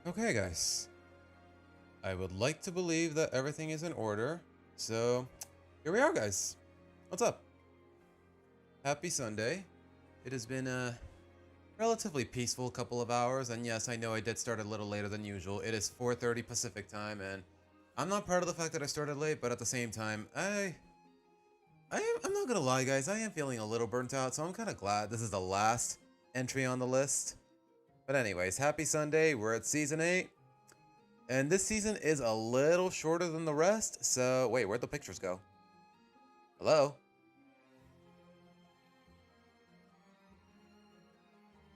Okay, guys. I would like to believe that everything is in order. So, here we are, guys. What's up? Happy Sunday. It has been a relatively peaceful couple of hours, and yes, I know I did start a little later than usual. It is 4:30 Pacific time, and I'm not proud of the fact that I started late, but at the same time, I'm not gonna lie, guys. I am feeling a little burnt out, so I'm kind of glad this is the last entry on the list. But anyways, happy Sunday. We're at season 8. And this season is a little shorter than the rest, so wait, where'd the pictures go? Hello?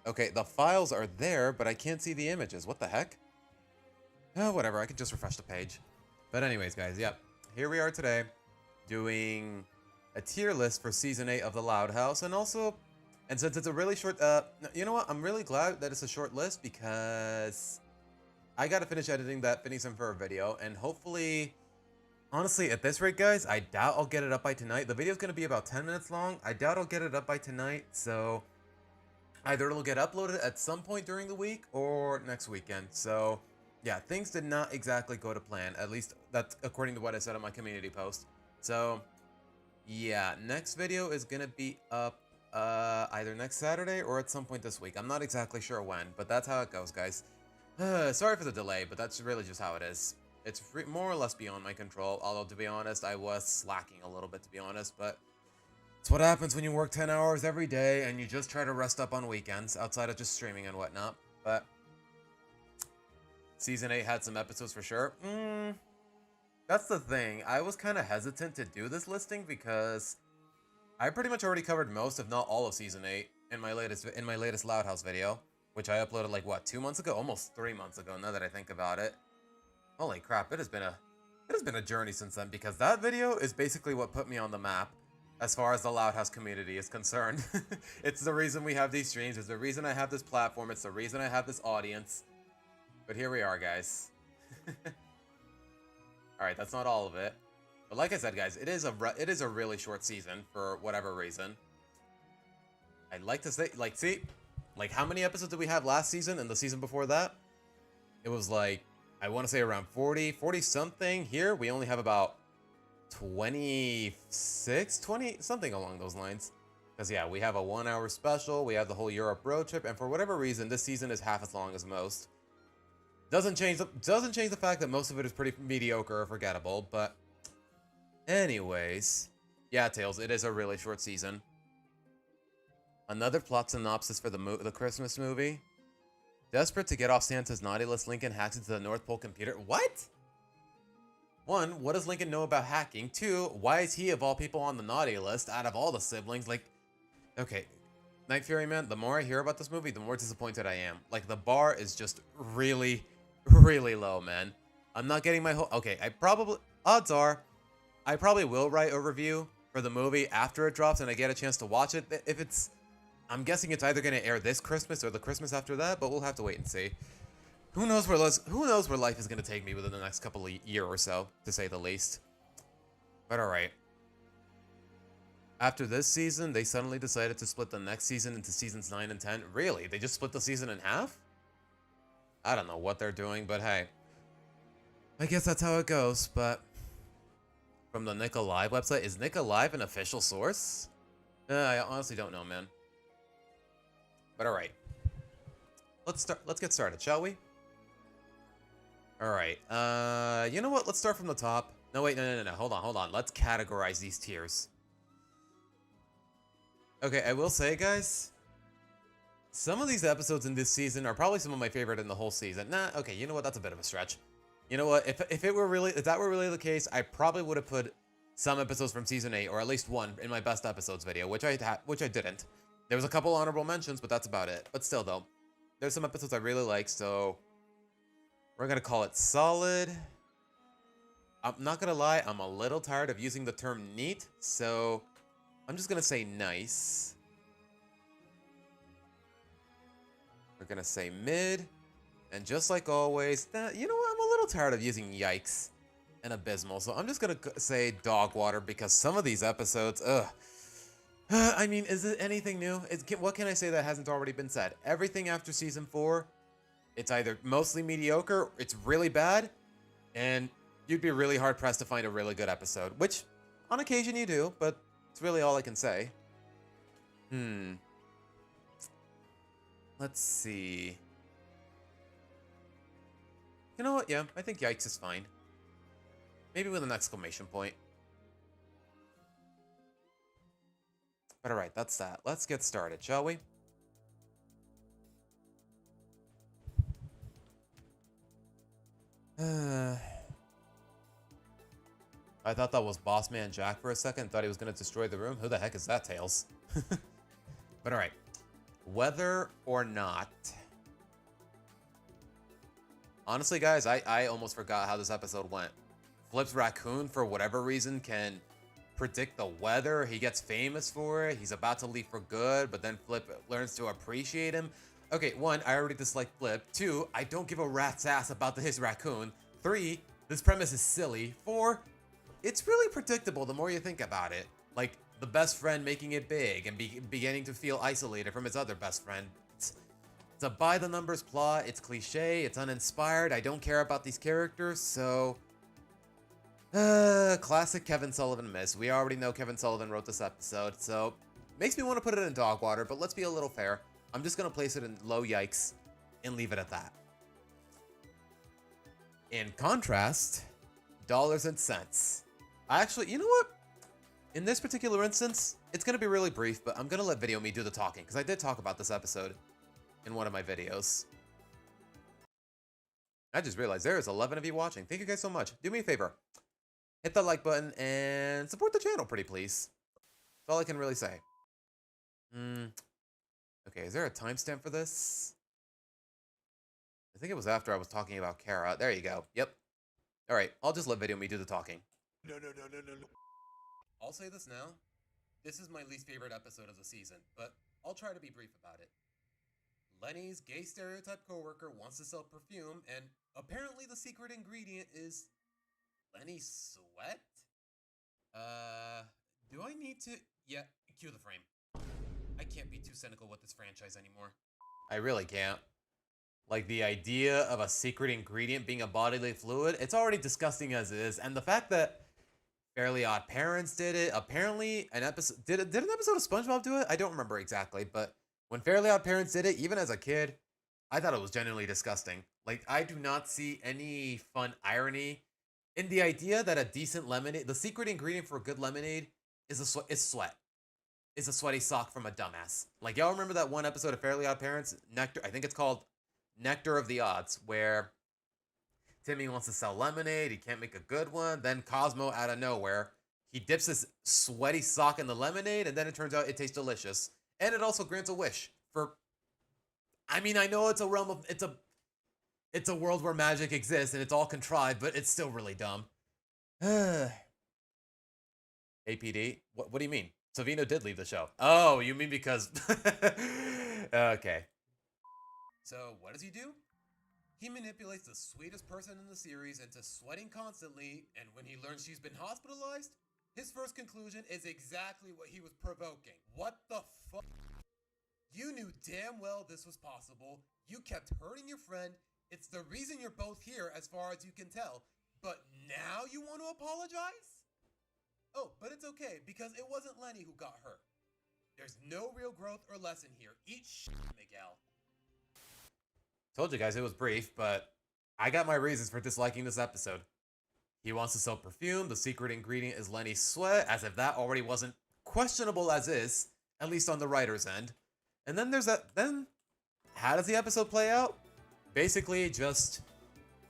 Okay, the files are there, but I can't see the images. What the heck? Oh, whatever, I can just refresh the page. But anyways, guys, yep. Here we are today, doing a tier list for Season 8 of The Loud House, and since it's a really short, you know what? I'm really glad that it's a short list, because I gotta finish editing that Phineas and Ferb video, and hopefully, honestly, at this rate, guys, I doubt I'll get it up by tonight. The video's gonna be about 10 minutes long. I doubt I'll get it up by tonight, so either it'll get uploaded at some point during the week or next weekend. So, yeah, things did not exactly go to plan. At least that's according to what I said on my community post. So, yeah, next video is gonna be up either next Saturday or at some point this week. I'm not exactly sure when, but that's how it goes, guys. Sorry for the delay, but that's really just how it is. It's more or less beyond my control, although to be honest, I was slacking a little bit, to be honest, but it's what happens when you work 10 hours every day and you just try to rest up on weekends, outside of just streaming and whatnot. But Season 8 had some episodes for sure. That's the thing. I was kind of hesitant to do this listing because I pretty much already covered most, if not all, of Season 8 in my latest Loud House video, which I uploaded like what, 2 months ago, almost 3 months ago. Now that I think about it, holy crap! It has been a journey since then, because that video is basically what put me on the map as far as the Loud House community is concerned. It's the reason we have these streams. It's the reason I have this platform. It's the reason I have this audience. But here we are, guys. All right, that's not all of it. But like I said, guys, it is a really short season for whatever reason. I'd like to say, like, see, like, how many episodes did we have last season and the season before that? It was like, I want to say around 40 something. Here we only have about 26, 20 something along those lines. Because yeah, we have a 1 hour special, we have the whole Europe road trip, and for whatever reason, this season is half as long as most. Doesn't change the fact that most of it is pretty mediocre or forgettable, but anyways, yeah, Tails, it is a really short season. Another plot synopsis for the Christmas movie. Desperate to get off Santa's naughty list, Lincoln hacks into the North Pole computer. What? 1, what does Lincoln know about hacking? 2, why is he of all people on the naughty list out of all the siblings? Like, okay, Night Fury, man, the more I hear about this movie, the more disappointed I am. Like, the bar is just really, really low, man. I'm not getting my whole... Okay, odds are, I probably will write a review for the movie after it drops and I get a chance to watch it. If it's... I'm guessing it's either going to air this Christmas or the Christmas after that, but we'll have to wait and see. Who knows where life is going to take me within the next couple of year or so, to say the least. But alright. After this season, they suddenly decided to split the next season into seasons 9 and 10. Really? They just split the season in half? I don't know what they're doing, but hey. I guess that's how it goes, but... From the Nick Alive website, is Nick Alive an official source? I honestly don't know, man. But alright. Let's get started, shall we? Alright, you know what? Let's start from the top. No, wait, no. Hold on. Let's categorize these tiers. Okay, I will say, guys, some of these episodes in this season are probably some of my favorite in the whole season. Nah, okay, you know what? That's a bit of a stretch. You know what? If that were really the case, I probably would have put some episodes from season 8, or at least one, in my best episodes video, which I didn't. There was a couple honorable mentions, but that's about it. But still, though, there's some episodes I really like, so we're gonna call it solid. I'm not gonna lie, I'm a little tired of using the term neat, so I'm just gonna say nice. We're gonna say mid, and just like always, you know what? I'm a little tired of using yikes and abysmal, so I'm just gonna say dog water, because some of these episodes, ugh. I mean, is it anything new? What can I say that hasn't already been said? Everything after season 4 It's either mostly mediocre, it's really bad, and you'd be really hard pressed to find a really good episode, which on occasion you do, but it's really all I can say. Let's see. You know what? Yeah, I think Yikes is fine. Maybe with an exclamation point. But alright, that's that. Let's get started, shall we? I thought that was Boss Man Jack for a second. Thought he was going to destroy the room. Who the heck is that, Tails? But alright. Whether or not... Honestly, guys, I almost forgot how this episode went. Flip's raccoon, for whatever reason, can predict the weather. He gets famous for it. He's about to leave for good, but then Flip learns to appreciate him. Okay, 1, I already dislike Flip. 2, I don't give a rat's ass about his raccoon. 3, this premise is silly. 4, it's really predictable the more you think about it. Like, the best friend making it big and beginning to feel isolated from his other best friend. It's a by-the-numbers plot. It's cliche. It's uninspired. I don't care about these characters, so... classic Kevin Sullivan miss. We already know Kevin Sullivan wrote this episode, so... Makes me want to put it in dog water, but let's be a little fair. I'm just going to place it in low yikes and leave it at that. In contrast, dollars and cents. Actually, you know what? In this particular instance, it's going to be really brief, but I'm going to let Video Me do the talking, because I did talk about this episode in one of my videos. I just realized there is 11 of you watching. Thank you guys so much. Do me a favor. Hit that like button and support the channel, pretty please. That's all I can really say. Okay, is there a timestamp for this? I think it was after I was talking about Kara. There you go. Yep. All right, I'll just let Video Me do the talking. No. I'll say this now. This is my least favorite episode of the season, but I'll try to be brief about it. Lenny's gay stereotype coworker wants to sell perfume, and apparently the secret ingredient is Lenny's sweat? Do I need to... Yeah, cue the frame. I can't be too cynical with this franchise anymore. I really can't. Like, the idea of a secret ingredient being a bodily fluid, it's already disgusting as is, and the fact that Fairly Odd Parents did it, apparently an episode... Did an episode of SpongeBob do it? I don't remember exactly, but when Fairly Odd Parents did it, even as a kid, I thought it was genuinely disgusting. Like, I do not see any fun irony in the idea that a decent lemonade... The secret ingredient for a good lemonade is sweat. Is a sweaty sock from a dumbass. Like, y'all remember that one episode of Fairly Odd Parents? Nectar, I think it's called Nectar of the Odds, where Timmy wants to sell lemonade, he can't make a good one, then Cosmo, out of nowhere, he dips his sweaty sock in the lemonade, and then it turns out it tastes delicious. And it also grants a wish for... I mean, I know it's a realm of... It's a world where magic exists, and it's all contrived, but it's still really dumb. APD? What do you mean? Savino did leave the show. Oh, you mean because... Okay. So, what does he do? He manipulates the sweetest person in the series into sweating constantly, and when he learns she's been hospitalized, his first conclusion is exactly what he was provoking. What the fuck? You knew damn well this was possible. You kept hurting your friend. It's the reason you're both here as far as you can tell. But now you want to apologize? Oh, but it's okay, because it wasn't Lenny who got hurt. There's no real growth or lesson here. Eat shit, Miguel. Told you guys it was brief, but I got my reasons for disliking this episode. He wants to sell perfume. The secret ingredient is Lenny's sweat, as if that already wasn't questionable as is, at least on the writer's end. And then there's that... Then, how does the episode play out? Basically just...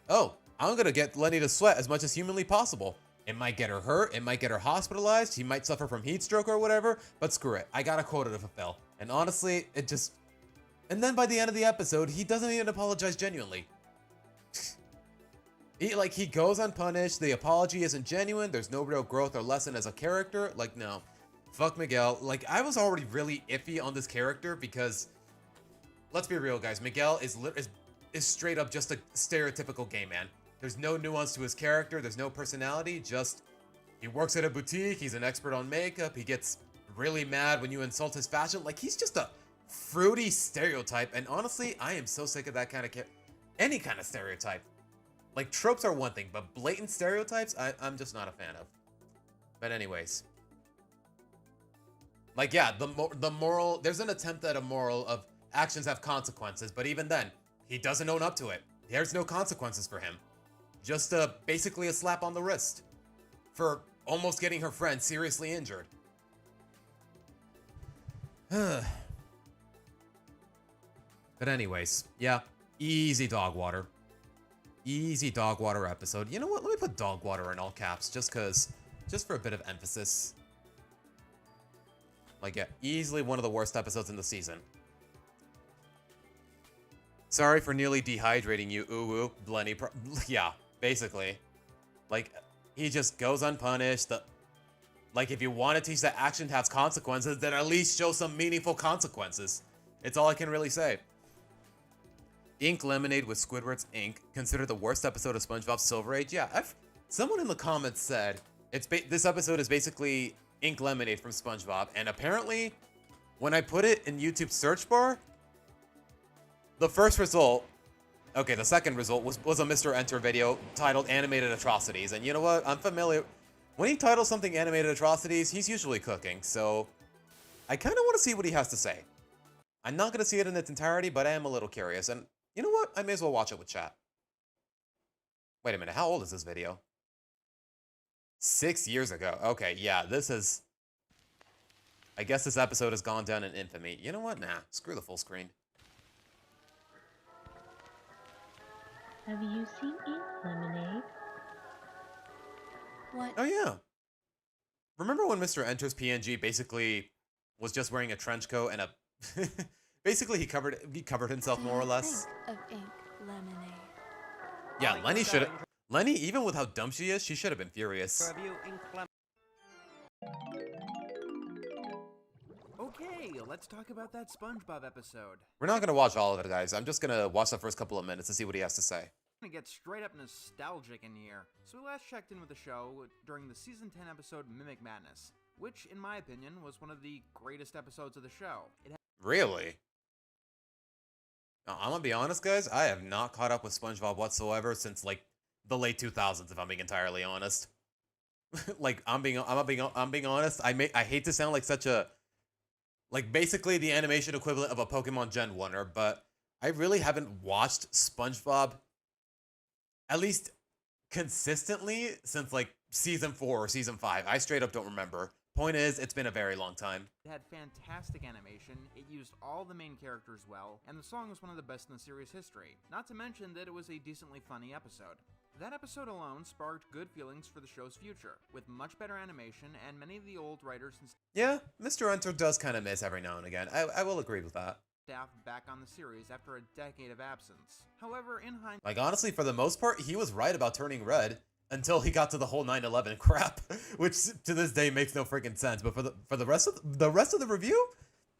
Oh, I'm gonna get Lenny to sweat as much as humanly possible. It might get her hurt, it might get her hospitalized, he might suffer from heat stroke or whatever, but screw it, I got a quota to fulfill. And honestly, it just... And then by the end of the episode, he doesn't even apologize genuinely. He goes unpunished, the apology isn't genuine, there's no real growth or lesson as a character, like, no. Fuck Miguel. Like, I was already really iffy on this character because... Let's be real, guys, Miguel is straight up just a stereotypical gay man. There's no nuance to his character, there's no personality, just... He works at a boutique, he's an expert on makeup, he gets really mad when you insult his fashion, like, he's just a fruity stereotype, and honestly, I am so sick of that kind of any kind of stereotype. Like, tropes are one thing, but blatant stereotypes, I'm just not a fan of. But anyways. Like, yeah, the moral, there's an attempt at a moral of actions have consequences, but even then, he doesn't own up to it. There's no consequences for him. Just basically a slap on the wrist for almost getting her friend seriously injured. But anyways, yeah, easy dog water. Easy dog water episode. You know what? Let me put dog water in all caps just for a bit of emphasis. Like, yeah, easily one of the worst episodes in the season. Sorry for nearly dehydrating you, ooh, Lenny. Yeah, basically. Like, he just goes unpunished. Like, if you want to teach that action has consequences, then at least show some meaningful consequences. It's all I can really say. Ink Lemonade with Squidward's ink, considered the worst episode of SpongeBob Silver Age. Yeah, someone in the comments said this episode is basically Ink Lemonade from SpongeBob, and apparently, when I put it in YouTube's search bar, the first result, okay, the second result was a Mr. Enter video titled Animated Atrocities, and you know what? I'm familiar. When he titles something Animated Atrocities, he's usually cooking, so I kind of want to see what he has to say. I'm not going to see it in its entirety, but I am a little curious, and you know what? I may as well watch it with chat. Wait a minute, how old is this video? 6 years ago. Okay, yeah, this is... I guess this episode has gone down in infamy. You know what? Nah, screw the full screen. Have you seen Ink Lemonade? What? Oh, yeah. Remember when Mr. Enter's PNG basically was just wearing a trench coat and a... Basically, he covered himself more or less. Think of Ink Lemonade. Yeah, Lenny should have... Lenny, even with how dumb she is, she should have been furious. Okay, let's talk about that SpongeBob episode. We're not going to watch all of it, guys. I'm just going to watch the first couple of minutes and see what he has to say. I'm gonna get straight up nostalgic in here. So we last checked in with the show during the season 10 episode Mimic Madness, which, in my opinion, was one of the greatest episodes of the show. Really? I'm gonna be honest, guys. I have not caught up with SpongeBob whatsoever since like the late 2000s, if I'm being entirely honest. Like I'm being honest. I hate to sound like such a basically the animation equivalent of a Pokemon Gen 1er, but I really haven't watched SpongeBob at least consistently since like season 4 or season 5. I straight up don't remember. Point is, it's been a very long time. It had fantastic animation, it used all the main characters well, and the song was one of the best in the series' history. Not to mention that it was a decently funny episode. That episode alone sparked good feelings for the show's future, with much better animation and many of the old writers and Yeah, Mr. Enter does kind of miss every now and again. I will agree with that. staff back on the series after a decade of absence. However, in hindsight, Like, honestly, for the most part, he was right about turning red until he got to the whole 9/11 crap, which to this day makes no freaking sense. But for the rest of the review,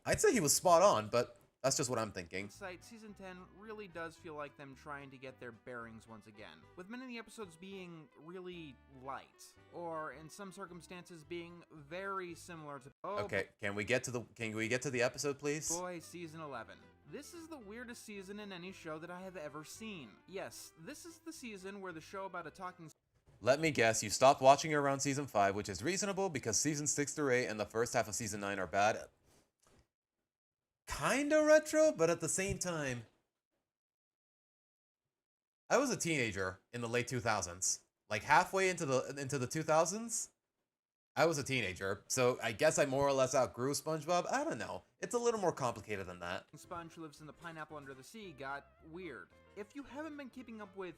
I'd say he was spot on. But that's just what I'm thinking. season 10 really does feel like them trying to get their bearings once again, with many of the episodes being really light, or in some circumstances being very similar to Okay, can we get to the episode, please? Boy, season 11. This is the weirdest season in any show that I have ever seen. Yes, this is the season where the show about a talking... Let me guess, you stopped watching around season 5, which is reasonable because season 6 through 8 and the first half of season 9 are bad. Kinda retro, but at the same time, I was a teenager in the late 2000s. Like halfway into the 2000s, I was a teenager, so I guess I more or less outgrew SpongeBob. I don't know. It's a little more complicated than that. Sponge who lives in the pineapple under the sea got weird. If you haven't been keeping up with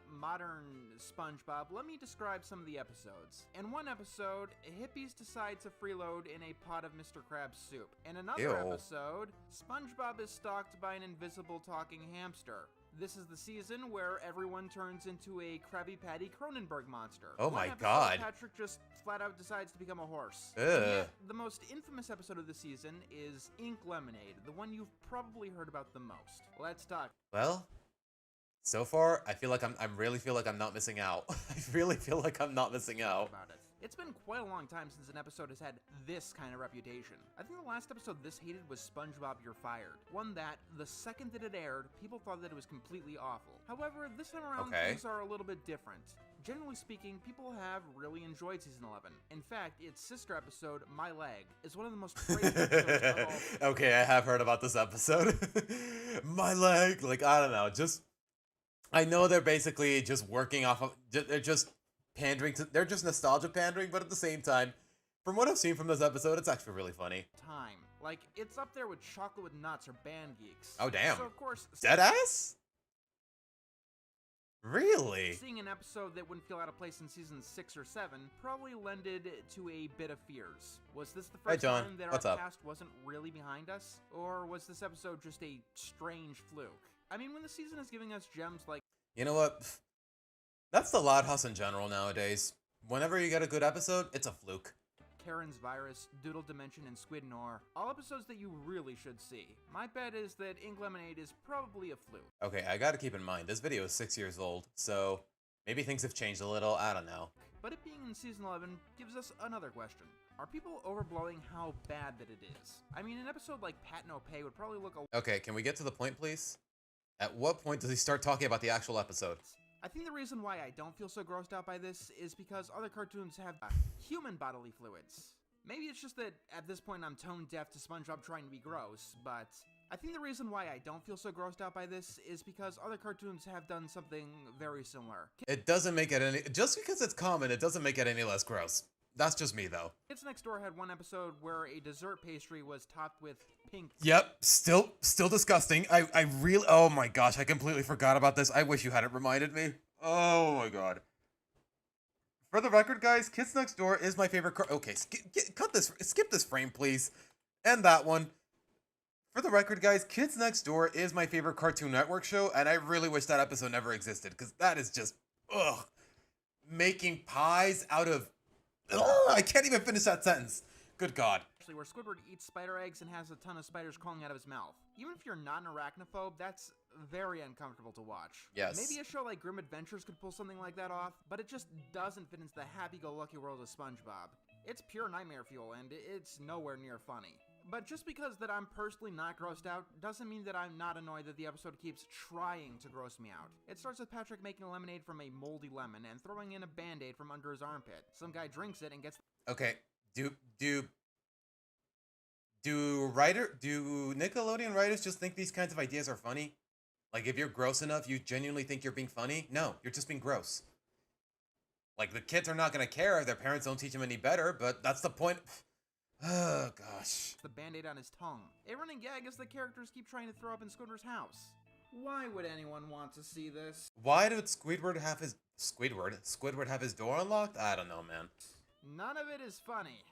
modern SpongeBob, let me describe some of the episodes. In one episode, hippies decide to freeload in a pot of Mr. Krabs soup. In another Ew. episode, SpongeBob is stalked by an invisible talking hamster. This is the season where everyone turns into a Krabby Patty Cronenberg monster. Oh One my episode, God. Patrick just flat out decides to become a horse. Ugh. And yet, the most infamous episode of the season is Ink Lemonade, the one you've probably heard about the most. Let's talk Well, so far I feel like I really feel like I'm not missing out. I really feel like I'm not missing out. about it. It's been quite a long time since an episode has had this kind of reputation. I think the last episode this hated was SpongeBob You're Fired. One that, the second that it aired, people thought that it was completely awful. However, this time around, things are a little bit different. Generally speaking, people have really enjoyed Season 11. In fact, its sister episode, My Leg, is one of the most praised episodes of all. Okay, I have heard about this episode. My leg, like, I don't know, I know they're basically just working off of, they're just pandering to, they're just nostalgia pandering, but at the same time, from what I've seen from this episode, it's actually really funny. Time. Like, it's up there with Chocolate with Nuts or Band Geeks. Oh, damn. So, of course, Deadass? Really? seeing an episode that wouldn't feel out of place in season 6 or 7 probably lended to a bit of fears. Was this the first John. time that What's our up? cast wasn't really behind us? Or was this episode just a strange fluke? I mean, when the season is giving us gems like You know what? That's the Loud House in general nowadays. Whenever you get a good episode, it's a fluke. Karen's Virus, Doodle Dimension, and Squid Noir, all episodes that you really should see. My bet is that Ink Lemonade is probably a fluke. Okay, I gotta keep in mind, this video is 6 years old, so maybe things have changed a little, I don't know. But it being in season 11 gives us another question. Are people overblowing how bad that it is? I mean, an episode like Pat No Pay would probably look a Okay, can we get to the point, please? At what point does he start talking about the actual episode? I think the reason why I don't feel so grossed out by this is because other cartoons have human bodily fluids. Maybe it's just that at this point I'm tone deaf to SpongeBob trying to be gross, but I think the reason why I don't feel so grossed out by this is because other cartoons have done something very similar. It doesn't make it any— just because it's common, it doesn't make it any less gross. That's just me, though. Kids Next Door had one episode where a dessert pastry was topped with pink— Yep, still disgusting. I really— oh my gosh, I completely forgot about this. I wish you hadn't reminded me. Oh my god. For the record, guys, Kids Next Door is my favorite okay, skip this frame, please. And that one. For the record, guys, Kids Next Door is my favorite Cartoon Network show, and I really wish that episode never existed, because that is just— ugh. Making pies out of— ugh, I can't even finish that sentence. Good god. where Squidward eats spider eggs and has a ton of spiders crawling out of his mouth. Even if you're not an arachnophobe, that's very uncomfortable to watch. Yes. Maybe a show like Grim Adventures could pull something like that off, but it just doesn't fit into the happy-go-lucky world of SpongeBob. It's pure nightmare fuel, and it's nowhere near funny. But just because that I'm personally not grossed out doesn't mean that I'm not annoyed that the episode keeps trying to gross me out. It starts with Patrick making a lemonade from a moldy lemon and throwing in a band-aid from under his armpit. Some guy drinks it and gets— Okay, do Nickelodeon writers just think these kinds of ideas are funny? Like, if you're gross enough, you genuinely think you're being funny? No, you're just being gross. Like, the kids are not gonna care if their parents don't teach them any better, but that's the point. Oh, gosh. the band-aid on his tongue. A running gag is the characters keep trying to throw up in Squidward's house. Why would anyone want to see this? Why did Squidward have his door unlocked? I don't know, man. None of it is funny.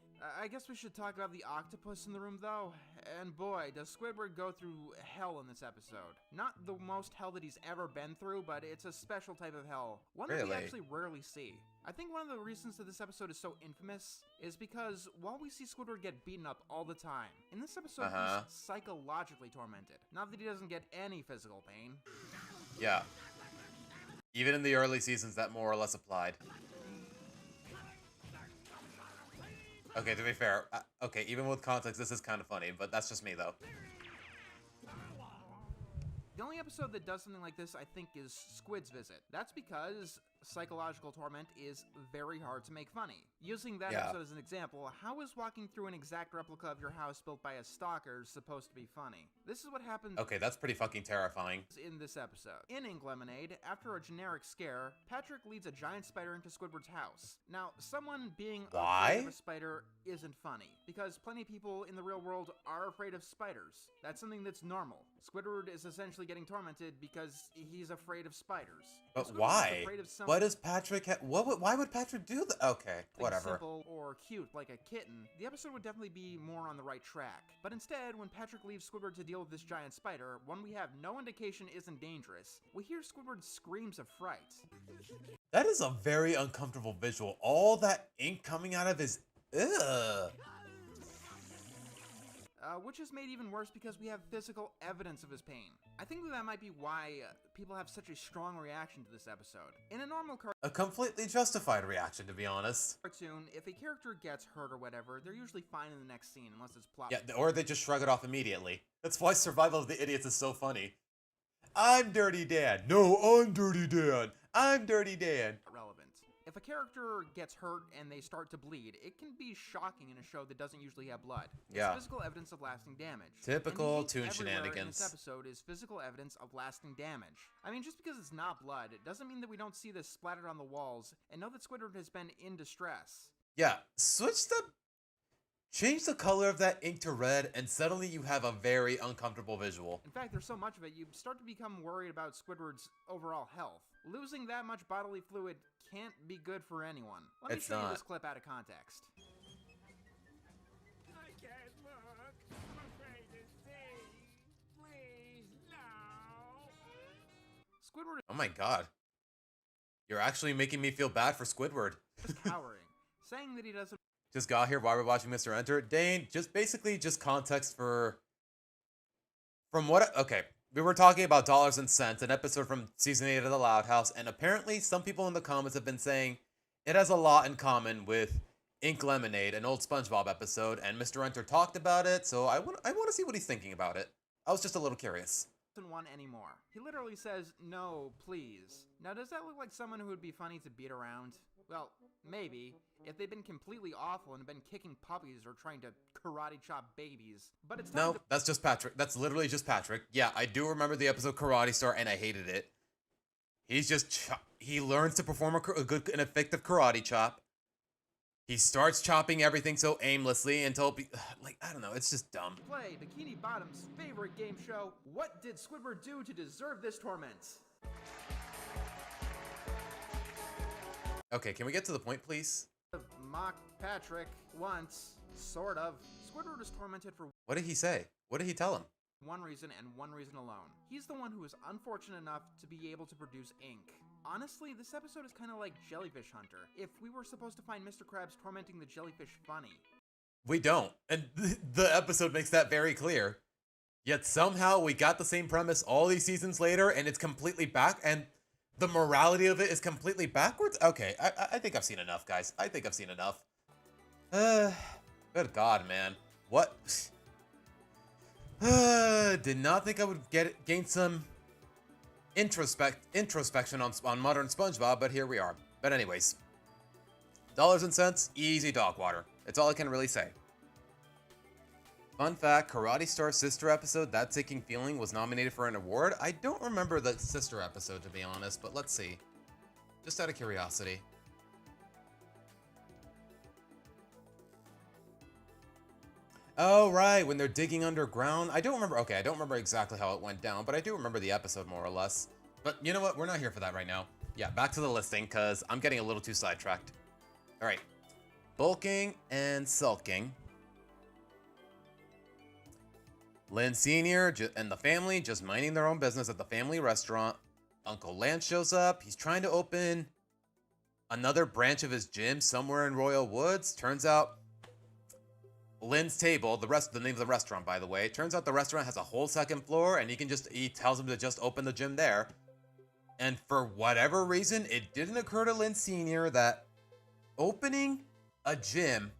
I guess we should talk about the octopus in the room, though. And boy, does Squidward go through hell in this episode. Not the most hell that he's ever been through, but it's a special type of hell. One that we Really? actually rarely see. I think one of the reasons that this episode is so infamous is because while we see Squidward get beaten up all the time, in this episode he's psychologically tormented. Not that he doesn't get any physical pain. Yeah. Even in the early seasons, that more or less applied. Okay, to be fair, okay, even with context, this is kind of funny, but that's just me, though. The only episode that does something like this, I think, is Squid's Visit. That's because psychological torment is very hard to make funny. Using that episode as an example, how is walking through an exact replica of your house built by a stalker supposed to be funny? This is what happens— Okay, that's pretty fucking terrifying. in this episode. In Ink Lemonade, after a generic scare, Patrick leads a giant spider into Squidward's house. Now, someone being afraid of a spider isn't funny, because plenty of people in the real world are afraid of spiders. That's something that's normal. Squidward is essentially getting tormented because he's afraid of spiders. But If Squidward was why? afraid of What does Patrick why would Patrick do that? Okay, whatever. simple or cute like a kitten, the episode would definitely be more on the right track. But instead, when Patrick leaves Squidward to deal with this giant spider, one we have no indication isn't dangerous, we hear Squidward's screams of fright. That is a very uncomfortable visual. All that ink coming out of his— ugh. which is made even worse because we have physical evidence of his pain. I think that might be why people have such a strong reaction to this episode. In a normal A completely justified reaction, to be honest. cartoon, if a character gets hurt or whatever, they're usually fine in the next scene unless it's plot. Yeah, or they just shrug it off immediately. That's why Survival of the Idiots is so funny. I'm Dirty Dan. No, I'm Dirty Dan. I'm Dirty Dan. Relevant. If a character gets hurt and they start to bleed, it can be shocking in a show that doesn't usually have blood. It's Yeah. physical evidence of lasting damage. Typical And the Toon heat everywhere in shenanigans. this episode is physical evidence of lasting damage. I mean, just because it's not blood, it doesn't mean that we don't see this splattered on the walls and know that Squidward has been in distress. Yeah, change the color of that ink to red, and suddenly you have a very uncomfortable visual. In fact, there's so much of it, you start to become worried about Squidward's overall health. Losing that much bodily fluid can't be good for anyone. Let me It's show you not. this clip out of context. I can't look. I'm afraid to see. Please, no. Squidward Oh my god. You're actually making me feel bad for Squidward. is cowering, saying that he doesn't Just got here while we're watching Mr. Enter. Dane, just context for... Okay, we were talking about Dollars and Cents, an episode from Season 8 of The Loud House, and apparently some people in the comments have been saying it has a lot in common with Ink Lemonade, an old SpongeBob episode, and Mr. Enter talked about it, so I want to see what he's thinking about it. I was just a little curious. want anymore. He literally says, "No, please." Now, does that look like someone who would be funny to beat around? Well, maybe, if they've been completely awful and been kicking puppies or trying to karate chop babies. But it's time No, to that's just Patrick. That's literally just Patrick. Yeah, I do remember the episode Karate Star, and I hated it. He's just... he learns to perform a good and effective karate chop. He starts chopping everything so aimlessly until... like, I don't know, it's just dumb. play Bikini Bottom's favorite game show, What Did Squidward Do to Deserve This Torment? Okay, can we get to the point, please? Mock Patrick once, sort of. Squidward is tormented for What did he say? What did he tell him? one reason and one reason alone. He's the one who is unfortunate enough to be able to produce ink. Honestly, this episode is kind of like Jellyfish Hunter, if we were supposed to find Mr. Krabs tormenting the jellyfish funny. We don't. And the episode makes that very clear. Yet somehow we got the same premise all these seasons later, and it's completely back, and the morality of it is completely backwards? Okay, I think I've seen enough, guys. I think I've seen enough. Good God, man. What? Did not think I would gain some introspection on modern SpongeBob, but here we are. But anyways, Dollars and Cents, easy dog water. That's all I can really say. Fun fact, Karate Star sister episode, That Taking Feeling, was nominated for an award. I don't remember the sister episode, to be honest, but let's see. Just out of curiosity. Oh, right, when they're digging underground. I don't remember. Okay, I don't remember exactly how it went down, but I do remember the episode more or less. But you know what? We're not here for that right now. Yeah, back to the listing, because I'm getting a little too sidetracked. All right. Bulking and sulking. Lynn Sr. and the family just minding their own business at the family restaurant. Uncle Lance shows up. He's trying to open another branch of his gym somewhere in Royal Woods. Turns out Lynn's table, the name of the restaurant, by the way. Turns out the restaurant has a whole second floor, and he tells him to just open the gym there. And for whatever reason, it didn't occur to Lynn Sr. that opening a gym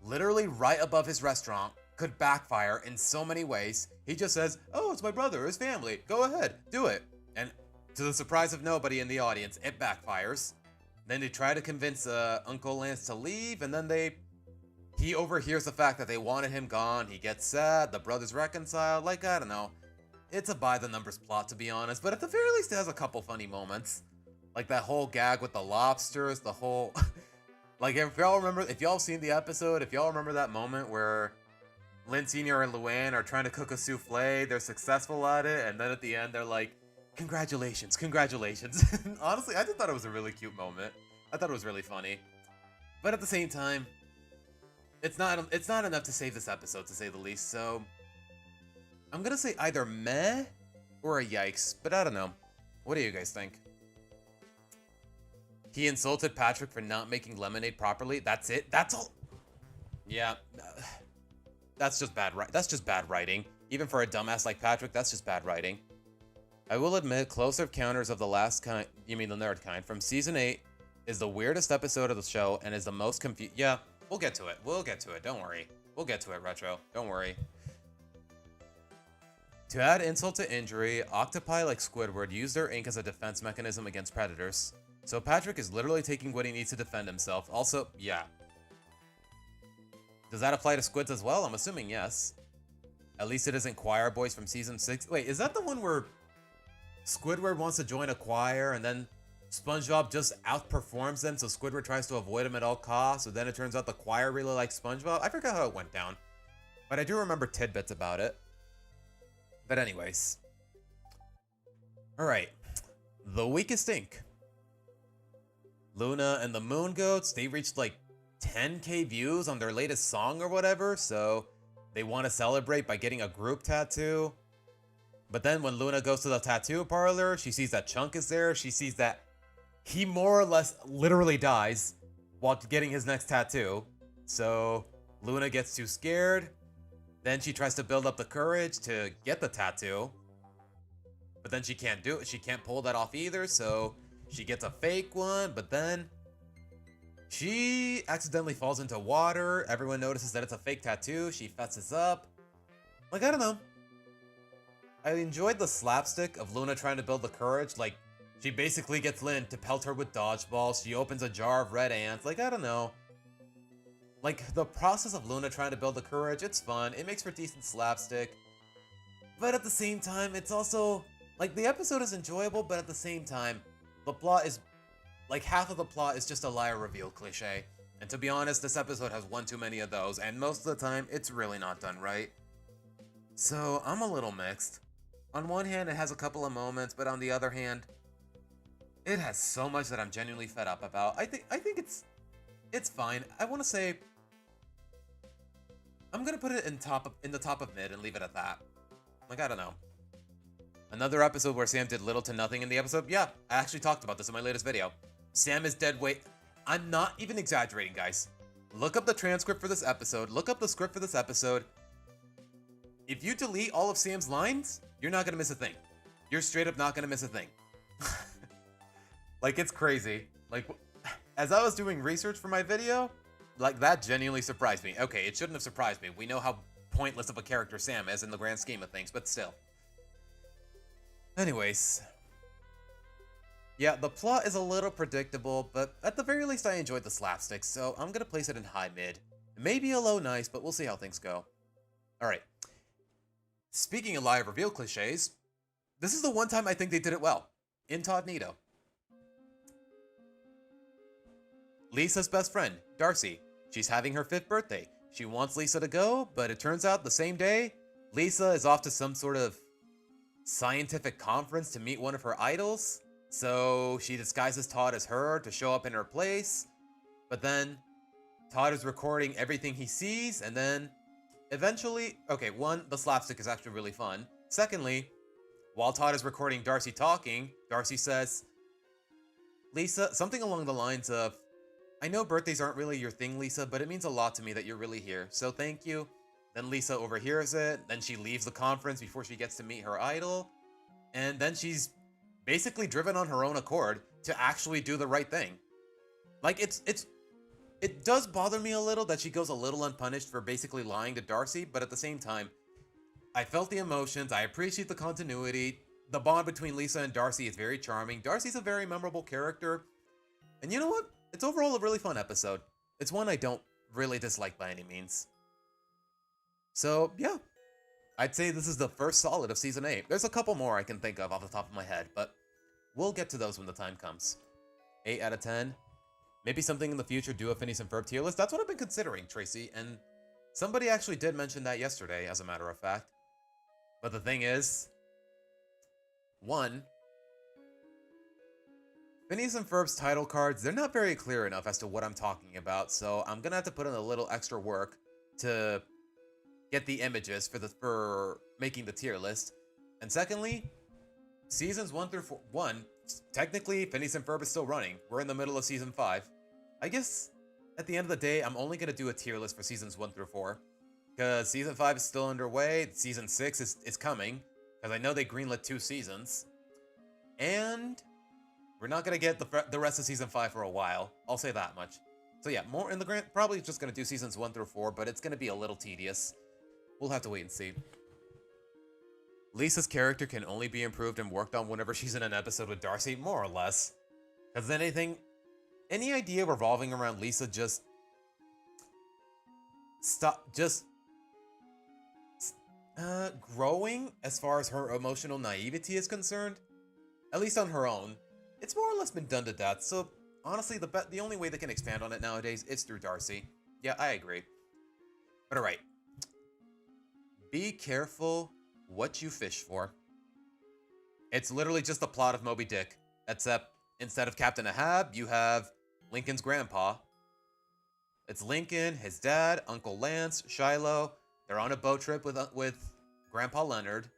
literally right above his restaurant could backfire in so many ways. He just says, "Oh, it's my brother, his family. Go ahead, do it." And to the surprise of nobody in the audience, it backfires. Then they try to convince Uncle Lance to leave, and then he overhears the fact that they wanted him gone. He gets sad, the brothers reconcile. Like, I don't know. It's a by-the-numbers plot, to be honest, but at the very least, it has a couple funny moments. Like that whole gag with the lobsters, the whole... like, if y'all seen the episode, if y'all remember that moment where Lynn Sr. and Luann are trying to cook a souffle, they're successful at it, and then at the end, they're like, congratulations, congratulations. Honestly, I just thought it was a really cute moment. I thought it was really funny. But at the same time, it's not enough to save this episode, to say the least, so I'm gonna say either meh or a yikes, but I don't know. What do you guys think? He insulted Patrick for not making lemonade properly. That's it? That's all? Yeah. that's just bad. That's just bad writing. Even for a dumbass like Patrick, that's just bad writing. I will admit, Close Encounters of the Last Kind, you mean the Nerd Kind, from season 8 is the weirdest episode of the show and is the most Yeah, we'll get to it. We'll get to it. Don't worry. We'll get to it, Retro. Don't worry. To add insult to injury, octopi like Squidward use their ink as a defense mechanism against predators. So Patrick is literally taking what he needs to defend himself. Also, yeah. Does that apply to squids as well? I'm assuming yes. At least it isn't Choir Boys from season 6. Wait, is that the one where Squidward wants to join a choir and then SpongeBob just outperforms them, so Squidward tries to avoid him at all costs, so then it turns out the choir really likes SpongeBob? I forgot how it went down, but I do remember tidbits about it. But anyways. Alright. The Weakest Ink. Luna and the Moon Goats, they reached like 10k views on their latest song or whatever, so they want to celebrate by getting a group tattoo. But then when Luna goes to the tattoo parlor, she sees that Chunk is there. She sees that he more or less literally dies while getting his next tattoo. So Luna gets too scared. Then she tries to build up the courage to get the tattoo. But then she can't do it. She can't pull that off either. So she gets a fake one. But then she accidentally falls into water. Everyone notices that it's a fake tattoo. She fesses up. Like, I don't know. I enjoyed the slapstick of Luna trying to build the courage. Like, she basically gets Lynn to pelt her with dodgeballs. She opens a jar of red ants. Like, I don't know. Like, the process of Luna trying to build the courage, it's fun. It makes for decent slapstick. But at the same time, it's also... Like, the episode is enjoyable, but at the same time, the plot is... Like, half of the plot is just a liar reveal cliche. And to be honest, this episode has one too many of those, and most of the time, it's really not done right. So, I'm a little mixed. On one hand, it has a couple of moments, but on the other hand, it has so much that I'm genuinely fed up about. I think it's fine. I want to say I'm gonna put it in the top of mid and leave it at that. Like, I don't know. Another episode where Sam did little to nothing in the episode. Yeah, I actually talked about this in my latest video. Sam is dead weight. I'm not even exaggerating, guys. Look up the transcript for this episode. Look up the script for this episode. If you delete all of Sam's lines, you're not gonna miss a thing. You're straight up not gonna miss a thing. Like, it's crazy. Like, as I was doing research for my video, like, that genuinely surprised me. Okay, it shouldn't have surprised me. We know how pointless of a character Sam is in the grand scheme of things, but still. Anyways. Yeah, the plot is a little predictable, but at the very least I enjoyed the slapstick, so I'm gonna place it in high mid. Maybe a low nice, but we'll see how things go. Alright. Speaking of live reveal cliches, this is the one time I think they did it well. In Toddnedo. Lisa's best friend, Darcy. She's having her 5th birthday. She wants Lisa to go, but it turns out the same day, Lisa is off to some sort of scientific conference to meet one of her idols. So she disguises Todd as her to show up in her place. But then Todd is recording everything he sees, and then eventually, okay, one, the slapstick is actually really fun. Secondly, while Todd is recording Darcy talking, Darcy says, Lisa, something along the lines of, I know birthdays aren't really your thing, Lisa, but it means a lot to me that you're really here, so thank you. Then Lisa overhears it, then she leaves the conference before she gets to meet her idol, and then she's basically driven on her own accord to actually do the right thing. Like, it does bother me a little that she goes a little unpunished for basically lying to Darcy, but at the same time, I felt the emotions, I appreciate the continuity, the bond between Lisa and Darcy is very charming, Darcy's a very memorable character, and you know what? It's overall a really fun episode. It's one I don't really dislike by any means. So, yeah. I'd say this is the first solid of Season 8. There's a couple more I can think of off the top of my head, but we'll get to those when the time comes. 8 out of 10. Maybe something in the future, do a Phineas and Ferb tier list. That's what I've been considering, Tracy, and somebody actually did mention that yesterday, as a matter of fact. But the thing is, one, Phineas and Ferb's title cards, they're not very clear enough as to what I'm talking about, so I'm gonna have to put in a little extra work to get the images for making the tier list. And secondly, seasons 1 through 4, technically Phineas and Ferb is still running. We're in the middle of season 5. I guess at the end of the day, I'm only gonna do a tier list for seasons 1 through 4. because season 5 is still underway. Season 6 is coming, because I know they greenlit 2 seasons. And we're not going to get the rest of season 5 for a while. I'll say that much. So yeah, more in the grant, probably just going to do seasons 1 through 4, but it's going to be a little tedious. We'll have to wait and see. Lisa's character can only be improved and worked on whenever she's in an episode with Darcy, more or less. Because any idea revolving around Lisa just growing as far as her emotional naivety is concerned, at least on her own, it's more or less been done to death. So honestly, the only way they can expand on it nowadays is through Darcy. Yeah, I agree. But alright. Be careful what you fish for. It's literally just the plot of Moby Dick, except instead of Captain Ahab, you have Lincoln's grandpa. It's Lincoln, his dad, Uncle Lance, Shiloh. They're on a boat trip with Grandpa Leonard.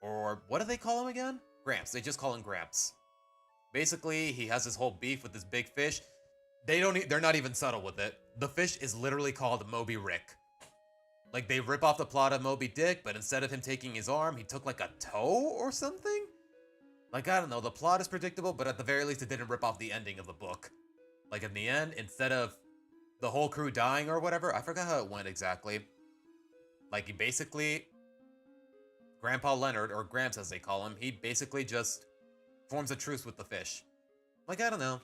Or what do they call him again? Gramps. They just call him Gramps. Basically, he has this whole beef with this big fish. They're not even subtle with it. The fish is literally called Moby Rick. Like, they rip off the plot of Moby Dick, but instead of him taking his arm, he took like a toe or something? Like, I don't know, the plot is predictable, but at the very least it didn't rip off the ending of the book. Like, in the end, instead of the whole crew dying or whatever, I forgot how it went exactly. Like, he basically, Grandpa Leonard, or Gramps as they call him, he basically just forms a truce with the fish. Like, I don't know.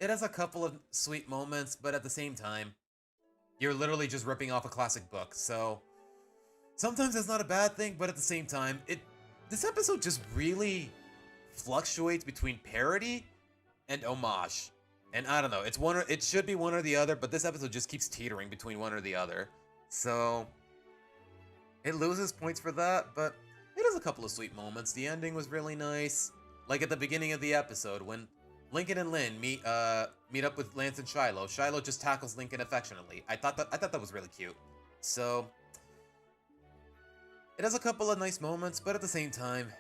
It has a couple of sweet moments, but at the same time, you're literally just ripping off a classic book, so sometimes that's not a bad thing, but at the same time, this episode just really fluctuates between parody and homage. And I don't know, it should be one or the other, but this episode just keeps teetering between one or the other. So it loses points for that, but it has a couple of sweet moments. The ending was really nice. Like at the beginning of the episode when Lincoln and Lynn meet up with Lance and Shiloh. Shiloh just tackles Lincoln affectionately. I thought that was really cute. So it has a couple of nice moments, but at the same time,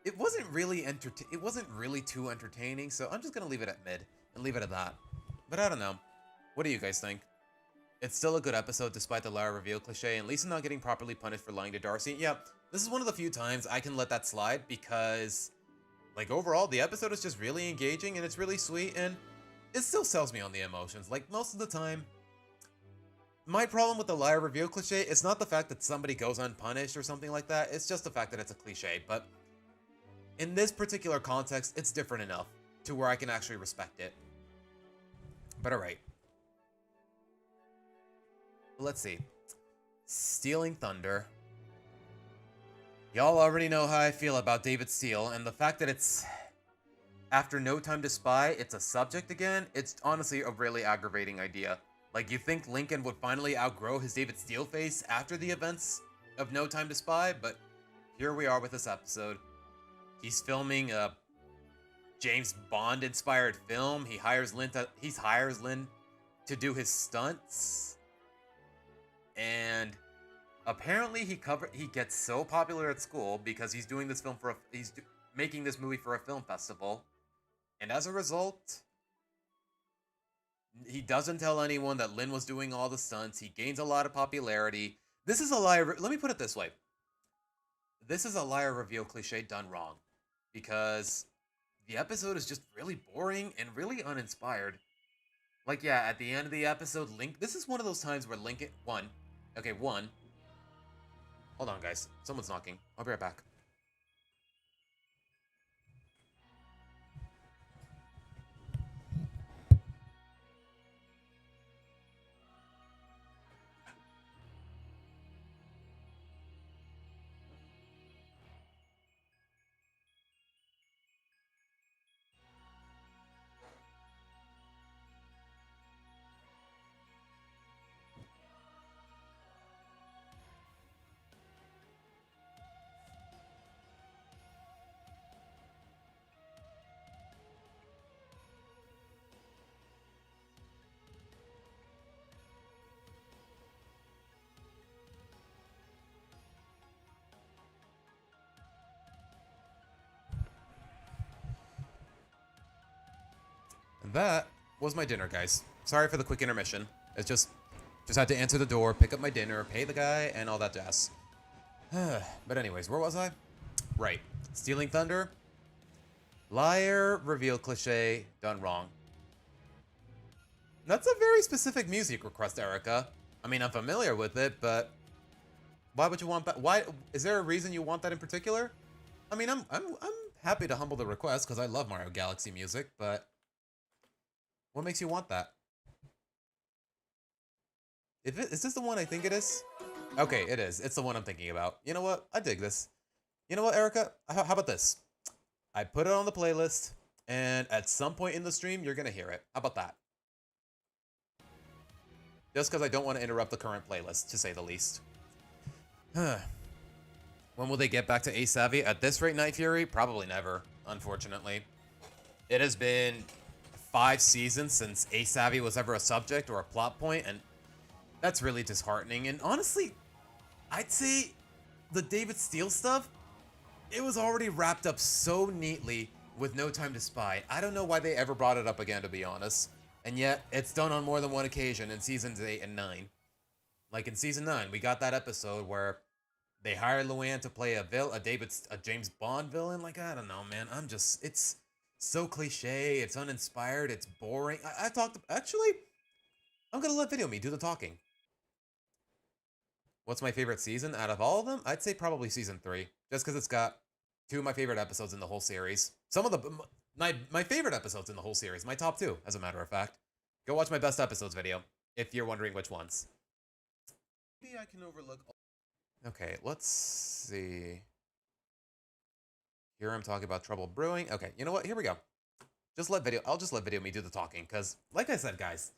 it wasn't really too entertaining. So I'm just gonna leave it at mid and leave it at that. But I don't know. What do you guys think? It's still a good episode despite the Lara reveal cliche and Lisa not getting properly punished for lying to Darcy. Yeah, this is one of the few times I can let that slide because, like, overall, the episode is just really engaging and it's really sweet and it still sells me on the emotions. Like, most of the time, my problem with the liar reveal cliche is not the fact that somebody goes unpunished or something like that. It's just the fact that it's a cliche. But in this particular context, it's different enough to where I can actually respect it. But alright. Let's see. Stealing Thunder. Y'all already know how I feel about David Steele, and the fact that it's after No Time to Spy, it's a subject again, it's honestly a really aggravating idea. Like, you think Lincoln would finally outgrow his David Steele face after the events of No Time to Spy, but here we are with this episode. He's filming a James Bond-inspired film. He hires Lynn to do his stunts. And apparently he gets so popular at school because he's doing this film making this movie for a film festival. And as a result, he doesn't tell anyone that Lynn was doing all the stunts. He gains a lot of popularity. This is a liar. Let me put it this way. This is a liar reveal cliche done wrong. Because the episode is just really boring and really uninspired. Like, yeah, at the end of the episode, this is one of those times where Lincoln... One. Hold on, guys. Someone's knocking. I'll be right back. That was my dinner, guys. Sorry for the quick intermission. It's just Just had to answer the door, pick up my dinner, pay the guy, and all that jazz. But anyways, where was I? Right. Stealing Thunder. Liar, reveal cliche, done wrong. That's a very specific music request, Erica. I mean, I'm familiar with it, but why would you want that? Why is there a reason you want that in particular? I mean, I'm happy to humble the request because I love Mario Galaxy music, but what makes you want that? Is this the one I think it is? Okay, it is. It's the one I'm thinking about. You know what? I dig this. You know what, Erica? How about this? I put it on the playlist, and at some point in the stream, you're gonna hear it. How about that? Just because I don't want to interrupt the current playlist, to say the least. When will they get back to Ace Savvy? At this rate, Night Fury? Probably never, unfortunately. It has been 5 seasons since Ace Savvy was ever a subject or a plot point, and that's really disheartening. And honestly, I'd say the David Steele stuff, it was already wrapped up so neatly with No Time to Spy. I don't know why they ever brought it up again, to be honest. And yet, it's done on more than one occasion in seasons 8 and 9. Like in season 9, we got that episode where they hired Luann to play a James Bond villain. Like, I don't know, man. It's so cliche. It's uninspired. It's boring. Actually, I'm gonna let Video Me do the talking. What's my favorite season out of all of them? I'd say probably season 3, just because it's got 2 of my favorite episodes in the whole series. My favorite episodes in the whole series, my top 2, as a matter of fact. Go watch my best episodes video, if you're wondering which ones. Maybe I can overlook. Okay, let's see. Here I'm talking about trouble brewing. Okay, you know what? Here we go. I'll just let Video Me do the talking, because, like I said, guys,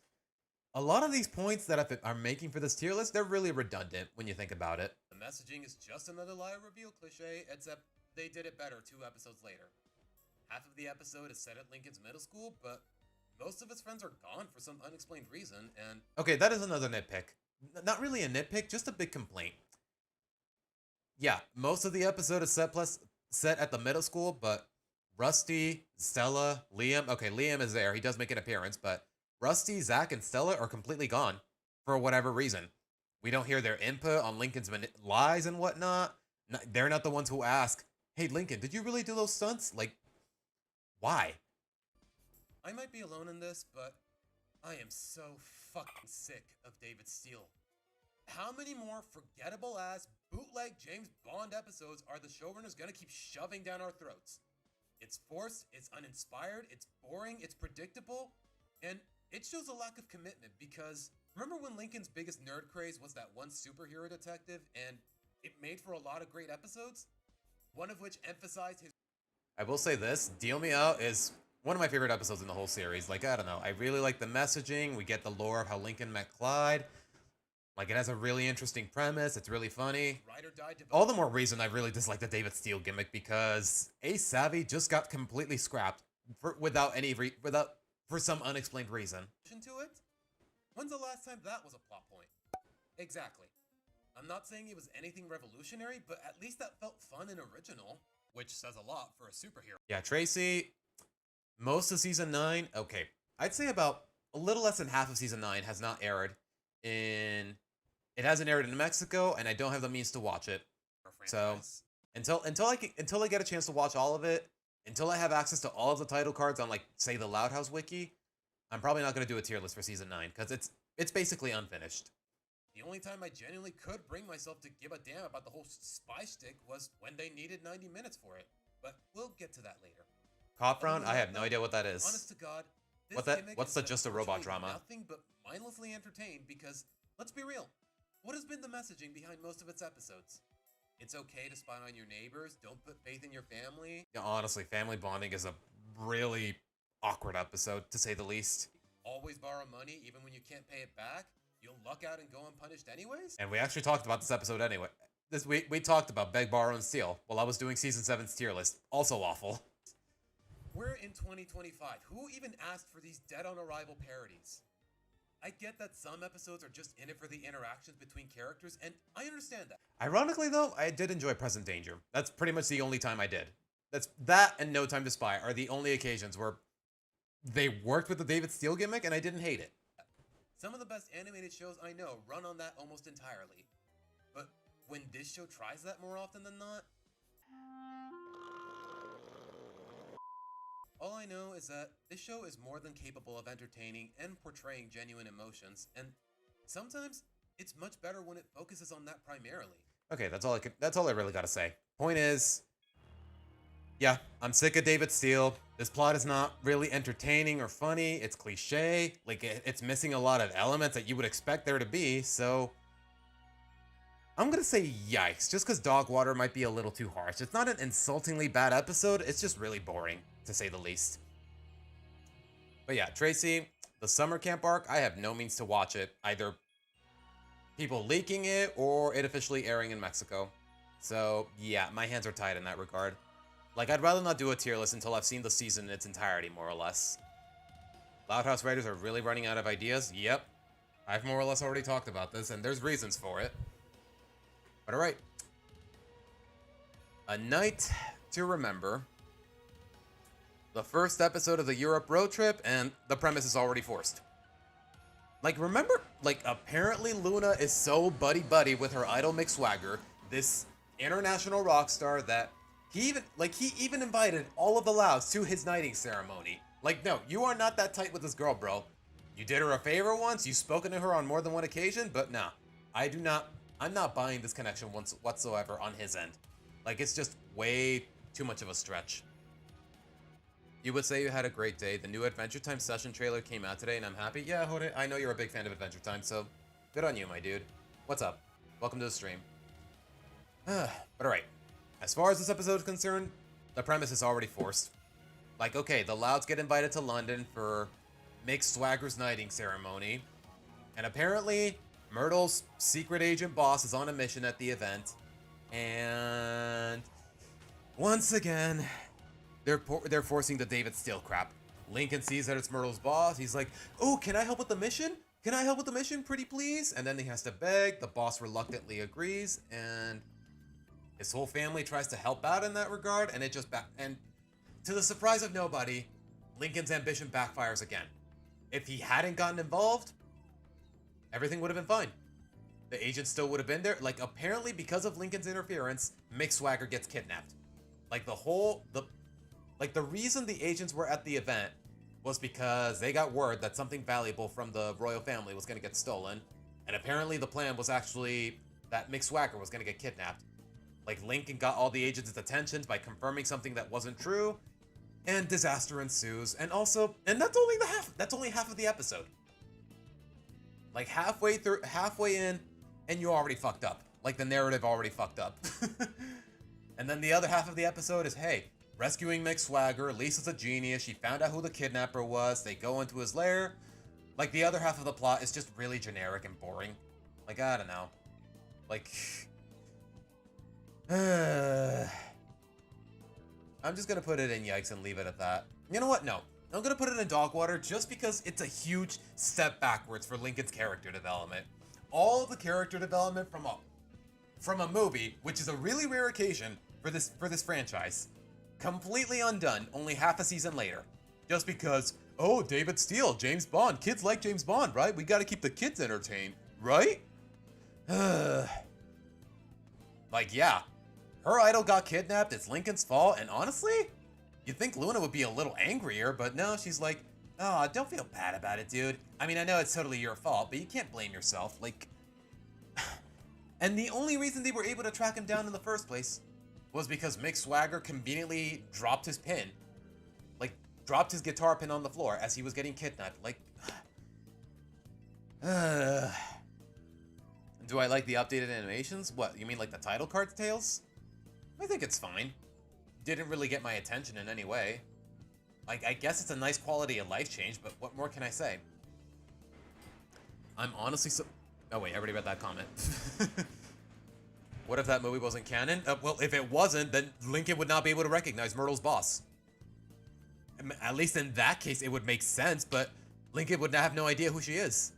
a lot of these points that I'm making for this tier list, they're really redundant when you think about it. The messaging is just another liar reveal cliche, except they did it better 2 episodes later. Half of the episode is set at Lincoln's middle school, but most of his friends are gone for some unexplained reason, and... Okay, that is another nitpick. Not really a nitpick, just a big complaint. Yeah, most of the episode is set at the middle school, but Rusty, Stella, Liam... Okay, Liam is there. He does make an appearance, but Rusty, Zach, and Stella are completely gone for whatever reason. We don't hear their input on Lincoln's lies and whatnot. They're not the ones who ask, hey, Lincoln, did you really do those stunts? Like, why? I might be alone in this, but I am so fucking sick of David Steele. How many more forgettable-ass, bootleg James Bond episodes are the showrunners gonna keep shoving down our throats? It's forced, it's uninspired, it's boring, it's predictable, and it shows a lack of commitment because remember when Lincoln's biggest nerd craze was that one superhero detective and it made for a lot of great episodes? One of which emphasized his... I will say this, Deal Me Out is one of my favorite episodes in the whole series. Like, I don't know, I really like the messaging. We get the lore of how Lincoln met Clyde. Like, it has a really interesting premise. It's really funny. All the more reason I really dislike the David Steele gimmick because Ace Savvy just got completely scrapped for some unexplained reason. To it? When's the last time that was a plot point? Exactly. I'm not saying it was anything revolutionary, but at least that felt fun and original, which says a lot for a superhero. Yeah, Tracy, most of season 9, okay, I'd say about a little less than half of season 9 has not aired in... It hasn't aired in Mexico, and I don't have the means to watch it. So until I get a chance to watch all of it, until I have access to all of the title cards on, like, say, the Loud House wiki, I'm probably not going to do a tier list for season 9 because it's basically unfinished. The only time I genuinely could bring myself to give a damn about the whole spy shtick was when they needed 90 minutes for it. But we'll get to that later. Cop Round? I have no idea what that is. Honest to God, what's the Just a Robot drama? Nothing but mindlessly entertained because, let's be real, what has been the messaging behind most of its episodes? It's okay to spy on your neighbors, don't put faith in your family. Yeah, honestly, family bonding is a really awkward episode, to say the least. Always borrow money even when you can't pay it back? You'll luck out and go unpunished anyways? And we actually talked about this episode anyway. We talked about Beg, Borrow, and Steal while I was doing Season 7's tier list. Also awful. We're in 2025. Who even asked for these dead-on-arrival parodies? I get that some episodes are just in it for the interactions between characters, and I understand that. Ironically, though, I did enjoy Present Danger. That's pretty much the only time I did. That and No Time to Spy are the only occasions where they worked with the David Steele gimmick, and I didn't hate it. Some of the best animated shows I know run on that almost entirely. But when this show tries that more often than not, all I know is that this show is more than capable of entertaining and portraying genuine emotions, and sometimes it's much better when it focuses on that primarily. Okay, that's all I really gotta say. Point is, yeah, I'm sick of David Steele. This plot is not really entertaining or funny. It's cliche. Like, it's missing a lot of elements that you would expect there to be, so I'm gonna say yikes, just because Dogwater might be a little too harsh. It's not an insultingly bad episode, it's just really boring, to say the least. But yeah, Tracy, the summer camp arc, I have no means to watch it. Either people leaking it or it officially airing in Mexico. So yeah, my hands are tied in that regard. Like, I'd rather not do a tier list until I've seen the season in its entirety, more or less. Loud House writers are really running out of ideas? Yep. I've more or less already talked about this, and there's reasons for it. But alright. A Night to Remember. The first episode of the Europe road trip, and the premise is already forced. Like, remember, like, apparently Luna is so buddy-buddy with her idol Mick Swagger, this international rock star, that he even invited all of the Louds to his knighting ceremony. Like, no, you are not that tight with this girl, bro. You did her a favor once, you've spoken to her on more than one occasion, but nah, I'm not buying this connection whatsoever on his end. Like, it's just way too much of a stretch. You would say you had a great day. The new Adventure Time session trailer came out today, and I'm happy. Yeah, Hode, I know you're a big fan of Adventure Time, so good on you, my dude. What's up? Welcome to the stream. But alright. As far as this episode is concerned, the premise is already forced. Like, okay, the Louds get invited to London for Mick Swagger's knighting ceremony, and apparently Myrtle's secret agent boss is on a mission at the event, and once again, they're forcing the David Steele crap. Lincoln sees that it's Myrtle's boss. He's like, "Oh, can I help with the mission? Can I help with the mission, pretty please?" And then he has to beg. The boss reluctantly agrees, and his whole family tries to help out in that regard, and and to the surprise of nobody, Lincoln's ambition backfires again. If he hadn't gotten involved, everything would have been fine. The agent still would have been there. Like, apparently because of Lincoln's interference, Mick Swagger gets kidnapped. Like, the reason the agents were at the event was because they got word that something valuable from the royal family was going to get stolen, and apparently the plan was actually that Mick Swagger was going to get kidnapped. Like, Lincoln got all the agents' attentions by confirming something that wasn't true, and disaster ensues. And that's only half of the episode. Like, halfway in, and you already fucked up. Like, the narrative already fucked up. And then the other half of the episode is, hey, rescuing Mick Swagger, Lisa's a genius, she found out who the kidnapper was, they go into his lair. Like, the other half of the plot is just really generic and boring. Like, I don't know. Like, I'm just gonna put it in yikes and leave it at that. You know what? No. I'm gonna put it in Dogwater just because it's a huge step backwards for Lincoln's character development. All the character development from a movie, which is a really rare occasion for this franchise, completely undone only half a season later. Just because, oh, David Steele, James Bond, kids like James Bond, right? We gotta keep the kids entertained, right? Like, yeah, her idol got kidnapped, it's Lincoln's fault, and honestly, you'd think Luna would be a little angrier, but no, she's like, oh, don't feel bad about it, dude. I mean, I know it's totally your fault, but you can't blame yourself, like... And the only reason they were able to track him down in the first place was because Mick Swagger conveniently dropped his pin. Like, dropped his guitar pin on the floor as he was getting kidnapped. Like... Do I like the updated animations? What, you mean like the title card tales? I think it's fine. Didn't really get my attention in any way. Like, I guess it's a nice quality of life change, but what more can I say? I'm honestly so... Oh wait, I already read that comment. What if that movie wasn't canon? Well, if it wasn't, then Lincoln would not be able to recognize Myrtle's boss. At least in that case, it would make sense, but Lincoln would have no idea who she is.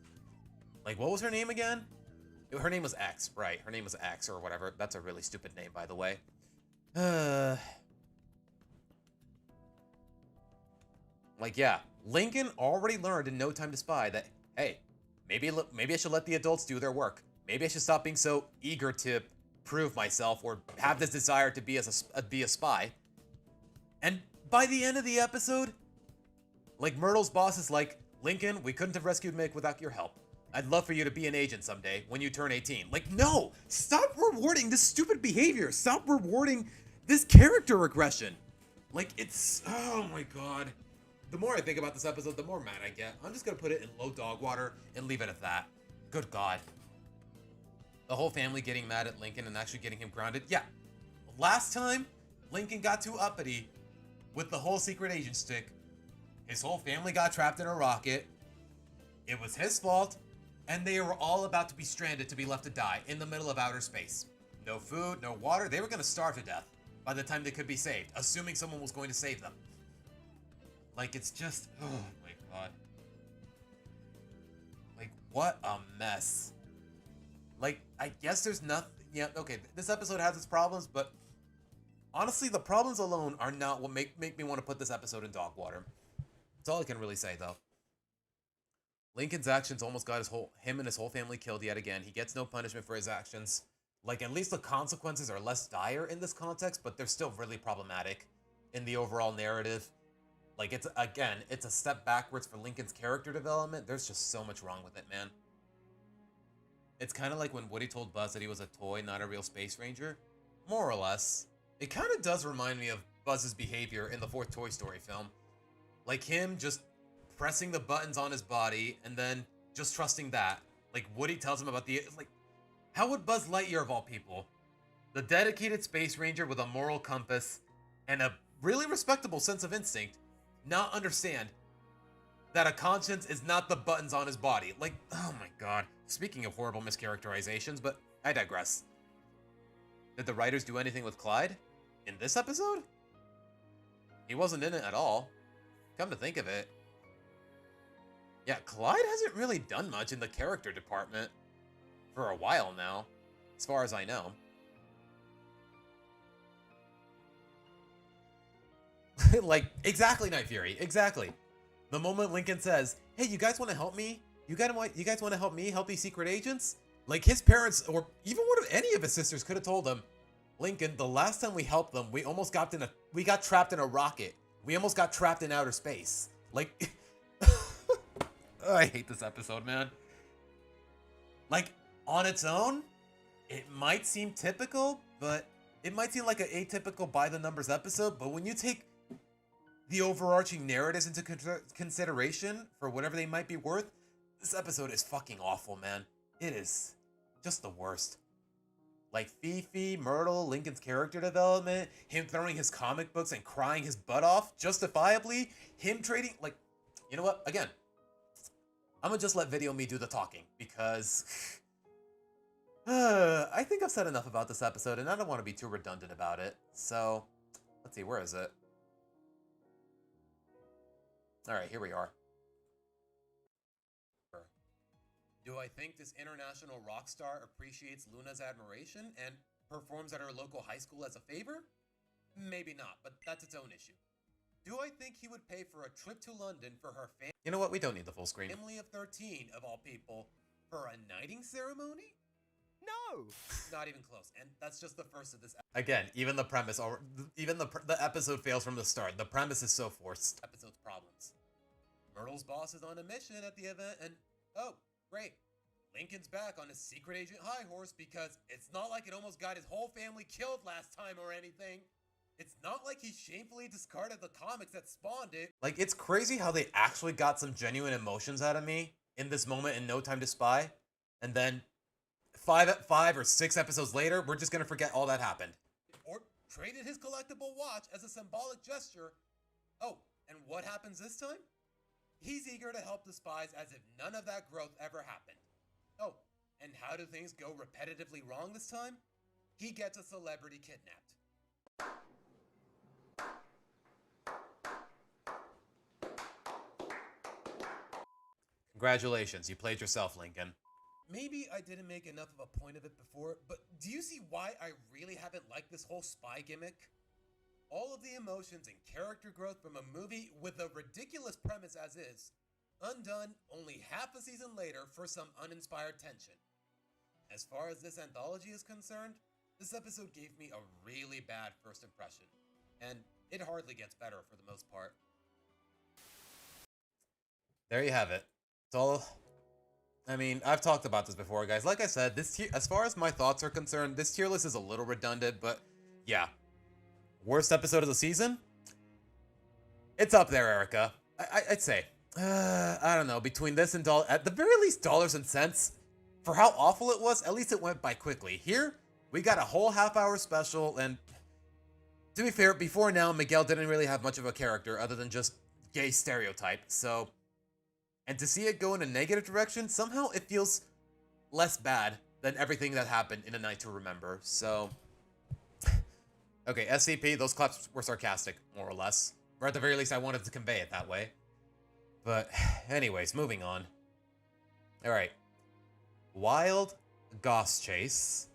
Like, what was her name again? Her name was X, right. Her name was X or whatever. That's a really stupid name, by the way. Like, yeah, Lincoln already learned in No Time to Spy that, hey, Maybe I should let the adults do their work. Maybe I should stop being so eager to prove myself or have this desire to be be a spy. And by the end of the episode, like Myrtle's boss is like, Lincoln, we couldn't have rescued Mick without your help. I'd love for you to be an agent someday when you turn 18. Like, no! Stop rewarding this stupid behavior. Stop rewarding this character regression. Like, it's... Oh my god. The more I think about this episode, the more mad I get. I'm just gonna put it in low dog water and leave it at that. Good god. The whole family getting mad at Lincoln and actually getting him grounded. Yeah. Last time, Lincoln got too uppity with the whole secret agent stick. His whole family got trapped in a rocket. It was his fault. And they were all about to be stranded to be left to die in the middle of outer space. No food, no water. They were going to starve to death by the time they could be saved, assuming someone was going to save them. Like, it's just... Oh, my God. Like, what a mess. Like, I guess there's nothing... Yeah, okay, this episode has its problems, but... Honestly, the problems alone are not what make me want to put this episode in dog water. That's all I can really say, though. Lincoln's actions almost got him and his whole family killed yet again. He gets no punishment for his actions. Like, at least the consequences are less dire in this context, but they're still really problematic in the overall narrative. Like, it's a step backwards for Lincoln's character development. There's just so much wrong with it, man. It's kind of like when Woody told Buzz that he was a toy, not a real space ranger. More or less. It kind of does remind me of Buzz's behavior in the fourth Toy Story film. Like him just pressing the buttons on his body and then just trusting that. Like Woody tells him about like, how would Buzz Lightyear of all people, the dedicated space ranger with a moral compass and a really respectable sense of instinct, not understand that a conscience is not the buttons on his body? Like, oh my god. Speaking of horrible mischaracterizations, but I digress. Did the writers do anything with Clyde in this episode? He wasn't in it at all. Come to think of it. Yeah, Clyde hasn't really done much in the character department for a while now, as far as I know. Like, exactly, Night Fury, exactly. The moment Lincoln says, hey, you guys want to help me? You guys want to help me help these secret agents? Like, his parents, or even any of his sisters could have told him, Lincoln, the last time we helped them, we got trapped in a rocket. We almost got trapped in outer space. Like... I hate this episode, man. Like, on its own, it might seem typical, but it might seem like an atypical by-the-numbers episode, but when you take the overarching narratives into consideration for whatever they might be worth, this episode is fucking awful, man. It is just the worst. Like, Fifi, Myrtle, Lincoln's character development, him throwing his comic books and crying his butt off, justifiably, him trading, like, you know what, again, I'm gonna just let Video Me do the talking, because I think I've said enough about this episode, and I don't want to be too redundant about it. So, let's see, where is it? Alright, here we are. Do I think this international rock star appreciates Luna's admiration and performs at her local high school as a favor? Maybe not, but that's its own issue. Do I think he would pay for a trip to London for her family? You know what? We don't need the full screen. Family of 13, of all people, for a knighting ceremony? No! Not even close. And that's just the first of this. Again, even the premise, or even the episode fails from the start. The premise is so forced. Episode's problems. Myrtle's boss is on a mission at the event, and oh, great. Lincoln's back on his secret agent high horse because it's not like it almost got his whole family killed last time or anything. It's not like he shamefully discarded the comics that spawned it. Like, it's crazy how they actually got some genuine emotions out of me in this moment in No Time to Spy. And then 5 or 6 episodes later, we're just gonna forget all that happened. Or traded his collectible watch as a symbolic gesture. Oh, and what happens this time? He's eager to help the spies as if none of that growth ever happened. Oh, and how do things go repetitively wrong this time? He gets a celebrity kidnapped. Congratulations, you played yourself, Lincoln. Maybe I didn't make enough of a point of it before, but do you see why I really haven't liked this whole spy gimmick? All of the emotions and character growth from a movie with a ridiculous premise as is, undone only half a season later for some uninspired tension. As far as this anthology is concerned, this episode gave me a really bad first impression, and it hardly gets better for the most part. There you have it. It's all... I mean, I've talked about this before, guys. Like I said, as far as my thoughts are concerned, this tier list is a little redundant, but yeah. Worst episode of the season? It's up there, Erica. I'd say. I don't know. Between this and at the very least, dollars and cents. For how awful it was, at least it went by quickly. Here, we got a whole half-hour special, and to be fair, before now, Miguel didn't really have much of a character other than just gay stereotype, so... And to see it go in a negative direction, somehow it feels less bad than everything that happened in A Night to Remember, so... Okay, SCP, those claps were sarcastic, more or less. Or at the very least, I wanted to convey it that way. But, anyways, moving on. Alright. Wild Goss Chase.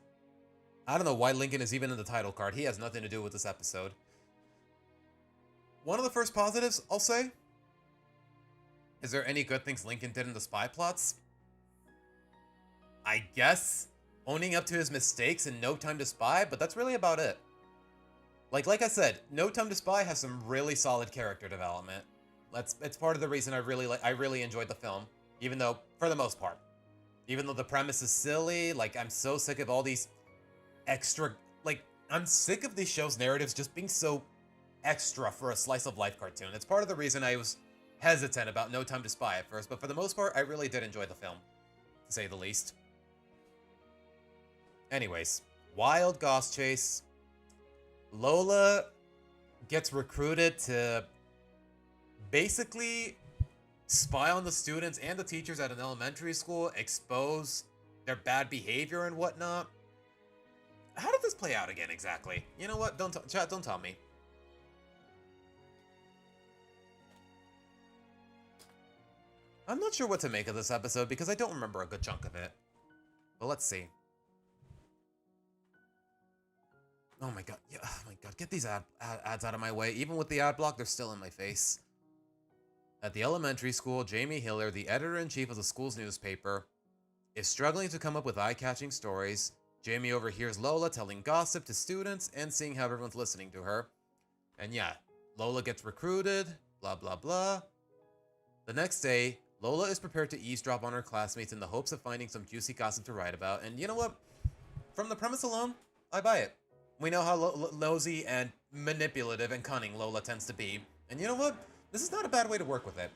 I don't know why Lincoln is even in the title card. He has nothing to do with this episode. One of the first positives, I'll say. Is there any good things Lincoln did in the spy plots? I guess owning up to his mistakes in No Time to Spy, but that's really about it. Like I said, No Time to Spy has some really solid character development. It's part of the reason I really enjoyed the film, even though, for the most part. Even though the premise is silly, like, I'm so sick of all these extra... Like, I'm sick of these shows' narratives just being so extra for a slice-of-life cartoon. It's part of the reason I was hesitant about No Time to Spy at first, but for the most part, I really did enjoy the film, to say the least. Anyways, Wild Goss Chase. Lola gets recruited to basically spy on the students and the teachers at an elementary school, expose their bad behavior and whatnot. How did this play out again exactly? You know what? Chat, don't tell me. I'm not sure what to make of this episode because I don't remember a good chunk of it. But let's see. Oh my god. Yeah, oh my god. Get these ads out of my way. Even with the ad block, they're still in my face. At the elementary school, Jamie Hiller, the editor-in-chief of the school's newspaper, is struggling to come up with eye-catching stories. Jamie overhears Lola telling gossip to students and seeing how everyone's listening to her. And yeah, Lola gets recruited, blah blah blah. The next day, Lola is prepared to eavesdrop on her classmates in the hopes of finding some juicy gossip to write about. And you know what? From the premise alone, I buy it. We know how nosy and manipulative and cunning Lola tends to be. And you know what? This is not a bad way to work with it.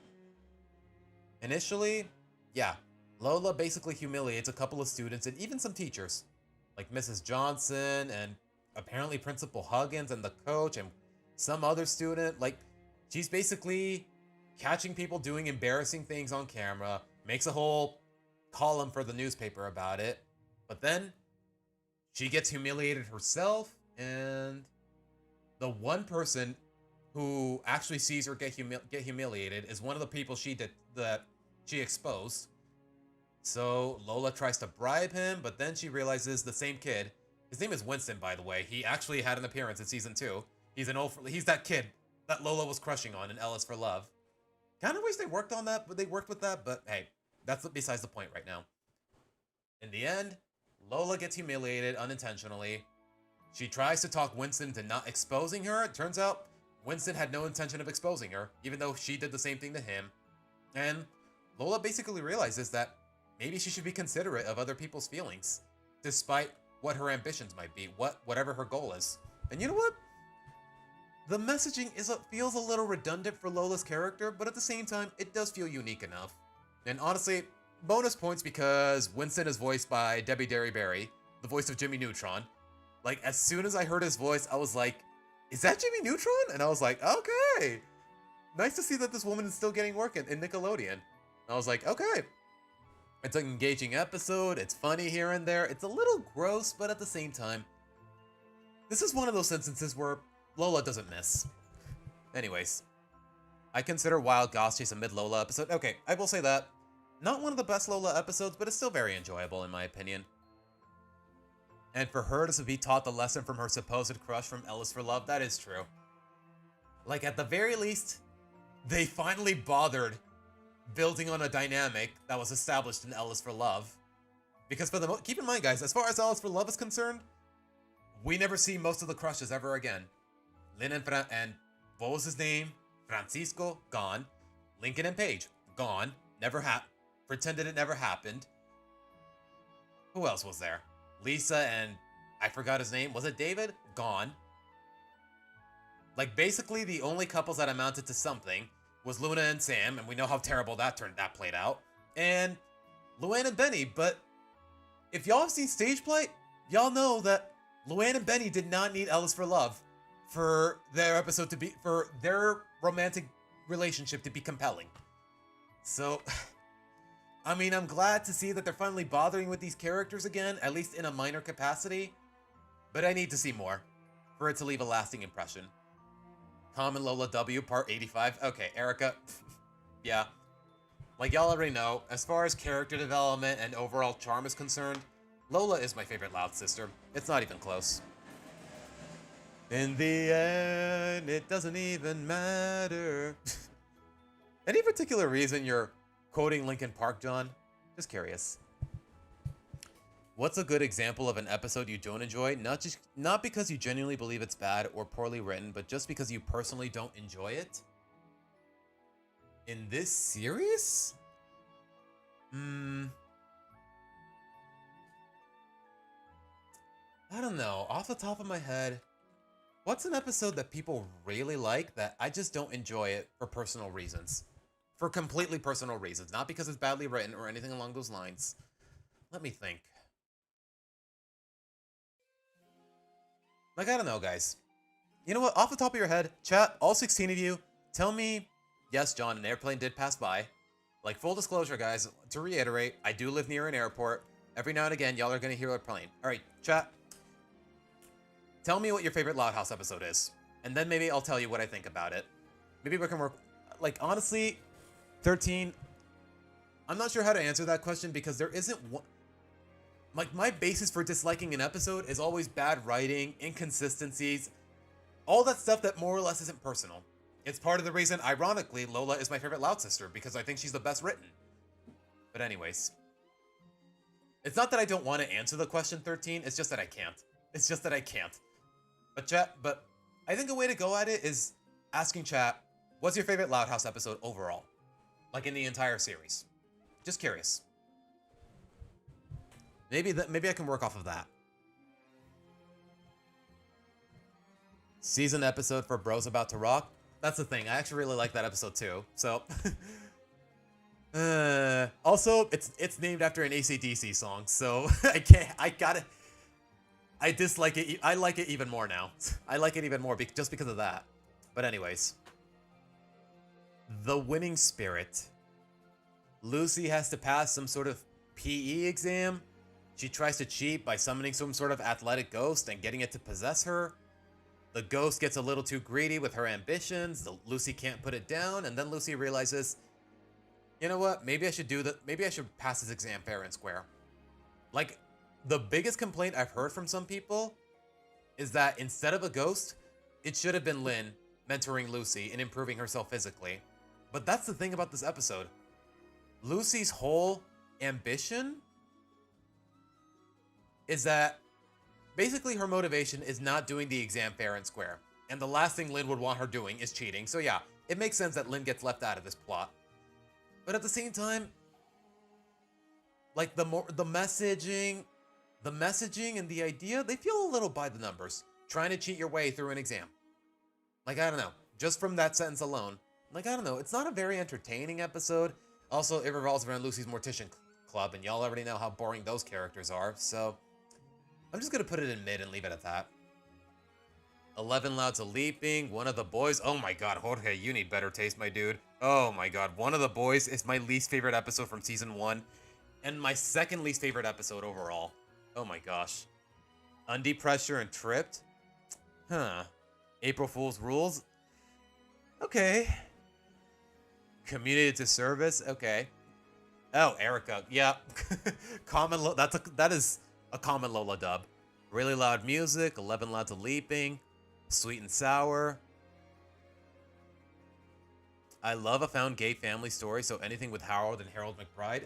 Initially, yeah, Lola basically humiliates a couple of students and even some teachers. Like Mrs. Johnson and apparently Principal Huggins and the coach and some other student. Like, she's basically catching people doing embarrassing things on camera, makes a whole column for the newspaper about it. But then she gets humiliated herself, and the one person who actually sees her get humiliated is one of the people that she exposed. So Lola tries to bribe him, but then she realizes the same kid. His name is Winston, by the way. He actually had an appearance in season 2. He's that kid that Lola was crushing on in Ellis for Love. Kind of wish they worked on that, but they worked with that. But hey, that's besides the point right now. In the end, Lola gets humiliated unintentionally. She tries to talk Winston to not exposing her. It turns out Winston had no intention of exposing her, even though she did the same thing to him. And Lola basically realizes that maybe she should be considerate of other people's feelings, despite what her ambitions might be, whatever her goal is. And you know what? The messaging feels a little redundant for Lola's character, but at the same time, it does feel unique enough. And honestly, bonus points because Winston is voiced by Debbie Derryberry, the voice of Jimmy Neutron. Like, as soon as I heard his voice, I was like, is that Jimmy Neutron? And I was like, okay. Nice to see that this woman is still getting work in Nickelodeon. And I was like, okay. It's an engaging episode. It's funny here and there. It's a little gross, but at the same time, this is one of those instances where Lola doesn't miss. Anyways, I consider Wild Goss Chase a mid-Lola episode. Okay, I will say that. Not one of the best Lola episodes, but it's still very enjoyable in my opinion. And for her to be taught the lesson from her supposed crush from Ellis for Love, that is true. Like, at the very least, they finally bothered building on a dynamic that was established in Ellis for Love. Because for the keep in mind, guys, as far as Ellis for Love is concerned, we never see most of the crushes ever again. Lynn and what was his name? Francisco, gone. Lincoln and Paige, gone. Never pretended it never happened. Who else was there? Lisa and I forgot his name. Was it David? Gone. Like, basically the only couples that amounted to something was Luna and Sam, and we know how terrible that played out. And Luann and Benny, but if y'all have seen stage play, y'all know that Luann and Benny did not need Ellis for Love for their romantic relationship to be compelling. So, I mean, I'm glad to see that they're finally bothering with these characters again, at least in a minor capacity. But I need to see more for it to leave a lasting impression. Common Lola W, part 85. Okay, Erica. Yeah. Like y'all already know, as far as character development and overall charm is concerned, Lola is my favorite Loud sister. It's not even close. In the end, it doesn't even matter. Any particular reason you're quoting Linkin Park, John? Just curious. What's a good example of an episode you don't enjoy? Not because you genuinely believe it's bad or poorly written, but just because you personally don't enjoy it? In this series? I don't know. Off the top of my head, what's an episode that people really like that I just don't enjoy it for personal reasons? For completely personal reasons. Not because it's badly written or anything along those lines. Let me think. Like, I don't know, guys. You know what? Off the top of your head, chat, all 16 of you, tell me, yes, John, an airplane did pass by. Like, full disclosure, guys, to reiterate, I do live near an airport. Every now and again, y'all are going to hear a plane. All right, chat. Tell me what your favorite Loud House episode is. And then maybe I'll tell you what I think about it. Maybe we can work... Like, honestly, 13... I'm not sure how to answer that question because there isn't one... Like, my basis for disliking an episode is always bad writing, inconsistencies, all that stuff that more or less isn't personal. It's part of the reason, ironically, Lola is my favorite Loud sister, because I think she's the best written. But anyways. It's not that I don't want to answer the question 13, it's just that I can't. It's just that I can't. But I think a way to go at it is asking chat, what's your favorite Loud House episode overall? Like, in the entire series. Just curious. Maybe I can work off of that. Season episode for Bros About to Rock. That's the thing. I actually really like that episode too. So, also it's named after an AC/DC song. So I dislike it. I like it even more now. I like it even more just because of that. But anyways, the winning spirit. Lucy has to pass some sort of PE exam. She tries to cheat by summoning some sort of athletic ghost and getting it to possess her. The ghost gets a little too greedy with her ambitions. Lucy can't put it down, and then Lucy realizes, you know what? Maybe I should do that. Maybe I should pass this exam fair and square. Like, the biggest complaint I've heard from some people is that instead of a ghost, it should have been Lynn mentoring Lucy and improving herself physically. But that's the thing about this episode. Lucy's whole ambition is that basically her motivation is not doing the exam fair and square. And the last thing Lynn would want her doing is cheating. So yeah, it makes sense that Lynn gets left out of this plot. But at the same time, like the messaging and the idea, they feel a little by the numbers. Trying to cheat your way through an exam. Like, I don't know. Just from that sentence alone. Like, I don't know. It's not a very entertaining episode. Also, it revolves around Lucy's Mortician Club, and y'all already know how boring those characters are, so I'm just gonna put it in mid and leave it at that. 11 Louds a Leaping, One of the Boys. Oh my god, Jorge, you need better taste, my dude. Oh my god, One of the Boys is my least favorite episode from season 1, and my second least favorite episode overall. Oh my gosh. Undie Pressure and Tripped? Huh. April Fool's Rules? Okay. Community to Service? Okay. Oh, Erica. Yeah. That is a common Lola dub. Really Loud Music, 11 Louds a Leaping, Sweet and Sour. I love a found gay family story, so anything with Harold and Harold McBride.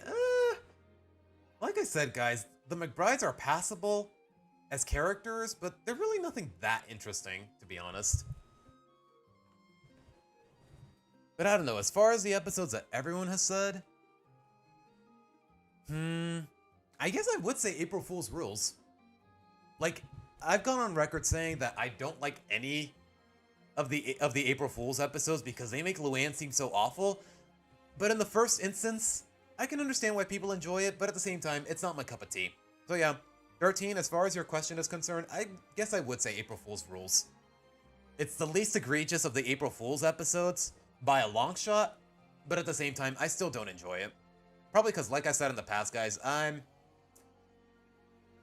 Like I said, guys, the McBrides are passable as characters, but they're really nothing that interesting, to be honest. But I don't know, as far as the episodes that everyone has said, I guess I would say April Fool's Rules. Like, I've gone on record saying that I don't like any of the April Fool's episodes because they make Luann seem so awful. But in the first instance, I can understand why people enjoy it, but at the same time, it's not my cup of tea. So yeah, 13, as far as your question is concerned, I guess I would say April Fool's Rules. It's the least egregious of the April Fool's episodes by a long shot, but at the same time, I still don't enjoy it. Probably because, like I said in the past, guys,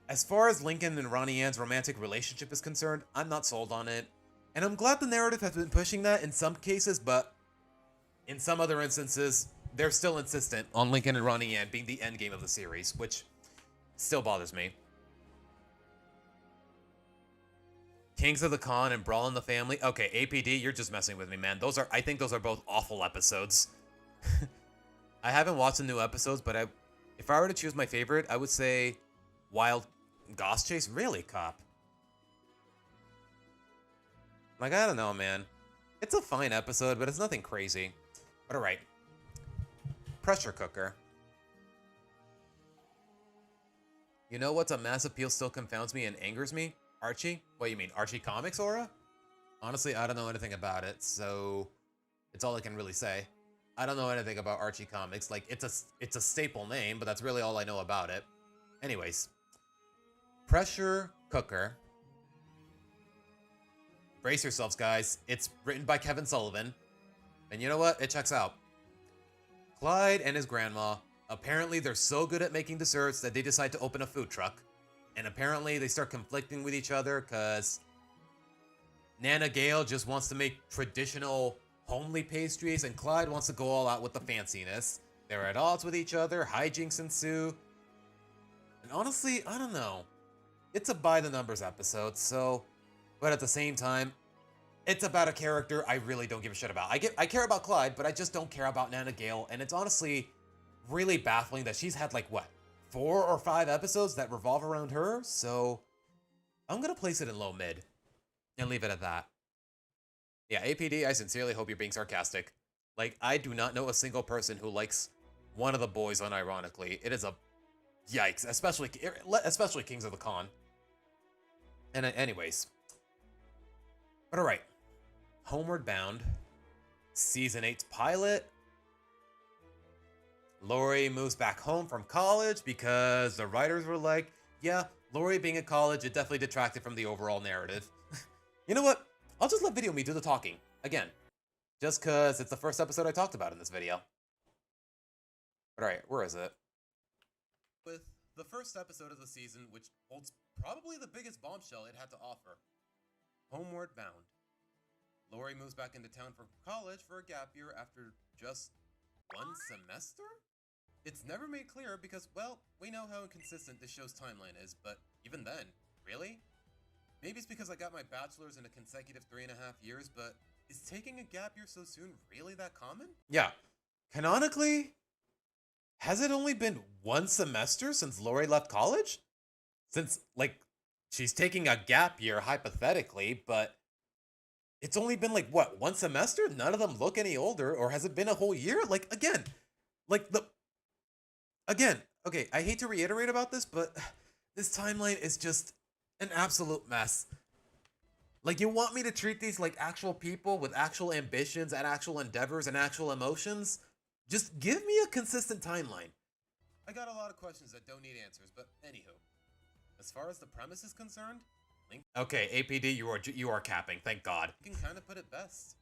as far as Lincoln and Ronnie Ann's romantic relationship is concerned, I'm not sold on it. And I'm glad the narrative has been pushing that in some cases, but in some other instances, they're still insistent on Lincoln and Ronnie Ann being the endgame of the series, which still bothers me. Kings of the Con and Brawl in the Family. Okay, APD, you're just messing with me, man. I think those are both awful episodes. I haven't watched the new episodes, but if I were to choose my favorite, I would say Wild Goss Chase. Really, Cop? Like, I don't know, man. It's a fine episode, but it's nothing crazy. But alright. Pressure Cooker. You know what's a mass appeal still confounds me and angers me? Archie? What do you mean, Archie Comics Aura? Honestly, I don't know anything about it, so it's all I can really say. I don't know anything about Archie Comics. Like, it's a staple name, but that's really all I know about it. Anyways. Pressure Cooker. Brace yourselves, guys. It's written by Kevin Sullivan. And you know what? It checks out. Clyde and his grandma, apparently they're so good at making desserts that they decide to open a food truck. And apparently they start conflicting with each other because Nana Gale just wants to make traditional homely pastries and Clyde wants to go all out with the fanciness. They're at odds with each other, hijinks ensue. And honestly, I don't know. It's a by the numbers episode, so... But at the same time, it's about a character I really don't give a shit about. I care about Clyde, but I just don't care about Nana Gale, and it's honestly really baffling that she's had, like, what, 4 or 5 episodes that revolve around her, so I'm gonna place it in low mid and leave it at that. Yeah, APD, I sincerely hope you're being sarcastic. Like, I do not know a single person who likes one of the boys unironically. It is a yikes, especially Kings of the Con. And anyways. But alright. Homeward Bound. Season 8's pilot. Lori moves back home from college because the writers were like, yeah, Lori being at college, it definitely detracted from the overall narrative. You know what? I'll just let Video Me do the talking. Again. Just because it's the first episode I talked about in this video. But alright, where is it? With the first episode of the season, which holds probably the biggest bombshell it had to offer. Homeward Bound. Lori moves back into town for college for a gap year after just 1 semester? It's never made clear because, well, we know how inconsistent this show's timeline is, but even then, really? Maybe it's because I got my bachelor's in a consecutive 3.5 years, but is taking a gap year so soon really that common? Yeah. Canonically, has it only been 1 semester since Lori left college? Since, like, she's taking a gap year, hypothetically, but it's only been, like, what, 1 semester? None of them look any older, or has it been a whole year? Like, again, okay, I hate to reiterate about this, but this timeline is just an absolute mess. Like, you want me to treat these like actual people with actual ambitions and actual endeavors and actual emotions? Just give me a consistent timeline. I got a lot of questions that don't need answers, but anywho. As far as the premise is concerned, Link... Okay, APD, you are capping, thank God. You can kind of put it best.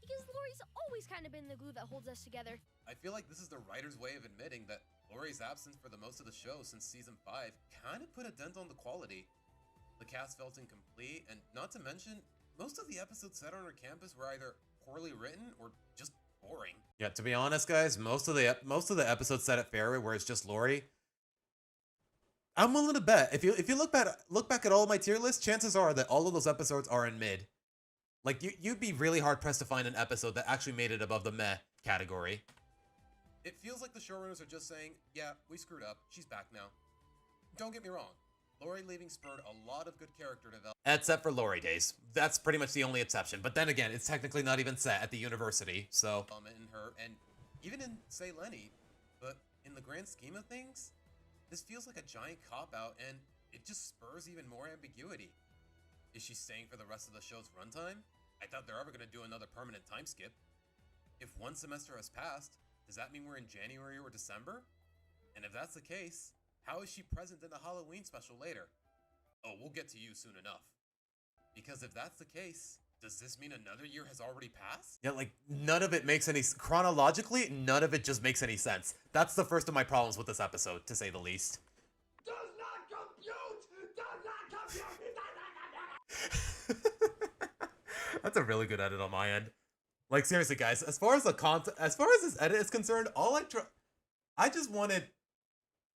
Because Lori's always kind of been the glue that holds us together. I feel like this is the writer's way of admitting that Lori's absence for the most of the show since season 5 kind of put a dent on the quality. The cast felt incomplete, and not to mention, most of the episodes set on her campus were either poorly written or just boring. Yeah, to be honest, guys, most of the episodes set at Fairway where it's just Lori, I'm willing to bet if you look back at all of my tier lists, chances are that all of those episodes are in mid. Like, you'd be really hard-pressed to find an episode that actually made it above the meh category. It feels like the showrunners are just saying, yeah, we screwed up, she's back now. Don't get me wrong, Lori leaving spurred a lot of good character development. Except for Lori Days. That's pretty much the only exception. But then again, it's technically not even set at the university, so... ...in her, and even in, say, Lenny. But in the grand scheme of things, this feels like a giant cop-out, and it just spurs even more ambiguity. Is she staying for the rest of the show's runtime? I thought they're ever going to do another permanent time skip. If one semester has passed, does that mean we're in January or December? And if that's the case, how is she present in the Halloween special later? Oh, we'll get to you soon enough. Because if that's the case, does this mean another year has already passed? Yeah, like, none of it makes any... Chronologically, none of it just makes any sense. That's the first of my problems with this episode, to say the least. Does not compute! Does not compute! That's a really good edit on my end. Like, seriously, guys, as far as this edit is concerned, I just wanted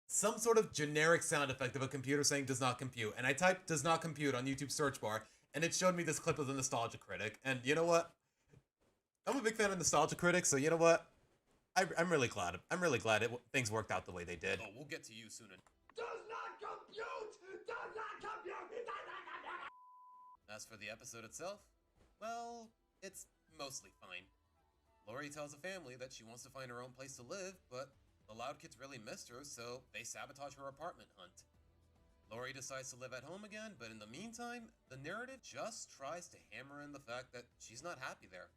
some sort of generic sound effect of a computer saying does not compute. And I typed does not compute on YouTube search bar, and it showed me this clip of the Nostalgia Critic. And you know what? I'm a big fan of Nostalgia Critic, so you know what? I'm really glad. Things worked out the way they did. Oh, we'll get to you soon. Does not compute! Does not compute! As for the episode itself, well, it's mostly fine. Lori tells the family that she wants to find her own place to live, but the Loud Kids really missed her, so they sabotage her apartment hunt. Lori decides to live at home again, but in the meantime, the narrative just tries to hammer in the fact that she's not happy there.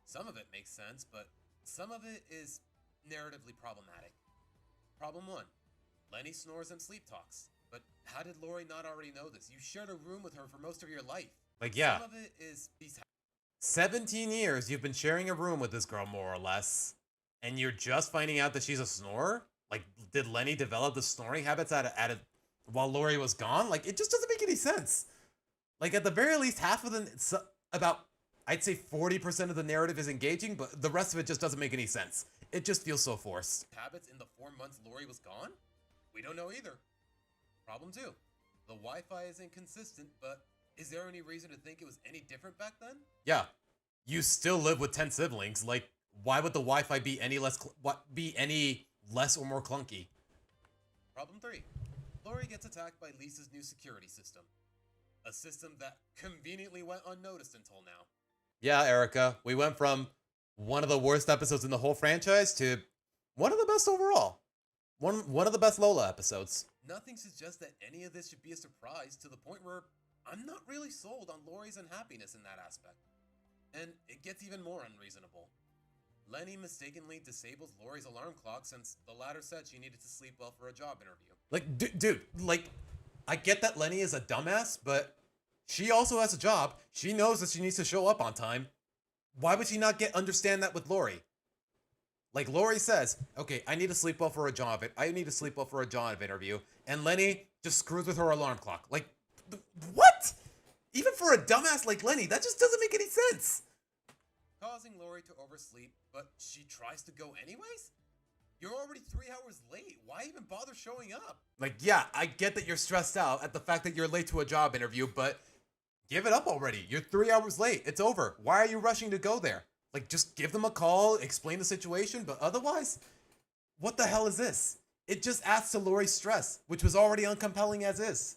Some of it makes sense, but some of it is narratively problematic. Problem 1. Lenny snores and sleep talks. But how did Lori not already know this? You shared a room with her for most of your life. Like, yeah. Some of it is these 17 years you've been sharing a room with this girl, more or less. And you're just finding out that she's a snorer? Like, did Lenny develop the snoring habits while Lori was gone? Like, it just doesn't make any sense. Like, at the very least, half of I'd say 40% of the narrative is engaging, but the rest of it just doesn't make any sense. It just feels so forced. Habits in the 4 months Lori was gone? We don't know either. Problem 2. The Wi-Fi is inconsistent, but is there any reason to think it was any different back then? Yeah. You still live with 10 siblings. Like, why would the Wi-Fi be any less or more clunky? Problem 3. Lori gets attacked by Lisa's new security system. A system that conveniently went unnoticed until now. Yeah, Erica. We went from one of the worst episodes in the whole franchise to one of the best overall. One of the best Lola episodes. Nothing suggests that any of this should be a surprise, to the point where I'm not really sold on Lori's unhappiness in that aspect. And it gets even more unreasonable. Lenny mistakenly disables Lori's alarm clock since the latter said she needed to sleep well for a job interview. Like, dude, like, I get that Lenny is a dumbass, but she also has a job. She knows that she needs to show up on time. Why would she not understand that with Lori? Like, Lori says, okay, I need to sleep well for a job interview. And Lenny just screws with her alarm clock. Like, what? Even for a dumbass like Lenny, that just doesn't make any sense. Causing Lori to oversleep, but she tries to go anyways? You're already 3 hours late. Why even bother showing up? Like, yeah, I get that you're stressed out at the fact that you're late to a job interview, but give it up already. You're 3 hours late. It's over. Why are you rushing to go there? Like, just give them a call, explain the situation, but otherwise, what the hell is this? It just adds to Lori's stress, which was already uncompelling as is.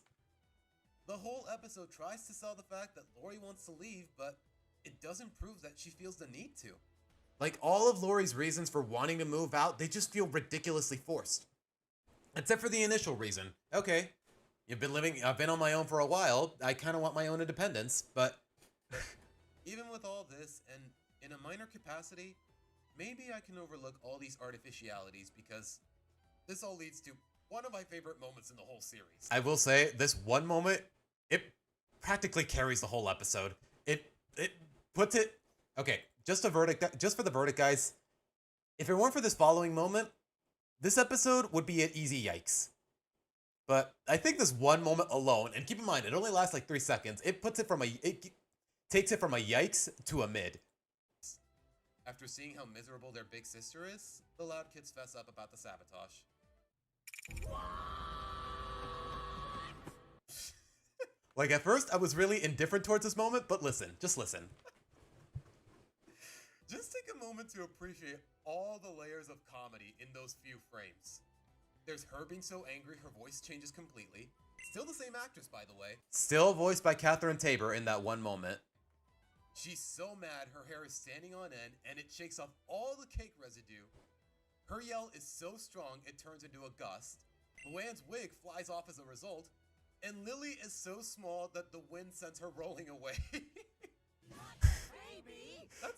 The whole episode tries to sell the fact that Lori wants to leave, but it doesn't prove that she feels the need to. Like, all of Lori's reasons for wanting to move out, they just feel ridiculously forced. Except for the initial reason. Okay, I've been on my own for a while, I kind of want my own independence, but even with all this, and in a minor capacity, maybe I can overlook all these artificialities because this all leads to one of my favorite moments in the whole series. I will say, this one moment, it practically carries the whole episode. It puts it... Okay, just for the verdict, guys, if it weren't for this following moment, this episode would be an easy yikes. But I think this one moment alone, and keep in mind, it only lasts like 3 seconds, it takes it from a yikes to a mid. After seeing how miserable their big sister is, the Loud Kids fess up about the sabotage. Like, at first, I was really indifferent towards this moment, but listen, just listen. Just take a moment to appreciate all the layers of comedy in those few frames. There's her being so angry her voice changes completely. Still the same actress, by the way. Still voiced by Catherine Tabor in that one moment. She's so mad her hair is standing on end and it shakes off all the cake residue. Her yell is so strong it turns into a gust. Luann's wig flies off as a result. And Lily is so small that the wind sends her rolling away.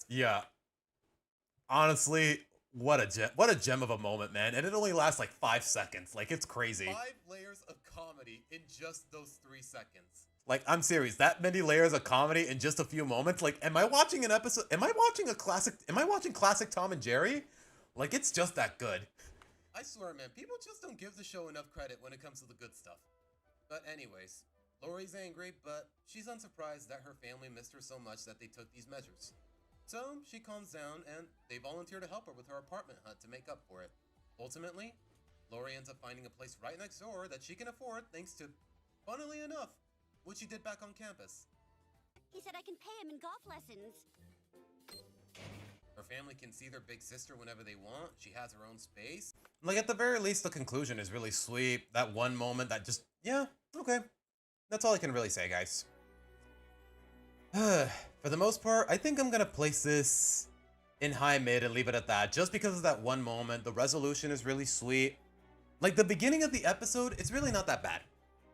Yeah. Honestly, what a gem of a moment, man. And it only lasts like 5 seconds. Like, it's crazy. 5 layers of comedy in just those 3 seconds. Like, I'm serious. That many layers of comedy in just a few moments. Like, am I watching an episode? Am I watching classic Tom and Jerry? Like, it's just that good. I swear, man, people just don't give the show enough credit when it comes to the good stuff. But anyways, Lori's angry, but she's unsurprised that her family missed her so much that they took these measures. So she calms down and they volunteer to help her with her apartment hunt to make up for it. Ultimately, Lori ends up finding a place right next door that she can afford thanks to, funnily enough, what she did back on campus. He said I can pay him in golf lessons. Her family can see their big sister whenever they want. She has her own space. Like, at the very least, the conclusion is really sweet. That one moment that just, yeah, okay. That's all I can really say, guys. For the most part, I think I'm gonna place this in high mid and leave it at that. Just because of that one moment. The resolution is really sweet. Like, the beginning of the episode, it's really not that bad.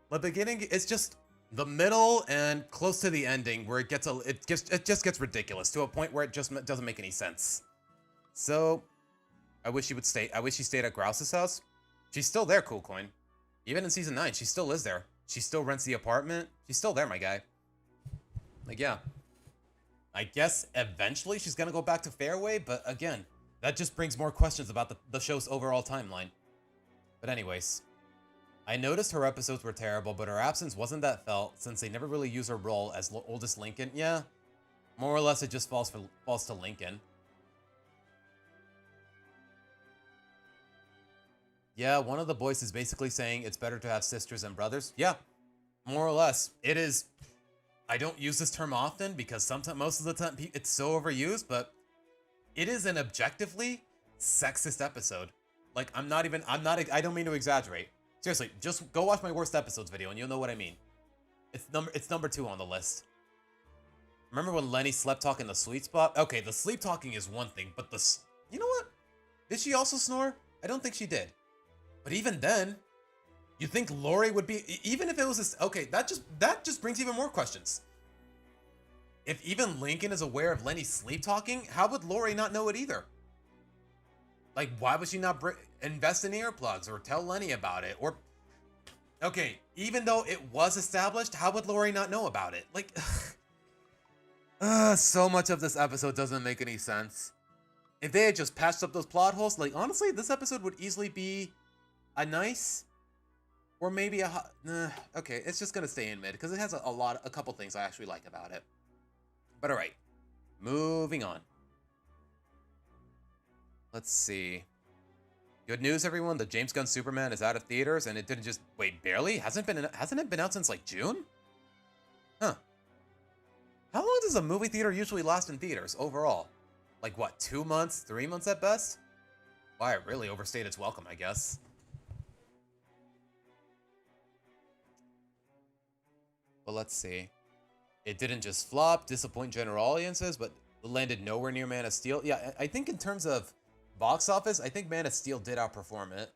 The beginning, it's just the middle and close to the ending where it just gets ridiculous to a point where it just doesn't make any sense. So, I wish she would stay. I wish she stayed at Grouse's house. She's still there, Cool Coin. Even in season 9, she still lives there. She still rents the apartment. She's still there, my guy. Like, yeah. I guess eventually she's gonna go back to Fairway, but again, that just brings more questions about the show's overall timeline. But anyways, I noticed her episodes were terrible, but her absence wasn't that felt since they never really use her role as oldest Lincoln. Yeah, more or less it just falls to Lincoln. Yeah, one of the boys is basically saying it's better to have sisters and brothers. Yeah, more or less. It is. I don't use this term often because most of the time it's so overused, but it is an objectively sexist episode. Like, I don't mean to exaggerate. Seriously, just go watch my worst episodes video and you'll know what I mean. It's number 2 on the list. Remember when Lenny slept talk in the sweet spot? Okay, the sleep talking is one thing, but you know what? Did she also snore? I don't think she did. But even then, you think Lori would be, even if it was this, okay, that just brings even more questions. If even Lincoln is aware of Lenny's sleep talking, how would Lori not know it either? Like, why would she not invest in earplugs or tell Lenny about it? Or, okay, even though it was established, how would Lori not know about it? Like, so much of this episode doesn't make any sense. If they had just patched up those plot holes, like, honestly, this episode would easily be a nice, or maybe okay, it's just gonna stay in mid because it has a couple things I actually like about it. But all right, moving on. Let's see. Good news, everyone. The James Gunn Superman is out of theaters, and it didn't just wait. Barely hasn't it been out since like June? Huh. How long does a movie theater usually last in theaters overall? Like what? 2 months, 3 months at best? Why, it really overstayed its welcome, I guess. But let's see. It didn't just flop, disappoint general audiences, but landed nowhere near Man of Steel. Yeah, I think in terms of box office, I think Man of Steel did outperform it.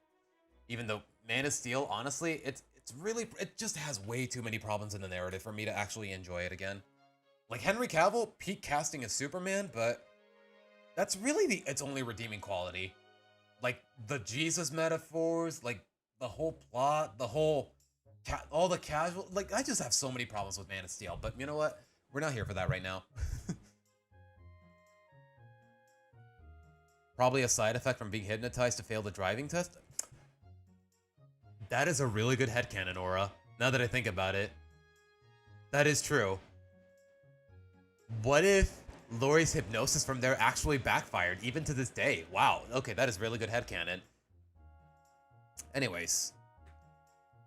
Even though Man of Steel, honestly, it just has way too many problems in the narrative for me to actually enjoy it again. Like Henry Cavill, peak casting as Superman, but that's really its only redeeming quality. Like the Jesus metaphors, like the whole plot, all the casual, like I just have so many problems with Man of Steel, but you know what? We're not here for that right now. Probably a side effect from being hypnotized to fail the driving test. That is a really good headcanon, Aura. Now that I think about it. That is true. What if Lori's hypnosis from there actually backfired, even to this day? Wow, okay, that is really good headcanon. Anyways.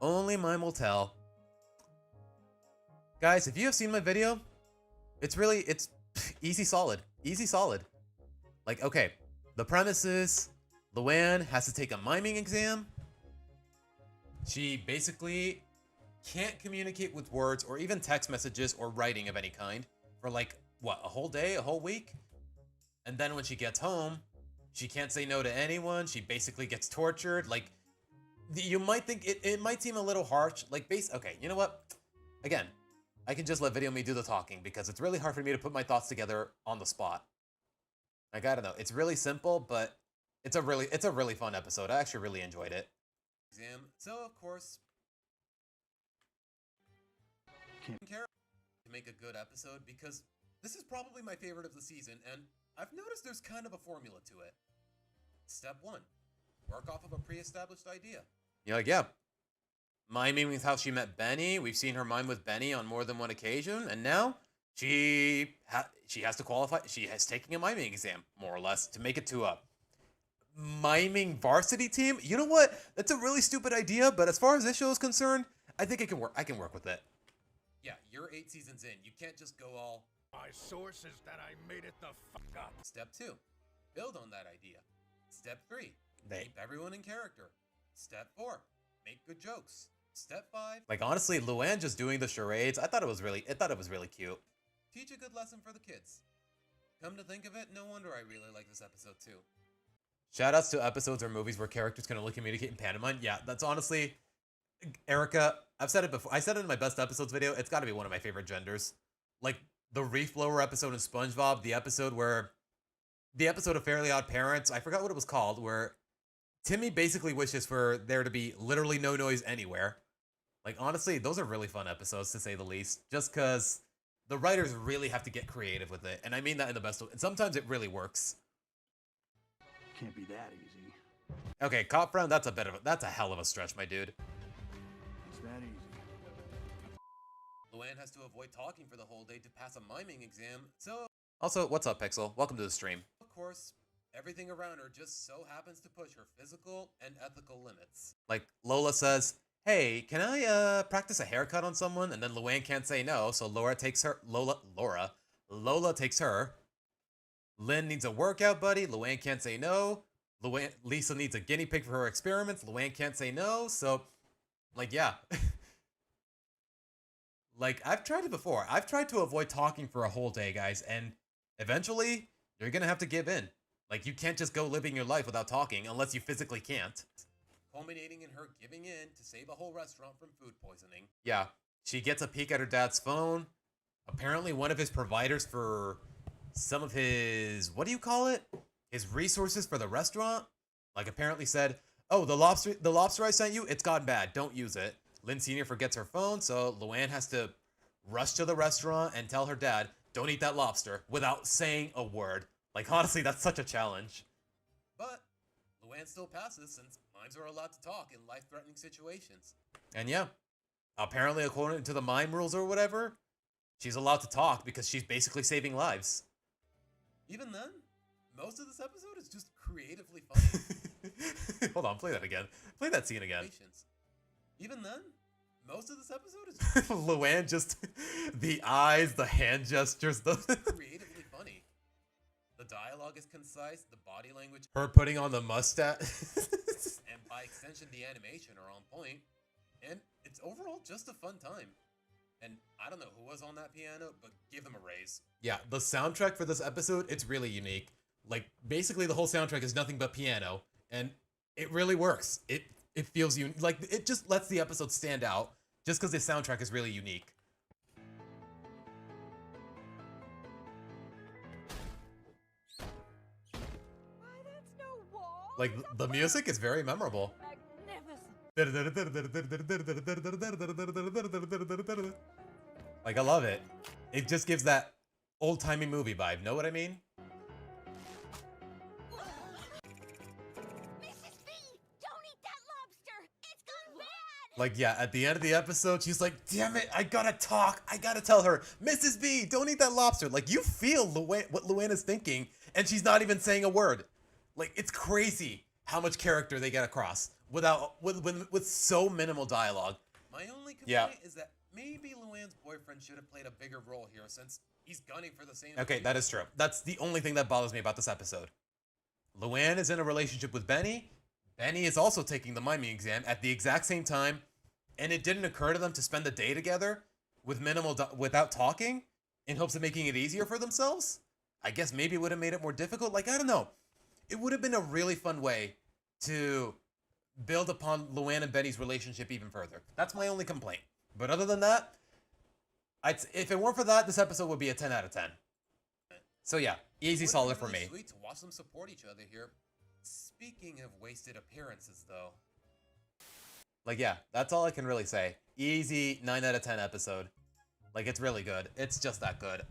Only mine will tell. Guys, if you have seen my video, it's easy solid. Easy solid. Like, okay, the premise is Luann has to take a miming exam. She basically can't communicate with words or even text messages or writing of any kind for like, what, a whole day, a whole week? And then when she gets home, she can't say no to anyone. She basically gets tortured. Like, you might think it might seem a little harsh. Like, okay, you know what? Again, I can just let Video Me do the talking because it's really hard for me to put my thoughts together on the spot. Like, I don't know. It's really simple, but it's a really fun episode. I actually really enjoyed it. So, of course, care to make a good episode because this is probably my favorite of the season, and I've noticed there's kind of a formula to it. Step 1, work off of a pre-established idea. You're like, yeah, miming with how she met Benny. We've seen her mime with Benny on more than one occasion, and now she has to qualify. She is taking a miming exam, more or less, to make it to a miming varsity team. You know what? That's a really stupid idea, but as far as this show is concerned, I think it can work. I can work with it. Yeah, you're 8 seasons in. You can't just go all, My source is that I made it the fuck up. Step 2, build on that idea. Step 3, keep everyone in character. Step 4, make good jokes. Step 5, like honestly, Luann just doing the charades, I thought it was really cute. Teach a good lesson for the kids. Come to think of it, no wonder I really like this episode too. Shoutouts to episodes or movies where characters can only communicate in pantomime. Yeah, that's honestly, Erica, I've said it before. I said it in my best episodes video. It's got to be one of my favorite genders. Like the Reef Blower episode in SpongeBob, the episode of Fairly Odd Parents, I forgot what it was called, where Timmy basically wishes for there to be literally no noise anywhere. Like honestly, those are really fun episodes to say the least, just because the writers really have to get creative with it. And I mean that in the best way. And sometimes it really works. Can't be that easy. Okay, Cop Friend, that's a hell of a stretch, my dude. It's that easy. Luann has to avoid talking for the whole day to pass a miming exam, so... Also, what's up, Pixel? Welcome to the stream. Of course, everything around her just so happens to push her physical and ethical limits. Like, Lola says, hey, can I, practice a haircut on someone? And then Luann can't say no, so Lola takes her... Lola takes her. Lynn needs a workout buddy. Luann can't say no. Lisa needs a guinea pig for her experiments. Luann can't say no. So, like, yeah. Like, I've tried it before. I've tried to avoid talking for a whole day, guys. And eventually, you're going to have to give in. Like, you can't just go living your life without talking unless you physically can't. Culminating in her giving in to save a whole restaurant from food poisoning. Yeah. She gets a peek at her dad's phone. Apparently, one of his providers for... some of his, what do you call it? His resources for the restaurant? Like apparently said, oh, the lobster I sent you, it's gone bad. Don't use it. Lynn Sr. forgets her phone, so Luann has to rush to the restaurant and tell her dad, don't eat that lobster, without saying a word. Like honestly, that's such a challenge. But Luann still passes since mimes are allowed to talk in life-threatening situations. And yeah, apparently according to the mime rules or whatever, she's allowed to talk because she's basically saving lives. Even then, most of this episode is just creatively funny. Hold on, play that again. Play that scene again. Even then, most of this episode is just Luann just the eyes, the hand gestures, the creatively funny. The dialogue is concise, the body language, her putting on the mustache, and by extension the animation are on point. And it's overall just a fun time. And I don't know who was on that piano, but give them a raise. Yeah, the soundtrack for this episode, it's really unique. Like, basically the whole soundtrack is nothing but piano, and it really works. It feels like it just lets the episode stand out, just because the soundtrack is really unique. Why, that's no wall. Like, the music is very memorable. Like, I love it. It just gives that old-timey movie vibe, know what I mean? Mrs. B, don't eat that lobster. It's gone bad. Like, yeah, at the end of the episode, she's like, damn it, I gotta talk. I gotta tell her, Mrs. B, don't eat that lobster. Like, you feel what Luann is thinking, and she's not even saying a word. Like, it's crazy how much character they get across with so minimal dialogue. My only complaint is that maybe Luann's boyfriend should have played a bigger role here since he's gunning for the same. Okay, that is true. That's the only thing that bothers me about this episode. Luann is in a relationship with Benny. Benny is also taking the miming exam at the exact same time, and it didn't occur to them to spend the day together with without talking in hopes of making it easier for themselves. I guess maybe it would have made it more difficult. Like, I don't know. It would have been a really fun way to build upon Luann and Benny's relationship even further. That's my only complaint. But other than that, if it weren't for that, this episode would be a 10 out of 10. So yeah, easy solid for me. Sweet to watch them support each other here. Speaking of wasted appearances, though. Like, yeah, that's all I can really say. Easy 9 out of 10 episode. Like, it's really good. It's just that good.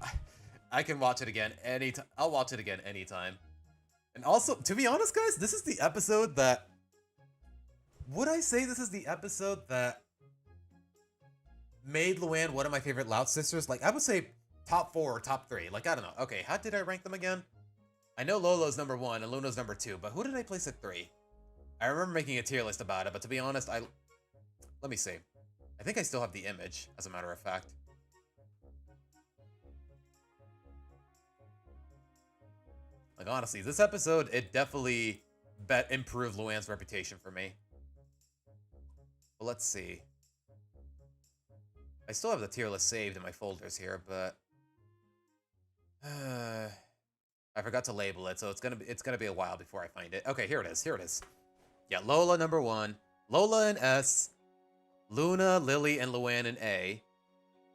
I can watch it again anytime. I'll watch it again anytime. And also, to be honest, guys, this is the episode that... Would I say this is the episode that made Luann one of my favorite Loud sisters? Like, I would say top 4 or top 3. Like, I don't know. Okay, how did I rank them again? I know Lolo's number 1 and Luna's number 2, but who did I place at 3? I remember making a tier list about it, but to be honest, let me see. I think I still have the image, as a matter of fact. Like, honestly, this episode, it definitely improved Luann's reputation for me. But let's see. I still have the tier list saved in my folders here, but I forgot to label it, so it's gonna be a while before I find it. Okay, here it is. Here it is. Yeah, Lola number 1, Lola in S, Luna, Lily, and Luann in A,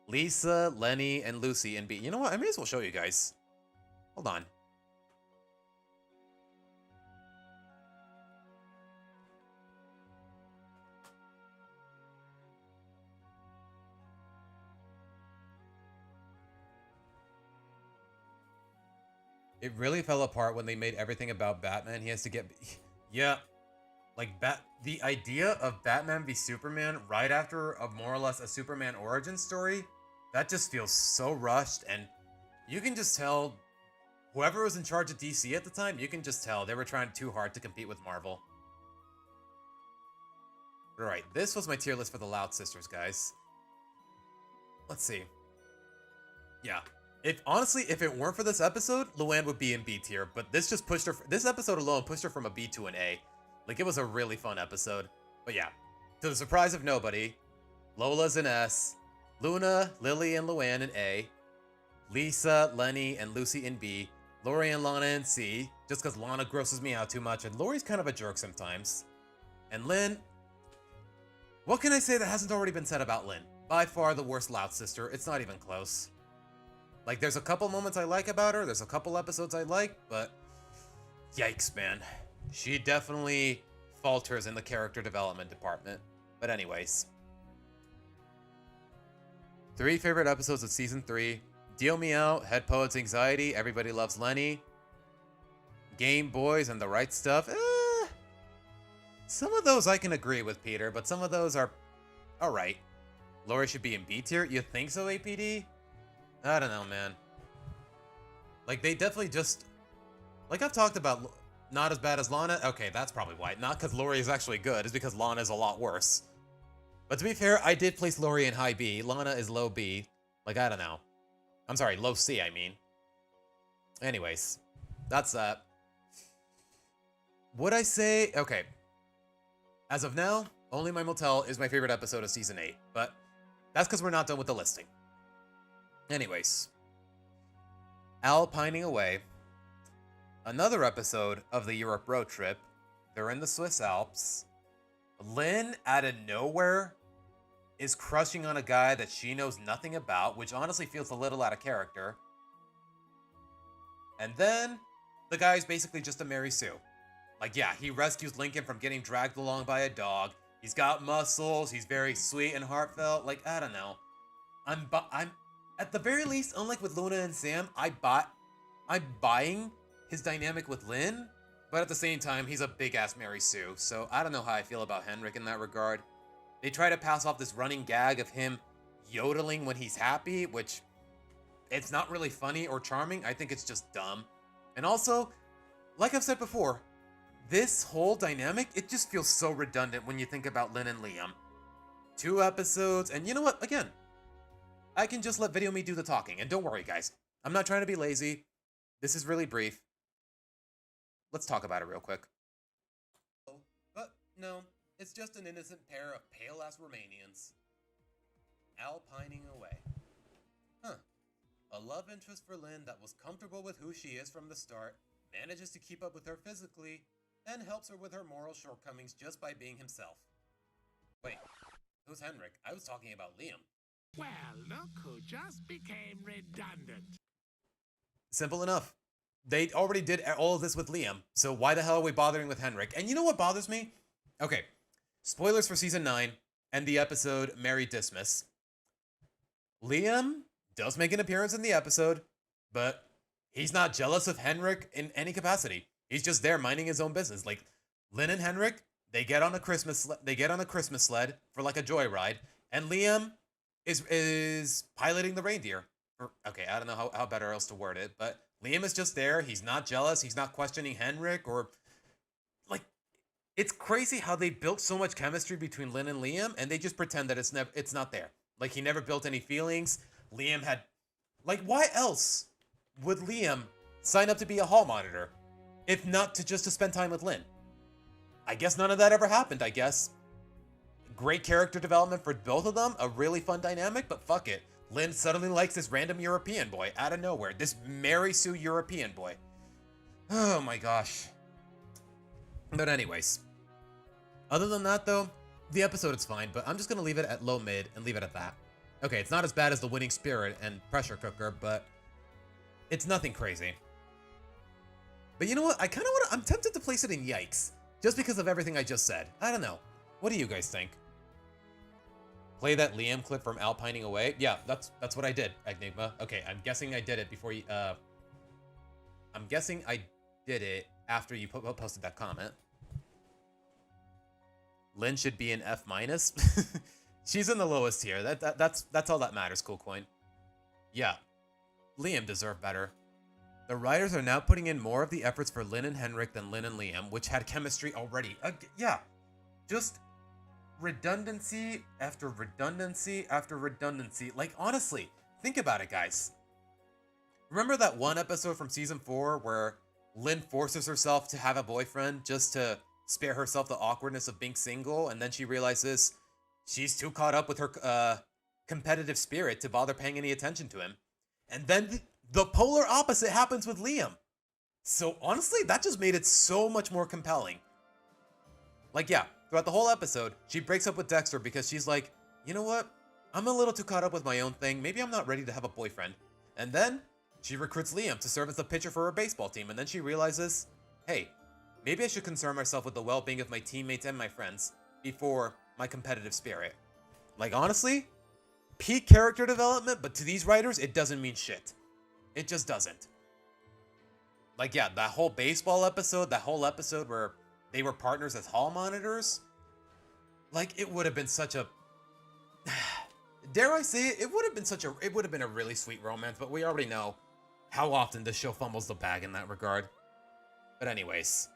Lisa, Lenny, and Lucy in B. You know what? I may as well show you guys. Hold on. It really fell apart when they made everything about Batman. He has to get... Yeah. Like, the idea of Batman v Superman right after more or less a Superman origin story, that just feels so rushed, and you can just tell whoever was in charge of DC at the time, you can just tell they were trying too hard to compete with Marvel. Alright, this was my tier list for the Loud Sisters, guys. Let's see. Yeah. Honestly, if it weren't for this episode, Luann would be in B tier, but this just pushed her, this episode alone pushed her from a B to an A. Like, it was a really fun episode. But yeah, to the surprise of nobody, Lola's in S, Luna, Lily, and Luann in A, Lisa, Lenny, and Lucy in B, Lori and Lana in C, just because Lana grosses me out too much, and Lori's kind of a jerk sometimes. And Lynn, what can I say that hasn't already been said about Lynn? By far the worst Loud sister, it's not even close. Like, there's a couple moments I like about her, there's a couple episodes I like, but yikes, man. She definitely falters in the character development department. But anyways. 3 favorite episodes of Season 3. Deal Me Out, Head Poet's Anxiety, Everybody Loves Lenny, Game Boys, and The Right Stuff. Some of those I can agree with, Peter, but some of those are alright. Lori should be in B tier? You think so, APD? I don't know, man. Like, they definitely just... Like, I've talked about not as bad as Lana. Okay, that's probably why. Not because Lori is actually good. It's because Lana is a lot worse. But to be fair, I did place Lori in high B. Lana is low B. Like, I don't know. I'm sorry, low C, I mean. Anyways. That's that. Would I say... Okay. As of now, Only My Motel is my favorite episode of Season 8. But that's because we're not done with the listing. Anyways, Al pining away. Another episode of the Europe road trip. They're in the Swiss Alps. Lynn, out of nowhere, is crushing on a guy that she knows nothing about, which honestly feels a little out of character. And then, the guy's basically just a Mary Sue. Like, yeah, he rescues Lincoln from getting dragged along by a dog. He's got muscles. He's very sweet and heartfelt. Like, I don't know. I'm at the very least, unlike with Luna and Sam, I'm buying his dynamic with Lynn, but at the same time, he's a big-ass Mary Sue, so I don't know how I feel about Henrik in that regard. They try to pass off this running gag of him yodeling when he's happy, which it's not really funny or charming. I think it's just dumb. And also, like I've said before, this whole dynamic, it just feels so redundant when you think about Lynn and Liam. 2 episodes, and you know what? Again, I can just let Video Me do the talking. And don't worry, guys. I'm not trying to be lazy. This is really brief. Let's talk about it real quick. But no, it's just an innocent pair of pale-ass Romanians. Alpining away. Huh. A love interest for Lynn that was comfortable with who she is from the start, manages to keep up with her physically, and helps her with her moral shortcomings just by being himself. Wait, who's Henrik? I was talking about Liam. Well, look who just became redundant. Simple enough. They already did all of this with Liam, so why the hell are we bothering with Henrik? And you know what bothers me? Okay, spoilers for Season 9 and the episode Merry Dismiss. Liam does make an appearance in the episode, but he's not jealous of Henrik in any capacity. He's just there minding his own business. Like, Lynn and Henrik, they get on a Christmas sled for like a joyride, and Liam is piloting the reindeer. Okay, I don't know how better else to word it, but Liam is just there. He's not jealous. He's not questioning Henrik or like. It's crazy how they built so much chemistry between Lynn and Liam, and they just pretend that it's not there. Like, he never built any feelings. Liam had, like, why else would Liam sign up to be a hall monitor if not to spend time with Lynn? I guess none of that ever happened. I guess. Great character development for both of them. A really fun dynamic, but fuck it. Lynn suddenly likes this random European boy out of nowhere. This Mary Sue European boy. Oh my gosh. But anyways. Other than that though, the episode is fine, but I'm just gonna leave it at low mid and leave it at that. Okay, it's not as bad as The Winning Spirit and Pressure Cooker, but it's nothing crazy. But you know what? I'm tempted to place it in Yikes. Just because of everything I just said. I don't know. What do you guys think? Play that Liam clip from Alpining Away? Yeah, that's what I did, Enigma. Okay, I'm guessing I did it before you, I'm guessing I did it after you posted that comment. Lynn should be an F-. She's in the lowest tier. That's all that matters, Cool Coin. Yeah, Liam deserved better. The writers are now putting in more of the efforts for Lynn and Henrik than Lynn and Liam, which had chemistry already. Yeah, just redundancy after redundancy after redundancy. Like, honestly, think about it, guys. Remember that one episode from Season 4 where Lynn forces herself to have a boyfriend just to spare herself the awkwardness of being single, and then she realizes she's too caught up with her competitive spirit to bother paying any attention to him. And then the polar opposite happens with Liam. So honestly, that just made it so much more compelling. Like, yeah, throughout the whole episode, she breaks up with Dexter because she's like, you know what? I'm a little too caught up with my own thing. Maybe I'm not ready to have a boyfriend. And then she recruits Liam to serve as the pitcher for her baseball team. And then she realizes, hey, maybe I should concern myself with the well-being of my teammates and my friends before my competitive spirit. Like, honestly, peak character development, but to these writers, it doesn't mean shit. It just doesn't. Like, yeah, that whole baseball episode, that whole episode where they were partners as hall monitors, like, it would have been such a... Dare I say it? It would have been a really sweet romance, but we already know how often this show fumbles the bag in that regard. But anyways,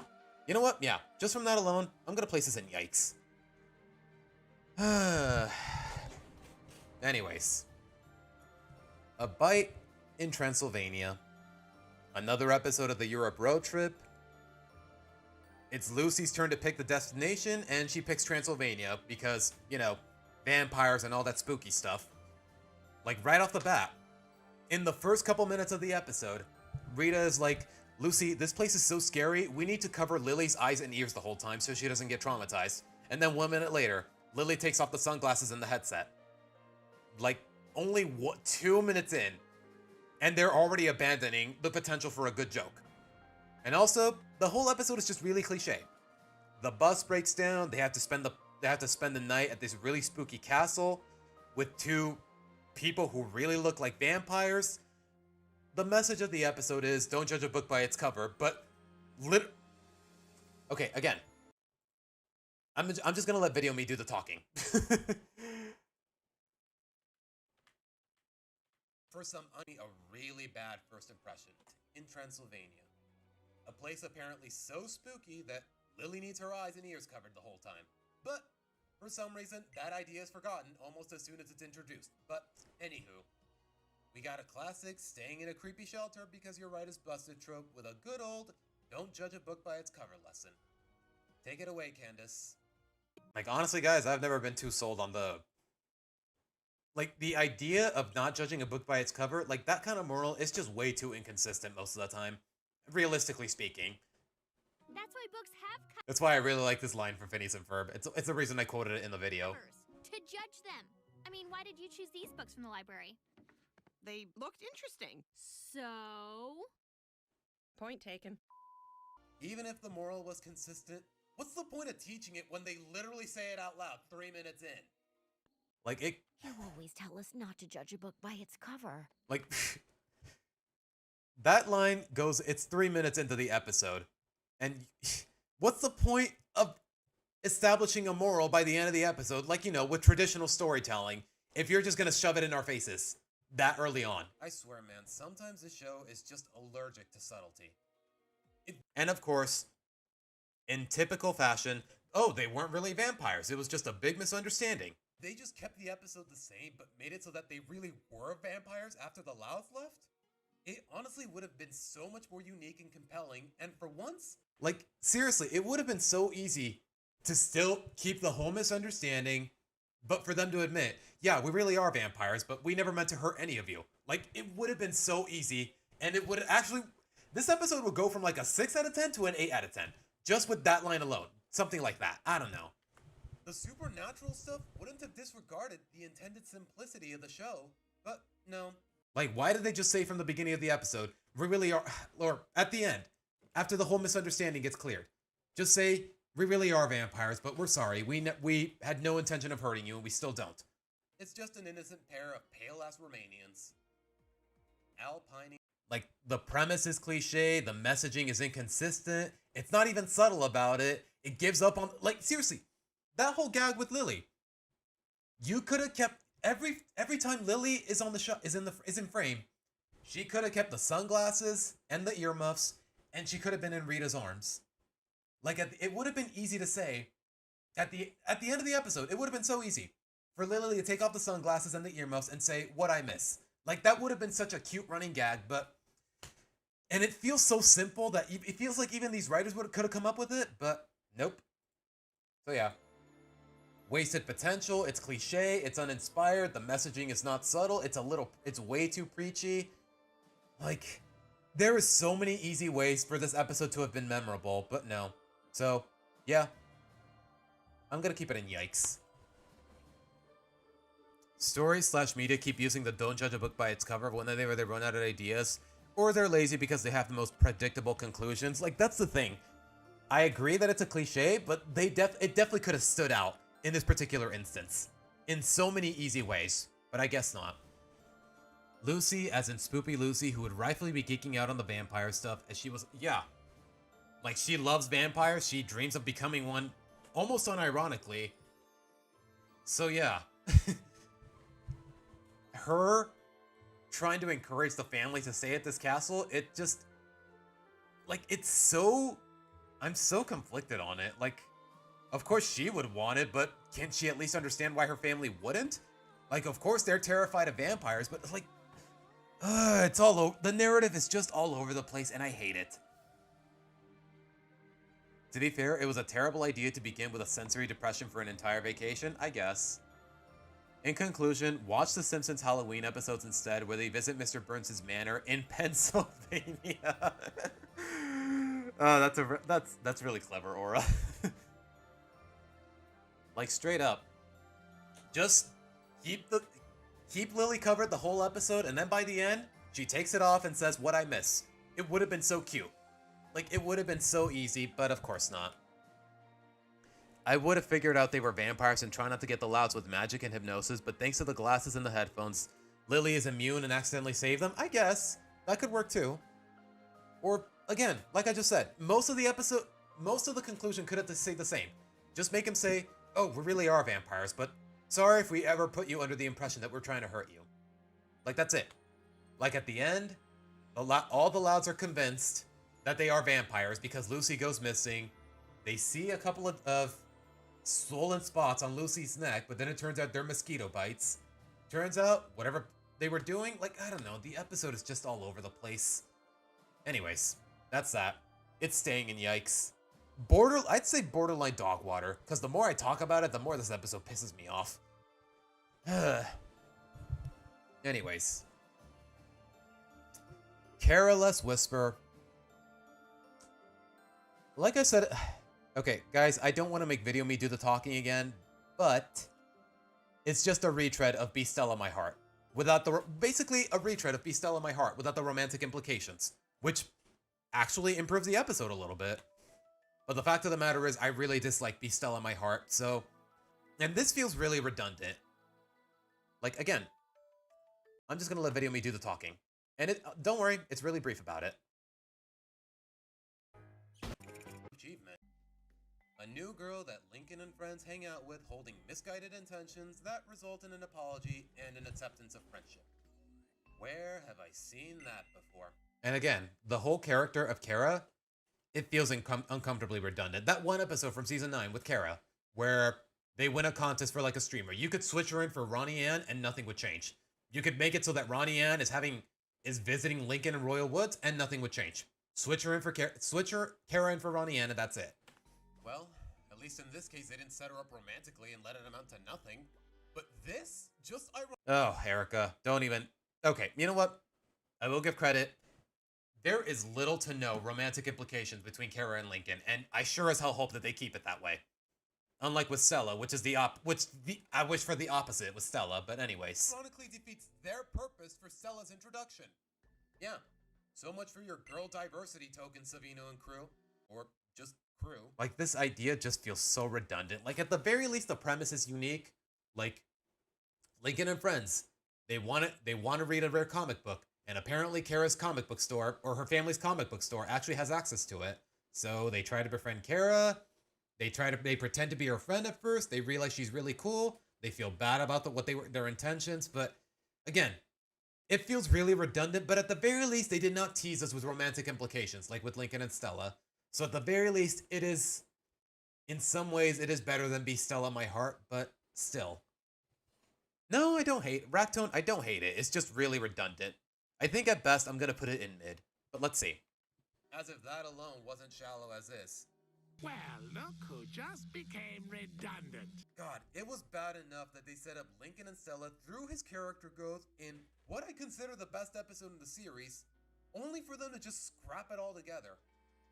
you know what? Yeah, just from that alone, I'm gonna place this in Yikes. Anyways. A Bite in Transylvania. Another episode of the Europe road trip. It's Lucy's turn to pick the destination, and she picks Transylvania because, you know, vampires and all that spooky stuff. Like, right off the bat, in the first couple minutes of the episode, Rita is like, Lucy, this place is so scary, we need to cover Lily's eyes and ears the whole time so she doesn't get traumatized. And then 1 minute later, Lily takes off the sunglasses and the headset. Like, only 2 minutes in, and they're already abandoning the potential for a good joke. And also, the whole episode is just really cliche. The bus breaks down, they have to spend the night at this really spooky castle with two people who really look like vampires. The message of the episode is, don't judge a book by its cover, but okay, again. I'm just gonna let Video Me do the talking. For some, a really bad first impression in Transylvania. A place apparently so spooky that Lily needs her eyes and ears covered the whole time. But for some reason, that idea is forgotten almost as soon as it's introduced. But Anywho, we got a classic staying in a creepy shelter because your right is busted trope with a good old don't judge a book by its cover lesson. Take it away, Candace. Like, honestly, guys, I've never been too sold on the idea of not judging a book by its cover. Like, that kind of moral is just way too inconsistent most of the time, realistically speaking. That's why books have That's why I really like this line from Phineas and Ferb. It's the reason I quoted it in the video. covers to judge them. I mean, why did you choose these books from the library? They looked interesting. So, Point taken. Even if the moral was consistent, what's the point of teaching it when they literally say it out loud 3 minutes in? Like, it... you always tell us not to judge a book by its cover. Like, that line goes, it's 3 minutes into the episode. And what's the point of establishing a moral by the end of the episode? Like, you know, with traditional storytelling, if you're just gonna shove it in our faces that early on. I swear, man, sometimes this show is just allergic to subtlety. And of course, in typical fashion, oh, they weren't really vampires. It was just a big misunderstanding. They just kept the episode the same, but made it so that they really were vampires after the Louth left? It honestly would have been so much more unique and compelling, and for once, like, seriously, it would have been so easy to still keep the whole misunderstanding, but for them to admit, yeah, we really are vampires, but we never meant to hurt any of you. Like, it would have been so easy, and it would actually, this episode would go from like a 6 out of 10 to an 8 out of 10, just with that line alone. Something like that. I don't know. The supernatural stuff wouldn't have disregarded the intended simplicity of the show, but no. Like, why did they just say from the beginning of the episode, we really are, or at the end, after the whole misunderstanding gets cleared, just say, we really are vampires, but we're sorry. We had no intention of hurting you, and we still don't. It's just an innocent pair of pale-ass Romanians. Alpining. Like, the premise is cliche, the messaging is inconsistent, it's not even subtle about it, it gives up on, like, seriously, that whole gag with Lily. You could have kept, every time Lily is on the show, is in frame, she could have kept the sunglasses and the earmuffs, and she could have been in Rita's arms. Like, it would have been easy to say, at the end of the episode, it would have been so easy for Lily to take off the sunglasses and the earmuffs and say, what I miss. Like, that would have been such a cute running gag, but... And it feels so simple that it feels like even these writers could have come up with it, but nope. So yeah. Wasted potential, it's cliche, it's uninspired, the messaging is not subtle, it's way too preachy. Like, there is so many easy ways for this episode to have been memorable, but no. So, yeah. I'm gonna keep it in yikes. Stories/media keep using the don't judge a book by its cover whenever they run out of ideas, or they're lazy because they have the most predictable conclusions. Like, that's the thing. I agree that it's a cliche, but it definitely could have stood out in this particular instance. In so many easy ways, but I guess not. Lucy, as in Spoopy Lucy, who would rightfully be geeking out on the vampire stuff, as she was, yeah. Like, she loves vampires, she dreams of becoming one, almost unironically. So yeah. Her trying to encourage the family to stay at this castle, it just, like, it's so, I'm so conflicted on it. Like, of course she would want it, but can't she at least understand why her family wouldn't? Like, of course they're terrified of vampires, but it's like, it's all over, the narrative is just all over the place, and I hate it. To be fair, it was a terrible idea to begin with a sensory depression for an entire vacation, I guess. In conclusion, watch the Simpsons Halloween episodes instead, where they visit Mr. Burns' manor in Pennsylvania. That's really clever, Aura. Like, straight up, just keep Lily covered the whole episode, and then by the end, she takes it off and says, "What I miss." It would have been so cute. Like, it would have been so easy, but of course not. I would have figured out they were vampires and try not to get the Louths with magic and hypnosis, but thanks to the glasses and the headphones, Lily is immune and accidentally saved them? I guess. That could work too. Or, again, like I just said, most of the conclusion could have stayed the same. Just make him say, "Oh, we really are vampires, but sorry if we ever put you under the impression that we're trying to hurt you." Like, that's it. Like, at the end, all the Louths are convinced that they are vampires because Lucy goes missing. They see a couple of swollen spots on Lucy's neck, but then it turns out they're mosquito bites. Turns out, whatever they were doing, like, I don't know, the episode is just all over the place. Anyways, that's that. It's staying in yikes. I'd say borderline dog water, because the more I talk about it, the more this episode pisses me off. Anyways. Careless Whisper. Like I said, okay, guys, I don't want to make Video Me do the talking again, but it's just a retread of Be Stella My Heart. Without the, basically a retread of Be Stella My Heart without the romantic implications, which actually improves the episode a little bit. But the fact of the matter is, I really dislike Be Stella My Heart, so, and this feels really redundant. Like, again, I'm just gonna let Video Me do the talking. And don't worry, it's really brief about it. Achievement. A new girl that Lincoln and friends hang out with holding misguided intentions that result in an apology and an acceptance of friendship. Where have I seen that before? And again, the whole character of Kara, it feels uncomfortably redundant. That one episode from season 9 with Kara, where they win a contest for like a streamer. You could switch her in for Ronnie Ann and nothing would change. You could make it so that Ronnie Ann is visiting Lincoln and Royal Woods and nothing would change. Switch her Kara in for Ronnie Ann and that's it. Well, at least in this case they didn't set her up romantically and let it amount to nothing. But this just Oh, Erica, don't even. Okay, you know what? I will give credit. There is little to no romantic implications between Kara and Lincoln, and I sure as hell hope that they keep it that way. Unlike with Stella, which is I wish for the opposite with Stella, but anyways. Ironically defeats their purpose for Stella's introduction. Yeah, so much for your girl diversity token, Savino and crew. Or just crew. Like, this idea just feels so redundant. Like, at the very least, the premise is unique. Like, Lincoln and friends, they want to read a rare comic book. And apparently Kara's comic book store, or her family's comic book store, actually has access to it. So they try to befriend Kara. They pretend to be her friend at first. They realize she's really cool. They feel bad about their intentions. But again, it feels really redundant. But at the very least, they did not tease us with romantic implications, like with Lincoln and Stella. So at the very least, it is, in some ways, it is better than Be Stella My Heart. But still. No, I don't hate Racktone. I don't hate it. It's just really redundant. I think at best I'm gonna put it in mid, but let's see. As if that alone wasn't shallow as this. Well, look who just became redundant. God, it was bad enough that they set up Lincoln and Stella through his character growth in what I consider the best episode in the series, only for them to just scrap it all together.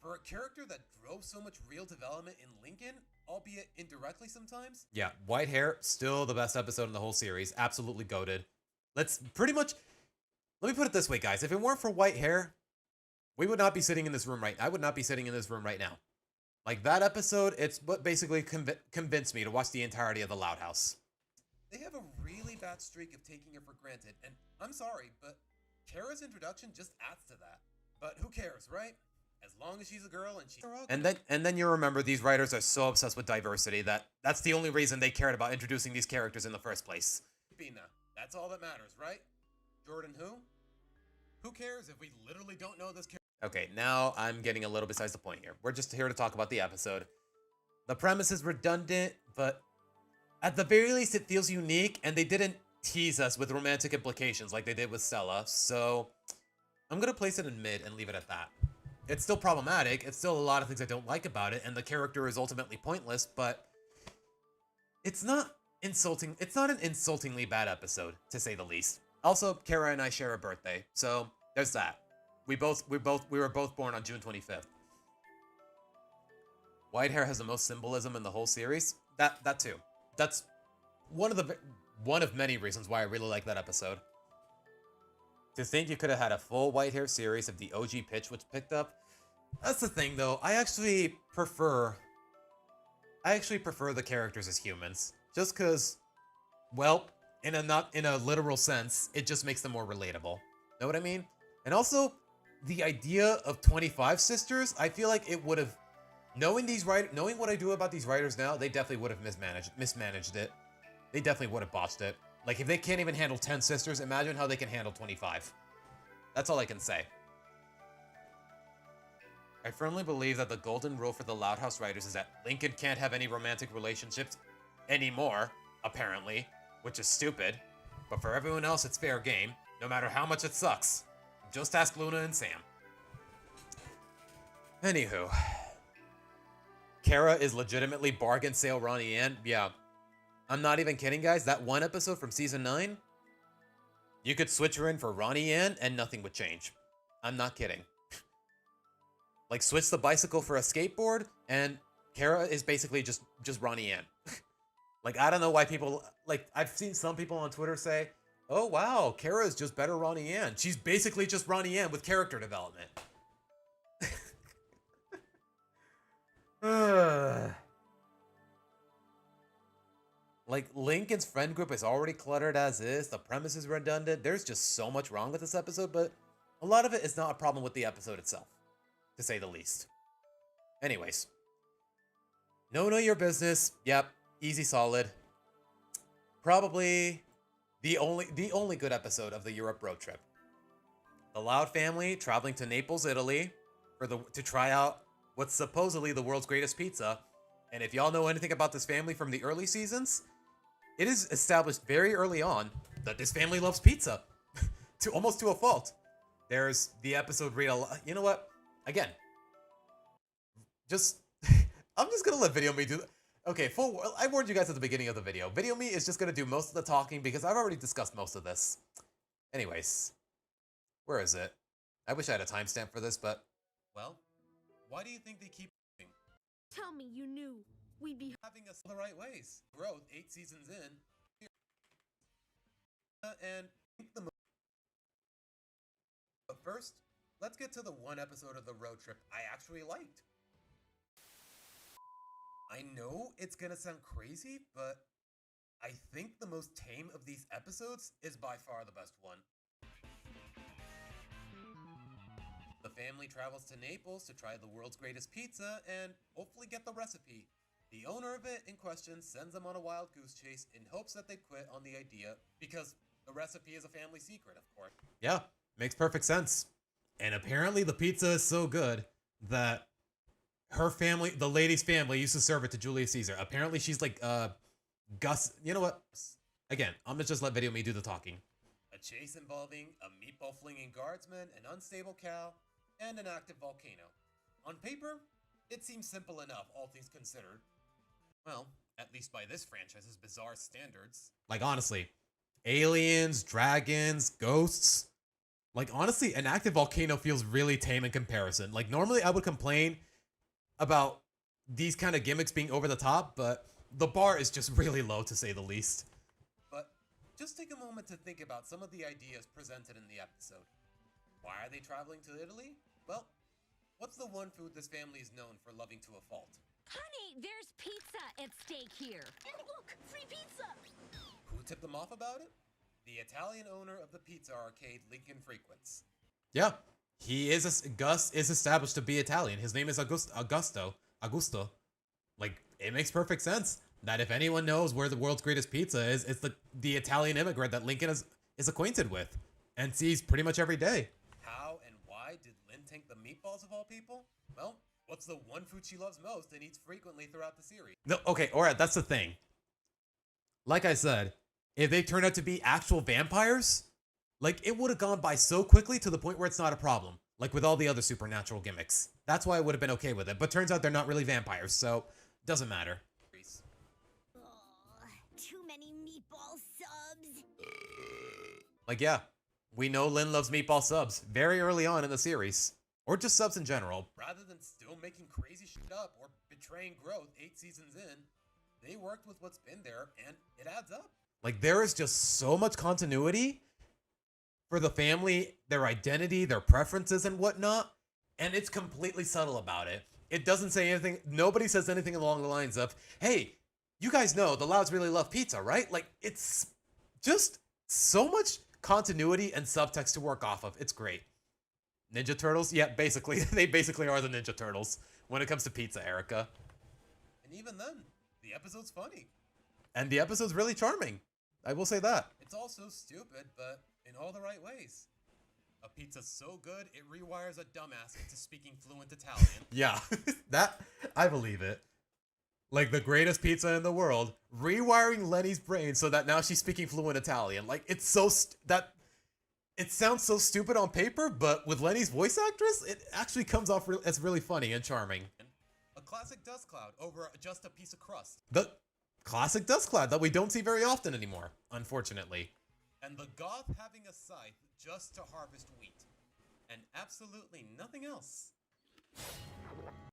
For a character that drove so much real development in Lincoln, albeit indirectly sometimes. Yeah, White Hair, still the best episode in the whole series, absolutely goated. Let me put it this way, guys. If it weren't for White Hair, we would not be sitting in this room I would not be sitting in this room right now. Like, that episode, it's what basically convinced me to watch the entirety of The Loud House. They have a really bad streak of taking her for granted, and I'm sorry, but Kara's introduction just adds to that. But who cares, right? As long as she's a girl and she's... And then you remember these writers are so obsessed with diversity that's the only reason they cared about introducing these characters in the first place. Bina, that's all that matters, right? Jordan who? Who cares if we literally don't know this character? Okay, now I'm getting a little besides the point here. We're just here to talk about the episode. The premise is redundant, but at the very least it feels unique, and they didn't tease us with romantic implications like they did with Stella, so I'm gonna place it in mid and leave it at that. It's still problematic, it's still a lot of things I don't like about it, and the character is ultimately pointless, but it's not an insultingly bad episode, to say the least. Also, Kara and I share a birthday, so there's that. We were both born on June 25th. White Hair has the most symbolism in the whole series. That too. That's one of many reasons why I really like that episode. To think you could have had a full White Hair series if the OG pitch was picked up. That's the thing, though. I actually prefer the characters as humans, just because, well, not in a literal sense, it just makes them more relatable. Know what I mean? And also, the idea of 25 sisters, I feel like it would have, knowing what I do about these writers now, they definitely would have mismanaged it. They definitely would have botched it. Like, if they can't even handle 10 sisters, imagine how they can handle 25. That's all I can say. I firmly believe that the golden rule for the Loud House writers is that Lincoln can't have any romantic relationships anymore, apparently, which is stupid. But for everyone else, it's fair game, no matter how much it sucks. Just ask Luna and Sam. Anywho. Kara is legitimately bargain sale Ronnie Ann. Yeah. I'm not even kidding, guys. That one episode from season 9, you could switch her in for Ronnie Ann and nothing would change. I'm not kidding. Like, switch the bicycle for a skateboard, and Kara is basically just Ronnie Ann. Like, I don't know why people... Like, I've seen some people on Twitter say, oh, wow, Kara is just better Ronnie Ann. She's basically just Ronnie Ann with character development. Like, Lincoln's friend group is already cluttered as is. The premise is redundant. There's just so much wrong with this episode, but a lot of it is not a problem with the episode itself, to say the least. Anyways. Know your business. Yep. Easy solid. Probably the only good episode of the Europe road trip. The Loud family traveling to Naples, Italy to try out what's supposedly the world's greatest pizza. And if y'all know anything about this family from the early seasons, it is established very early on that this family loves pizza. Almost to a fault. There's the episode you know what? Again. I'm just gonna let Video Me do okay, I warned you guys at the beginning of the video. Video Me is just gonna do most of the talking because I've already discussed most of this. Anyways. Where is it? I wish I had a timestamp for this, but... Well, why do you think they keep... Tell me you knew we'd be having us the right ways? Growth 8 seasons in. And... But first, let's get to the one episode of the road trip I actually liked. I know it's gonna sound crazy, but I think the most tame of these episodes is by far the best one. The family travels to Naples to try the world's greatest pizza and hopefully get the recipe. The owner of it in question sends them on a wild goose chase in hopes that they quit on the idea because the recipe is a family secret, of course. Yeah, makes perfect sense. And apparently the pizza is so good that her family, the lady's family, used to serve it to Julius Caesar. Apparently she's like, Gus, you know what? Again, I'm gonna just let Video Me do the talking. A chase involving a meatball-flinging guardsman, an unstable cow, and an active volcano. On paper, it seems simple enough, all things considered. Well, at least by this franchise's bizarre standards. Like, honestly, aliens, dragons, ghosts. Like, honestly, an active volcano feels really tame in comparison. Like, normally I would complain about these kind of gimmicks being over the top, but the bar is just really low, to say the least. But just take a moment to think about some of the ideas presented in the episode. Why are they traveling to Italy? Well, what's the one food this family is known for loving to a fault? Honey, there's pizza at stake here. And look, free pizza. Who tipped them off about it? The Italian owner of the pizza arcade Lincoln frequents. Yeah, Gus is established to be Italian. His name is Augusto. Like, it makes perfect sense that if anyone knows where the world's greatest pizza is, it's the Italian immigrant that Lincoln is acquainted with and sees pretty much every day. How and why did Lynn tank the meatballs of all people? Well, what's the one food she loves most and eats frequently throughout the series? No, okay, alright, that's the thing. Like I said, if they turned out to be actual vampires, like, it would have gone by so quickly to the point where it's not a problem. Like with all the other supernatural gimmicks. That's why I would have been okay with it. But turns out they're not really vampires, so doesn't matter. Too many meatball subs. Like, yeah, we know Lynn loves meatball subs very early on in the series. Or just subs in general. Rather than still making crazy shit up or betraying growth 8 seasons in, they worked with what's been there and it adds up. Like, there is just so much continuity for the family, their identity, their preferences and whatnot, and it's completely subtle about it. It doesn't say anything, nobody says anything along the lines of, hey, you guys know the Louds really love pizza, right? Like, it's just so much continuity and subtext to work off of. It's great. Ninja Turtles? Yeah, basically, they basically are the Ninja Turtles when it comes to pizza, Erica. And even then, the episode's funny. And the episode's really charming. I will say that. It's all so stupid, but in all the right ways. A pizza's so good, it rewires a dumbass into speaking fluent Italian. Yeah, that, I believe it. Like the greatest pizza in the world, rewiring Lenny's brain so that now she's speaking fluent Italian. Like it's so that it sounds so stupid on paper, but with Lenny's voice actress, it actually comes off as really funny and charming. A classic dust cloud over just a piece of crust. The classic dust cloud that we don't see very often anymore, unfortunately. And the goth having a scythe just to harvest wheat. And absolutely nothing else.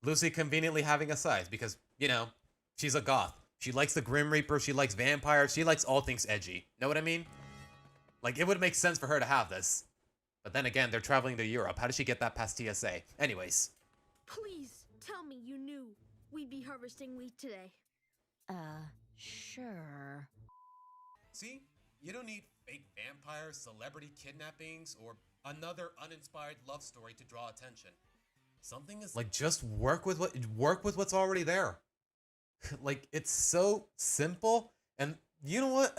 Lucy conveniently having a scythe because, you know, she's a goth. She likes the Grim Reaper, she likes vampires, she likes all things edgy. Know what I mean? Like, it would make sense for her to have this. But then again, they're traveling to Europe. How did she get that past TSA? Anyways. Please tell me you knew we'd be harvesting wheat today. Sure. See? You don't need fake vampires, celebrity kidnappings, or another uninspired love story to draw attention. Something is like just work with what's already there. Like it's so simple, and you know what?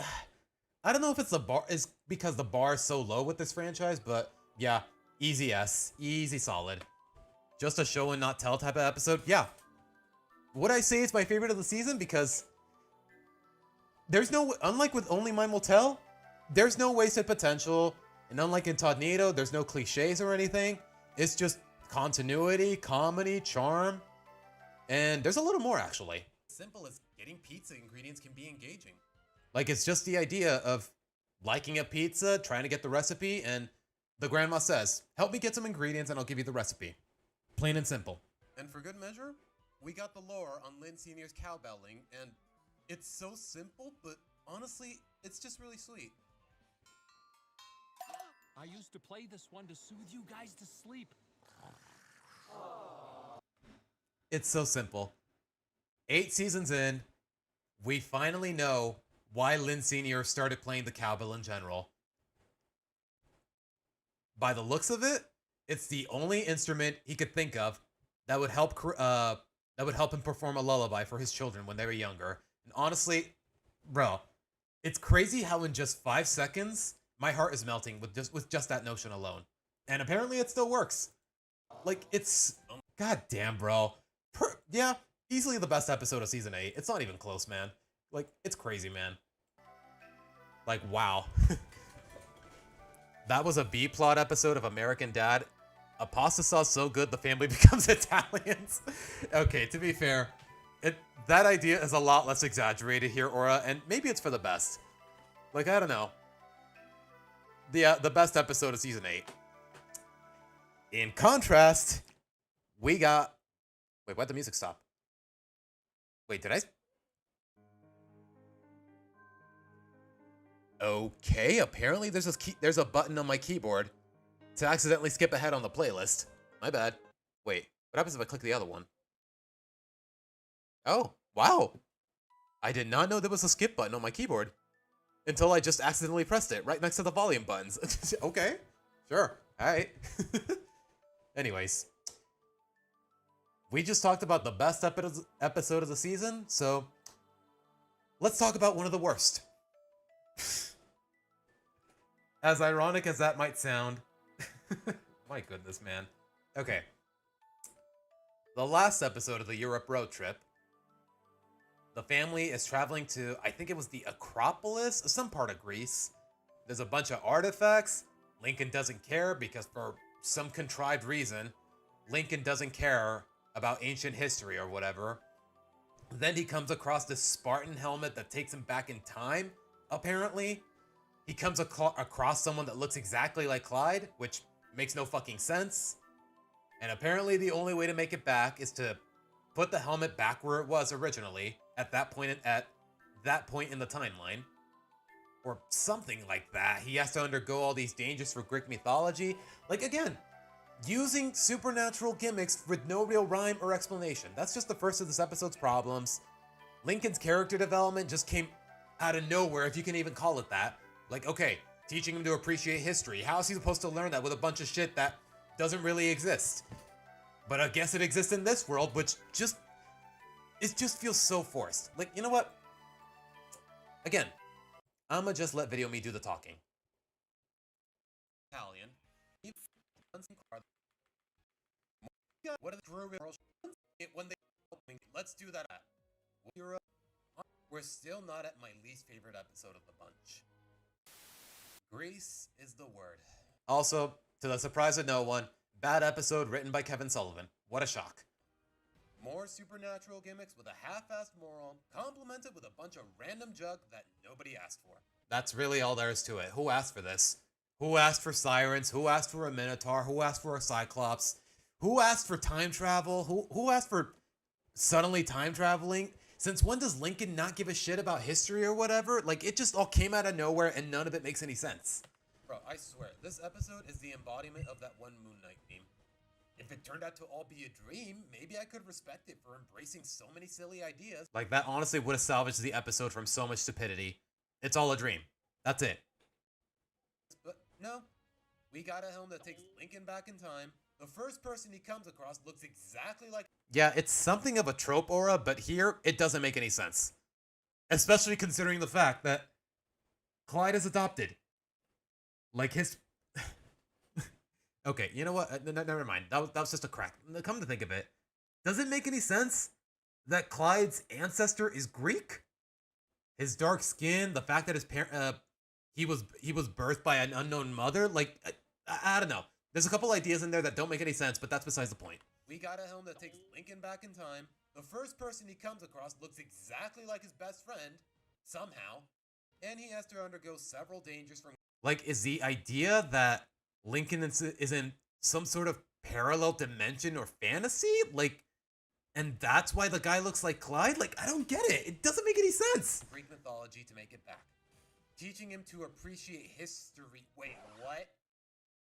I don't know if it's the bar is because the bar is so low with this franchise, but yeah, easy S, easy solid. Just a show and not tell type of episode. Yeah. Would I say it's my favorite of the season? Because there's no, unlike with Only Mine Will Tell, there's no wasted potential, and unlike in Tornado, there's no cliches or anything. It's just continuity, comedy, charm, and there's a little more actually. Simple as getting pizza ingredients can be engaging. Like it's just the idea of liking a pizza, trying to get the recipe, and the grandma says, help me get some ingredients and I'll give you the recipe. Plain and simple. And for good measure, we got the lore on Lynn Sr.'s cowbelling, and it's so simple, but honestly, it's just really sweet. I used to play this one to soothe you guys to sleep. It's so simple. 8 seasons in, we finally know why Lynn Sr. started playing the cowbell in general. By the looks of it, it's the only instrument he could think of that would help him perform a lullaby for his children when they were younger. And honestly, bro, it's crazy how in just 5 seconds my heart is melting with just that notion alone. And apparently it still works. Like it's goddamn, bro. Yeah, easily the best episode of season 8. It's not even close, man. Like it's crazy, man. Like wow. That was a B-plot episode of American Dad. A pasta sauce so good the family becomes Italians. Okay, to be fair, that idea is a lot less exaggerated here, Aura, and maybe it's for the best. Like, I don't know. The best episode of season 8. In contrast, we got... Wait, why'd the music stop? Wait, did I... Okay, apparently there's a button on my keyboard to accidentally skip ahead on the playlist. My bad. Wait, what happens if I click the other one? Oh, wow. I did not know there was a skip button on my keyboard until I just accidentally pressed it right next to the volume buttons. Okay, sure, all right. Anyways, we just talked about the best episode of the season, so let's talk about one of the worst. As ironic as that might sound, my goodness, man. Okay. The last episode of the Europe road trip, the family is traveling to, I think it was the Acropolis, some part of Greece. There's a bunch of artifacts. Lincoln doesn't care because for some contrived reason, Lincoln doesn't care about ancient history or whatever. Then he comes across this Spartan helmet that takes him back in time, apparently. He comes across someone that looks exactly like Clyde, which makes no fucking sense. And apparently the only way to make it back is to put the helmet back where it was originally at that point in the timeline. Or something like that. He has to undergo all these dangers for Greek mythology. Like, again, using supernatural gimmicks with no real rhyme or explanation. That's just the first of this episode's problems. Lincoln's character development just came out of nowhere, if you can even call it that. Like, okay, teaching him to appreciate history. How is he supposed to learn that with a bunch of shit that doesn't really exist? But I guess it exists in this world, which just feels so forced. Like, you know what? Again, I'ma just let Video Me do the talking. Italian. What are the when they let's do that. We're still not at my least favorite episode of the bunch. Grease is the word. Also, to the surprise of no one, bad episode written by Kevin Sullivan. What a shock. More supernatural gimmicks with a half-assed moral, complemented with a bunch of random junk that nobody asked for. That's really all there is to it. Who asked for this? Who asked for sirens? Who asked for a minotaur? Who asked for a cyclops? Who asked for time travel? Who asked for suddenly time traveling? Since when does Lincoln not give a shit about history or whatever? Like, it just all came out of nowhere and none of it makes any sense. Bro, I swear, this episode is the embodiment of that one Moon Knight meme. If it turned out to all be a dream, maybe I could respect it for embracing so many silly ideas. Like, that honestly would have salvaged the episode from so much stupidity. It's all a dream. That's it. But no, we got a helm that takes Lincoln back in time. The first person he comes across looks exactly like... Yeah, it's something of a trope aura, but here, it doesn't make any sense. Especially considering the fact that Clyde is adopted. Like his... Okay, you know what? Never mind. That was just a crack. Come to think of it, does it make any sense that Clyde's ancestor is Greek? His dark skin, the fact that his he was birthed by an unknown mother. Like, I don't know. There's a couple ideas in there that don't make any sense, but that's besides the point. We got a helm that takes Lincoln back in time. The first person he comes across looks exactly like his best friend, somehow, and he has to undergo several dangers from... Like, is the idea that Lincoln is in some sort of parallel dimension or fantasy? Like, and that's why the guy looks like Clyde? Like, I don't get it. It doesn't make any sense. Greek mythology to make it back. Teaching him to appreciate history. Wait, what?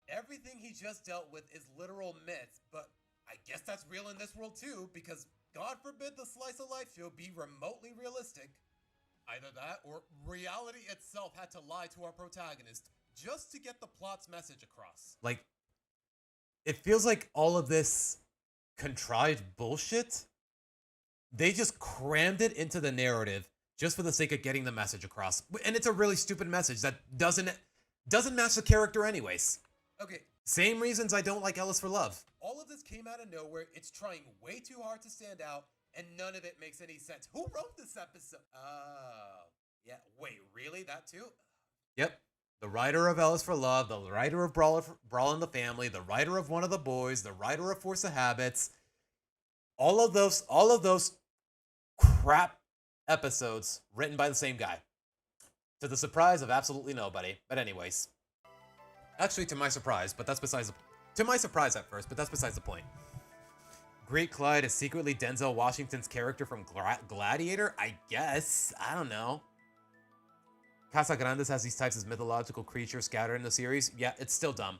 Everything he just dealt with is literal myths, but I guess that's real in this world too, because God forbid the slice of life show be remotely realistic. Either that, or reality itself had to lie to our protagonist just to get the plot's message across. Like, it feels like all of this contrived bullshit, they just crammed it into the narrative just for the sake of getting the message across. And it's a really stupid message that doesn't match the character anyways. Okay, same reasons I don't like Alice for Love. All of this came out of nowhere. It's trying way too hard to stand out, and none of it makes any sense. Who wrote this episode? Oh, yeah. Wait, really? That too? Yep. The writer of Alice for Love, the writer of Brawl in the Family, the writer of One of the Boys, the writer of Force of Habits. All of those crap episodes written by the same guy. To the surprise of absolutely nobody. But anyways. Actually, to my surprise, but that's besides the... To my surprise at first, but that's besides the point. Great Clyde is secretly Denzel Washington's character from Gladiator? I guess. I don't know. Casagrandes has these types of mythological creatures scattered in the series. Yeah, it's still dumb.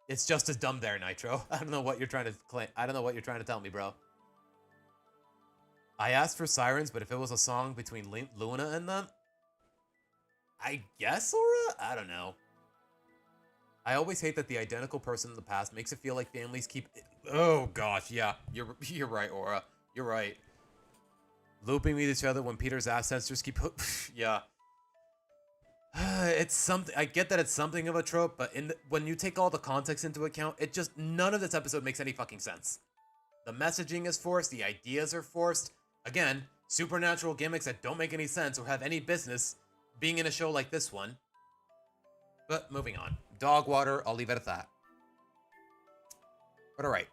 It's just as dumb there, Nitro. I don't know what you're trying to claim. I don't know what you're trying to tell me, bro. I asked for sirens, but if it was a song between Luna and them... I guess, Aura? I don't know. I always hate that the identical person in the past makes it feel like families keep... Oh, gosh, yeah. You're right, Aura. You're right. Looping with each other when Peter's ancestors keep... Yeah. It's something... I get that it's something of a trope, but when you take all the context into account, it just... None of this episode makes any fucking sense. The messaging is forced. The ideas are forced. Again, supernatural gimmicks that don't make any sense or have any business being in a show like this one. But moving on. Dog water, I'll leave it at that. But alright.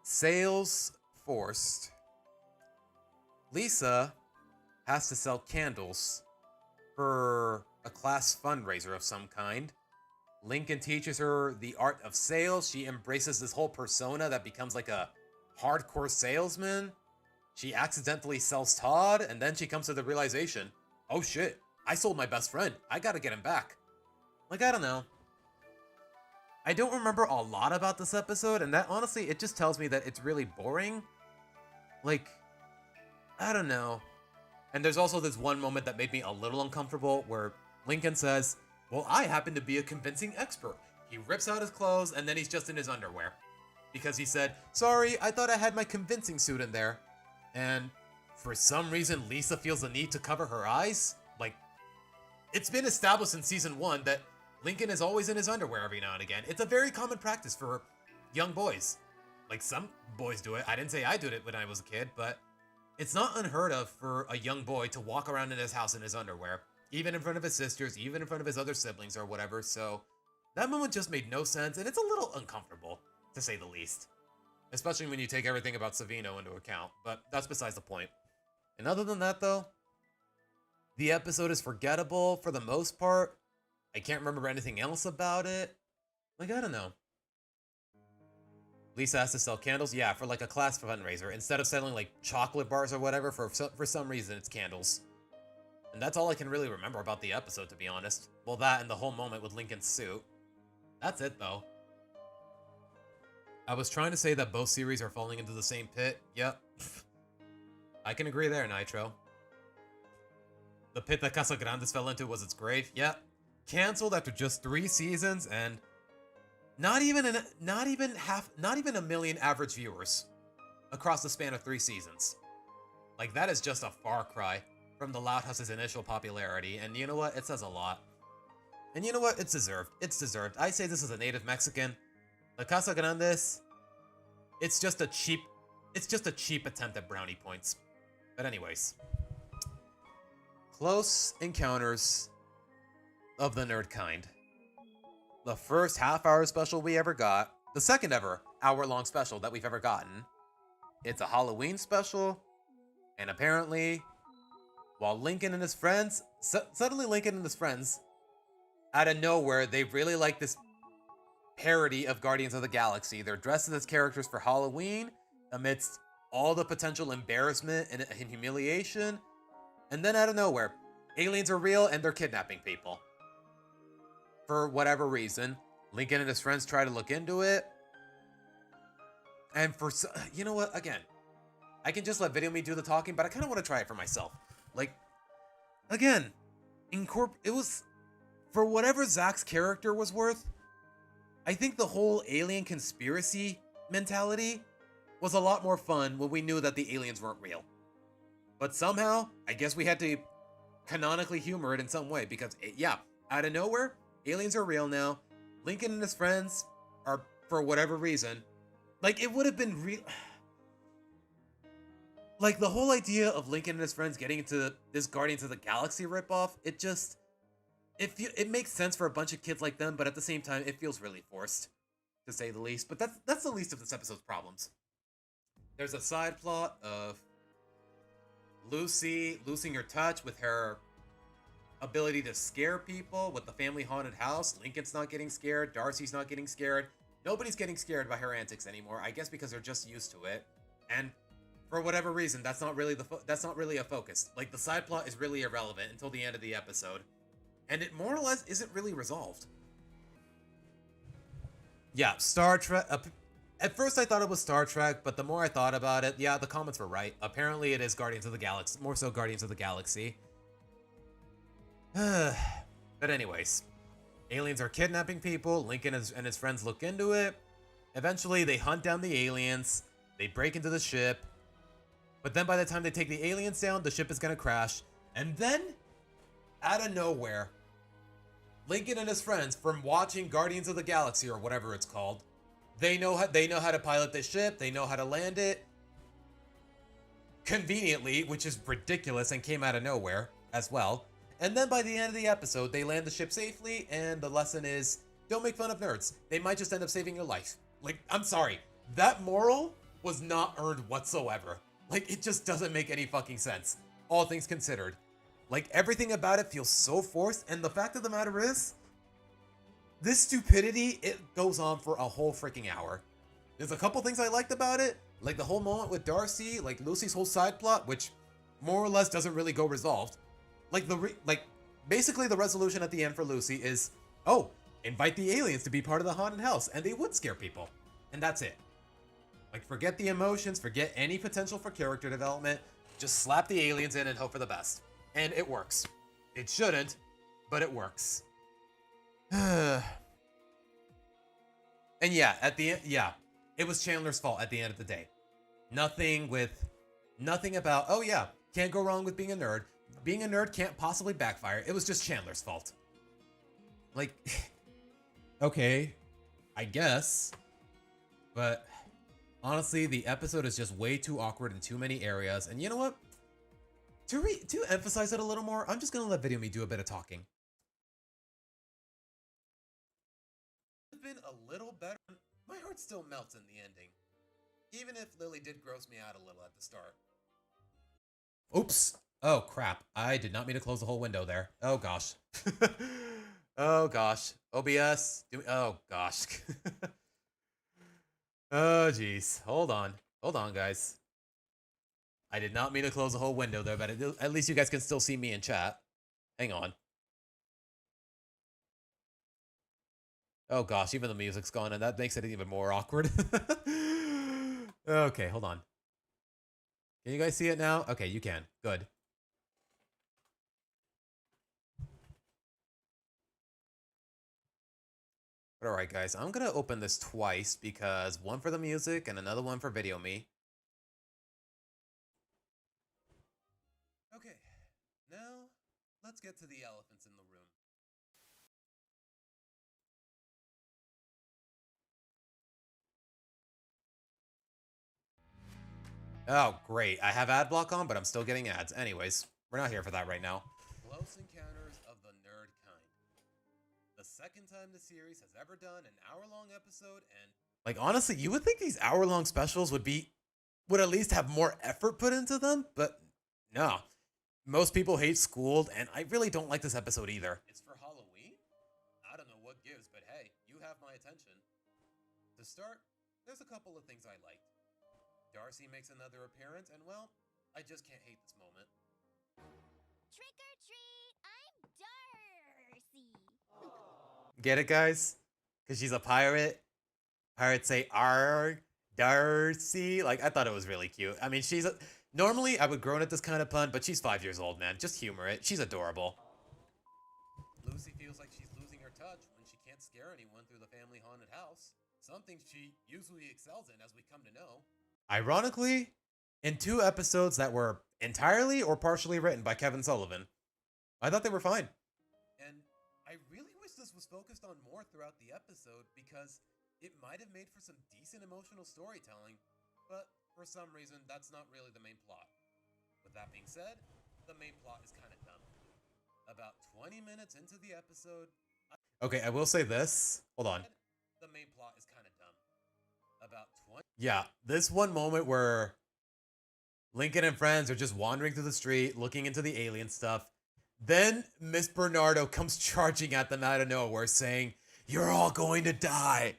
Sales forced. Lisa has to sell candles for a class fundraiser of some kind. Lincoln teaches her the art of sales. She embraces this whole persona that becomes like a hardcore salesman. She accidentally sells Todd, and then she comes to the realization, oh shit, I sold my best friend. I gotta get him back. Like, I don't know. I don't remember a lot about this episode, and that, honestly, it just tells me that it's really boring. Like, I don't know. And there's also this one moment that made me a little uncomfortable, where Lincoln says, well, I happen to be a convincing expert. He rips out his clothes, and then he's just in his underwear. Because he said, sorry, I thought I had my convincing suit in there. And for some reason, Lisa feels the need to cover her eyes. Like, it's been established in season 1 that Lincoln is always in his underwear every now and again. It's a very common practice for young boys. Like, some boys do it. I didn't say I did it when I was a kid, but it's not unheard of for a young boy to walk around in his house in his underwear, even in front of his sisters, even in front of his other siblings or whatever. So that moment just made no sense, and it's a little uncomfortable, to say the least. Especially when you take everything about Savino into account, but that's besides the point. And other than that, though, the episode is forgettable for the most part. I can't remember anything else about it. Like, I don't know. Lisa has to sell candles? Yeah, for like a class fundraiser. Instead of selling like chocolate bars or whatever, for some reason, it's candles. And that's all I can really remember about the episode, to be honest. Well, that and the whole moment with Lincoln's suit. That's it, though. I was trying to say that both series are falling into the same pit. Yep. I can agree there, Nitro. The pit that Casagrandes fell into was its grave. Yep. Cancelled after just 3 seasons and not even a million average viewers across the span of 3 seasons. Like, that is just a far cry from the Loud House's initial popularity, and you know what? It says a lot. And you know what? It's deserved. It's deserved. I say this as a native Mexican. The Casagrandes, it's just a cheap attempt at brownie points. But anyways, Close Encounters of the Nerd Kind. The first half-hour special we ever got, the second ever hour-long special that we've ever gotten. It's a Halloween special, and apparently, while Lincoln and his friends, suddenly Lincoln and his friends, out of nowhere, they really like this parody of Guardians of the Galaxy. They're dressed as characters for Halloween, amidst all the potential embarrassment and humiliation. And then out of nowhere, aliens are real and they're kidnapping people. For whatever reason, Lincoln and his friends try to look into it. And you know what? Again, I can just let Video Me do the talking, but I kind of want to try it for myself. Like, again, it was, for whatever Zach's character was worth, I think the whole alien conspiracy mentality was a lot more fun when we knew that the aliens weren't real. But somehow, I guess we had to canonically humor it in some way because, yeah, out of nowhere, aliens are real now. Lincoln and his friends are, for whatever reason, like, it would have been real. Like, the whole idea of Lincoln and his friends getting into this Guardians of the Galaxy ripoff, it makes sense for a bunch of kids like them, but at the same time, it feels really forced, to say the least. But that's the least of this episode's problems. There's a side plot of Lucy losing her touch with her ability to scare people with the family haunted house. Lincoln's not getting scared. Darcy's not getting scared. Nobody's getting scared by her antics anymore. I guess because they're just used to it. And for whatever reason, that's not really a focus. Like, the side plot is really irrelevant until the end of the episode. And it more or less isn't really resolved. Yeah, Star Trek. At first I thought it was Star Trek, but the more I thought about it, yeah, the comments were right. Apparently it is Guardians of the Galaxy, more so Guardians of the Galaxy. But anyways, aliens are kidnapping people. Lincoln and his friends look into it. Eventually they hunt down the aliens. They break into the ship. But then by the time they take the aliens down, the ship is gonna crash. And then, out of nowhere, Lincoln and his friends, from watching Guardians of the Galaxy or whatever it's called, they know how to pilot this ship. They know how to land it conveniently, which is ridiculous and came out of nowhere as well. And then by the end of the episode, they land the ship safely, and the lesson is, don't make fun of nerds. They might just end up saving your life. Like, I'm sorry, that moral was not earned whatsoever. Like, it just doesn't make any fucking sense, all things considered. Like, everything about it feels so forced, and the fact of the matter is, this stupidity, it goes on for a whole freaking hour. There's a couple things I liked about it, like the whole moment with Darcy, like Lucy's whole side plot, which more or less doesn't really go resolved. Like, basically the resolution at the end for Lucy is, oh, invite the aliens to be part of the haunted house, and they would scare people. And that's it. Like, forget the emotions, forget any potential for character development, just slap the aliens in and hope for the best. And it works. It shouldn't, but it works. And yeah, at the end, yeah, it was Chandler's fault at the end of the day. Nothing about, oh yeah, can't go wrong with being a nerd. Being a nerd can't possibly backfire. It was just Chandler's fault. Like, okay, I guess. But Honestly, the episode is just way too awkward in too many areas. And you know what? To emphasize it a little more, I'm just gonna let Video Me do a bit of talking. It's been a little better. My heart still melts in the ending. Even if Lily did gross me out a little at the start. Oops. Oh, crap. I did not mean to close the whole window there. Oh, gosh. Oh, gosh. OBS. Oh, gosh. Oh, jeez. Hold on. Hold on, guys. I did not mean to close the whole window there, but at least you guys can still see me in chat. Hang on. Oh, gosh. Even the music's gone, and that makes it even more awkward. Okay, hold on. Can you guys see it now? Okay, you can. Good. But alright, guys. I'm going to open this twice because one for the music and another one for Video Me. Okay, now let's get to the elephants in the room. Oh, great. I have ad block on, but I'm still getting ads. Anyways, we're not here for that right now. Close Encounters of the Nerd Kind. The second time the series has ever done an hour-long episode, and like honestly, you would think these hour-long specials would at least have more effort put into them, but no. Most people hate Schooled, and I really don't like this episode either. It's for Halloween? I don't know what gives, but hey, you have my attention. To start, there's a couple of things I liked. Darcy makes another appearance, and well, I just can't hate this moment. Trick or treat, I'm Darcy. Get it, guys? Because she's a pirate. Pirates say, "Arr, Darcy." Like, I thought it was really cute. I mean, normally I would groan at this kind of pun, but she's 5 years old, man. Just humor it. She's adorable. Lucy feels like she's losing her touch when she can't scare anyone through the family haunted house. Something she usually excels in, as we come to know. Ironically, in 2 episodes that were entirely or partially written by Kevin Sullivan, I thought they were fine. And I really wish this was focused on more throughout the episode because it might have made for some decent emotional storytelling, but for some reason, that's not really the main plot. With that being said, the main plot is kind of dumb. About 20 minutes into the episode... Okay, I will say this. Hold on. The main plot is kind of dumb. About 20... Yeah, this one moment where Lincoln and friends are just wandering through the street, looking into the alien stuff. Then Miss Bernardo comes charging at them out of nowhere saying, "You're all going to die."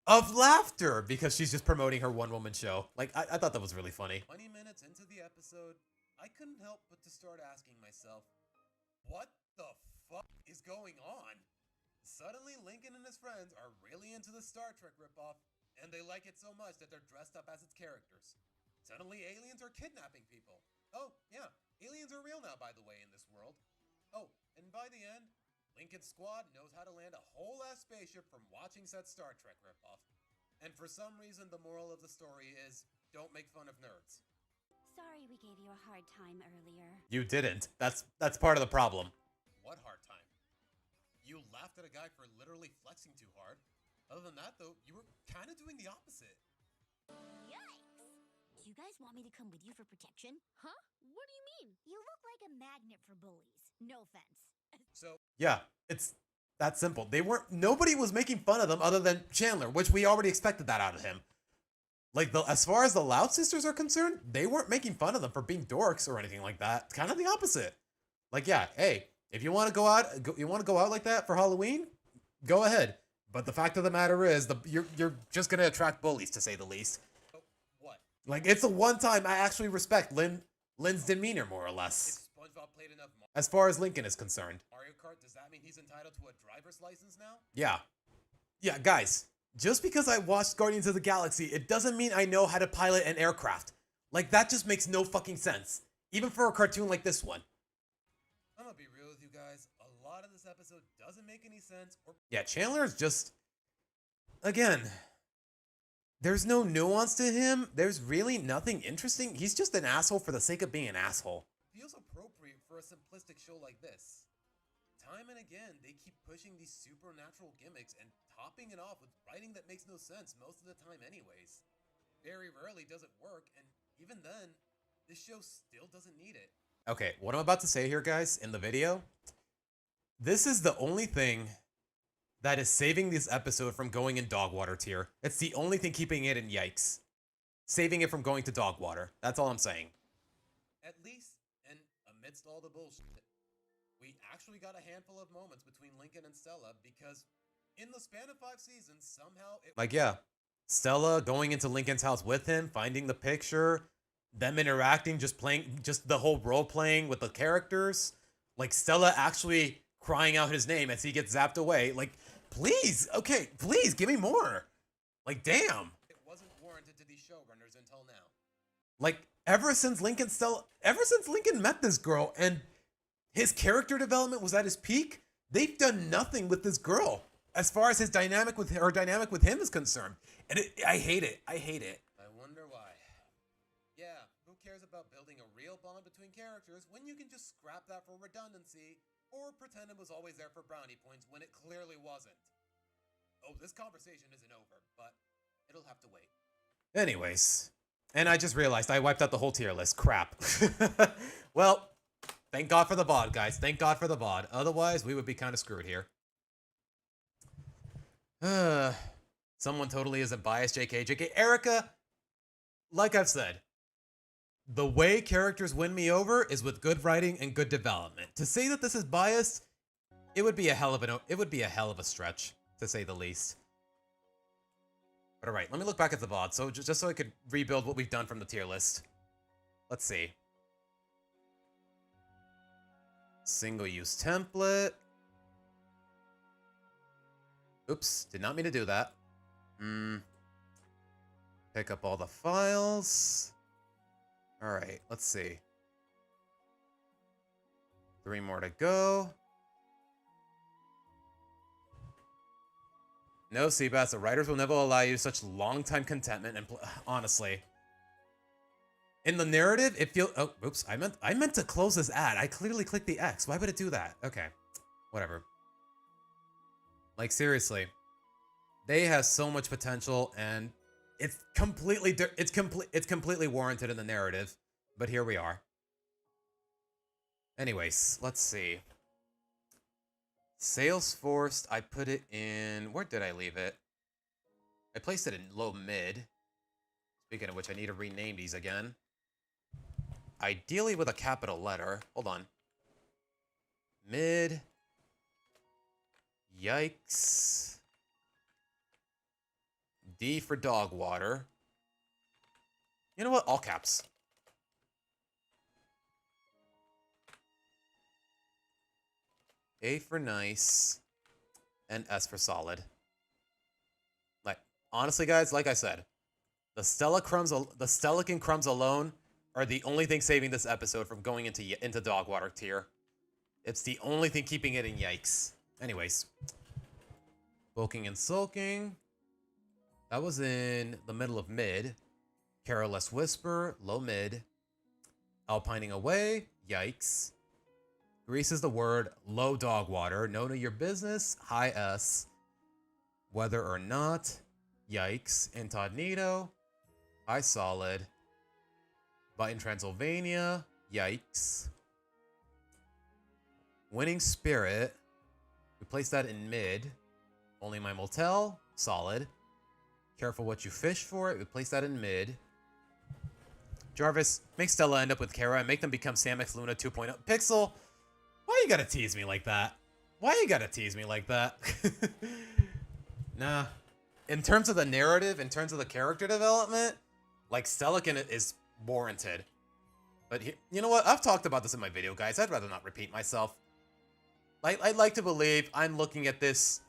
Of laughter, because she's just promoting her one-woman show. Like, I thought that was really funny. 20 minutes into the episode, I couldn't help but to start asking myself, what the fuck is going on? Suddenly, Lincoln and his friends are really into the Star Trek ripoff, and they like it so much that they're dressed up as its characters. Suddenly, aliens are kidnapping people. Oh, yeah, aliens are real now, by the way, in this world. Oh, and by the end, Lincoln's squad knows how to land a whole-ass spaceship from watching said Star Trek ripoff. And for some reason, the moral of the story is, don't make fun of nerds. Sorry we gave you a hard time earlier. You didn't. That's part of the problem. What hard time? You laughed at a guy for literally flexing too hard. Other than that, though, you were kind of doing the opposite. Yikes! Do you guys want me to come with you for protection? Huh? What do you mean? You look like a magnet for bullies. No offense. So, yeah, it's that simple. Nobody was making fun of them other than Chandler, which we already expected that out of him. Like, as far as the Loud sisters are concerned, they weren't making fun of them for being dorks or anything like that. It's kind of the opposite. Like, yeah, hey, if you want to go out like that for Halloween, go ahead. But the fact of the matter is, you're just gonna attract bullies, to say the least. What? Like, it's the one time I actually respect Lynn's demeanor, more or less. If SpongeBob played enough as far as Lincoln is concerned. Mario Kart, does that mean he's entitled to a driver's license now? Yeah. Yeah, guys, just because I watched Guardians of the Galaxy, it doesn't mean I know how to pilot an aircraft. Like, that just makes no fucking sense. Even for a cartoon like this one. I'm gonna be real with you guys. A lot of this episode doesn't make any sense. Yeah, Chandler is just... Again... There's no nuance to him. There's really nothing interesting. He's just an asshole for the sake of being an asshole. Feels appropriate for a simplistic show like this. Time and again, they keep pushing these supernatural gimmicks and topping it off with writing that makes no sense most of the time anyways. very rarely does it work, and even then, this show still doesn't need it. Okay, what I'm about to say here, guys, in the video, this is the only thing that is saving this episode from going in dog water tier. It's the only thing keeping it in yikes. Saving it from going to dog water. That's all I'm saying. At least, and amidst all the bullshit, we actually got a handful of moments between Lincoln and Stella because in the span of 5 seasons, somehow it... Like, yeah, Stella going into Lincoln's house with him, finding the picture, them interacting, just the whole role playing with the characters. Like, Stella actually crying out his name as he gets zapped away. Like, please, okay, please, give me more. Like, damn. It wasn't warranted to these showrunners until now. Like, ever since Lincoln met this girl and his character development was at his peak, they've done nothing with this girl as far as her dynamic with him is concerned. And I hate it. I hate it. I wonder why. Yeah, who cares about building a real bond between characters when you can just scrap that for redundancy or pretend it was always there for brownie points when it clearly wasn't? Oh, this conversation isn't over, but it'll have to wait. Anyways, and I just realized I wiped out the whole tier list. Crap. Well, thank God for the VOD, guys. Thank God for the VOD. Otherwise, we would be kind of screwed here. Someone totally isn't biased, JK. Erica, like I've said, the way characters win me over is with good writing and good development. To say that this is biased, it would be a hell of a stretch, to say the least. But alright, let me look back at the VOD, so just so I could rebuild what we've done from the tier list. Let's see. Single-use template. Oops, did not mean to do that. Pick up all the files. Alright, let's see. 3 more to go. No, Seabass, the writers will never allow you such long-time contentment and honestly. In the narrative, it feels... Oh, oops, I meant to close this ad. I clearly clicked the X. Why would it do that? Okay, whatever. Like, seriously. They have so much potential, and it's completely warranted in the narrative. But here we are. Anyways, let's see. Salesforce, I put it in... Where did I leave it? I placed it in low mid. Speaking of which, I need to rename these again. Ideally with a capital letter. Hold on. Mid. Yikes. D for dog water. You know what? All caps. A for nice. And S for solid. Like, honestly, guys, like I said, the Stellakin crumbs alone are the only thing saving this episode from going into dog water tier. It's the only thing keeping it in yikes. Anyways. Bulking and sulking. That was in the middle of mid. Careless whisper, low mid. Alpining away, yikes. Grease is the word, low dog water. No to your business, high S. Whether or not, yikes. Incognito, high solid. But in Transylvania, yikes. Winning spirit, we place that in mid. Only my motel, solid. Careful what you fish for it, we place that in mid. Jarvis, make Stella end up with Kara and make them become Samex Luna 2.0. Pixel, why you gotta tease me like that? Why you gotta tease me like that? Nah. In terms of the narrative, in terms of the character development, like Stellakin is warranted. But you know what? I've talked about this in my video, guys. I'd rather not repeat myself. I'd like to believe I'm looking at this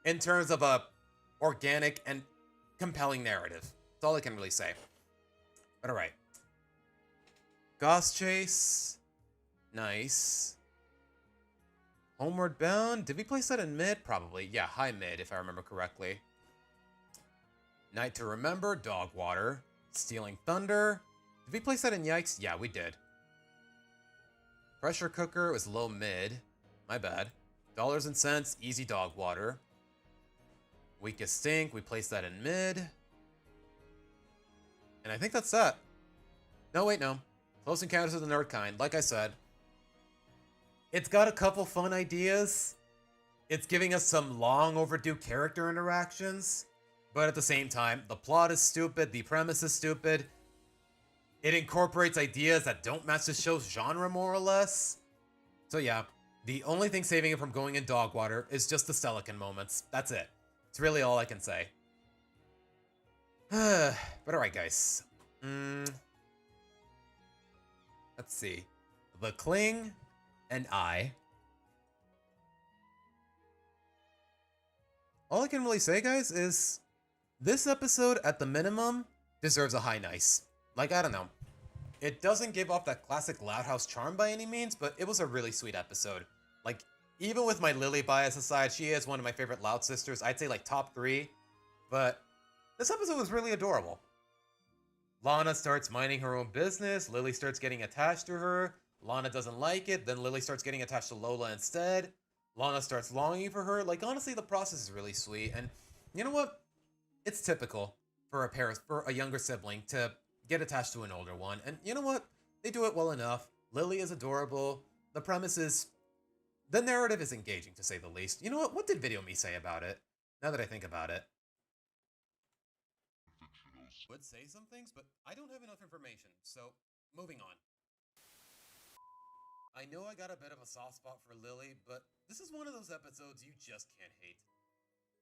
in terms of a organic and compelling narrative. That's all I can really say. But alright. Goss Chase. Nice. Homeward Bound. Did we place that in mid? Probably. Yeah, high mid, if I remember correctly. Night to Remember. Dog Water. Stealing Thunder. Did we place that in yikes? Yeah, we did. Pressure Cooker was low mid. My bad. Dollars and Cents. Easy Dog Water. Weakest Stink. We placed that in mid. And I think that's that. No, wait, no. Close Encounters of the Nerd Kind, like I said. It's got a couple fun ideas. It's giving us some long overdue character interactions. But at the same time, the plot is stupid, the premise is stupid. It incorporates ideas that don't match the show's genre, more or less. So yeah, the only thing saving it from going in dog water is just the Celican moments. That's it. It's really all I can say. But alright, guys. Let's see. The Kling and I. All I can really say, guys, is this episode, at the minimum, deserves a high nice. Like, I don't know. It doesn't give off that classic Loud House charm by any means, but it was a really sweet episode. Like, even with my Lily bias aside, she is one of my favorite Loud sisters. I'd say, like, top 3. But this episode was really adorable. Lana starts minding her own business. Lily starts getting attached to her. Lana doesn't like it. Then Lily starts getting attached to Lola instead. Lana starts longing for her. Like, honestly, the process is really sweet. And you know what? It's typical for a younger sibling to get attached to an older one. And you know what? They do it well enough. Lily is adorable. The premise is... the narrative is engaging, to say the least. You know what? What did Video Me say about it? Now that I think about it. Would say some things, but I don't have enough information. So, moving on. I know I got a bit of a soft spot for Lily, but this is one of those episodes you just can't hate.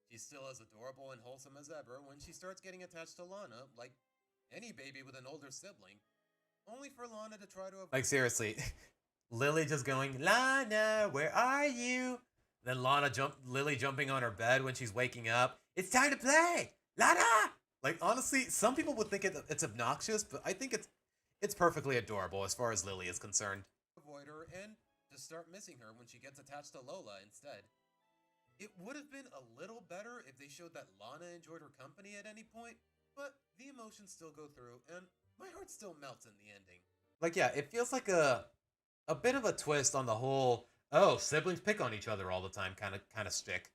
She's still as adorable and wholesome as ever when she starts getting attached to Lana, like any baby with an older sibling. Only for Lana to try to... like, seriously. Lily just going, Lana, where are you? Then Lily jumping on her bed when she's waking up. It's time to play! Lana! Like, honestly, some people would think it's obnoxious, but I think it's perfectly adorable as far as Lily is concerned. Avoid her and to start missing her when she gets attached to Lola instead. It would have been a little better if they showed that Lana enjoyed her company at any point, but the emotions still go through, and my heart still melts in the ending. Like, yeah, it feels like a bit of a twist on the whole, oh, siblings pick on each other all the time kind of shtick.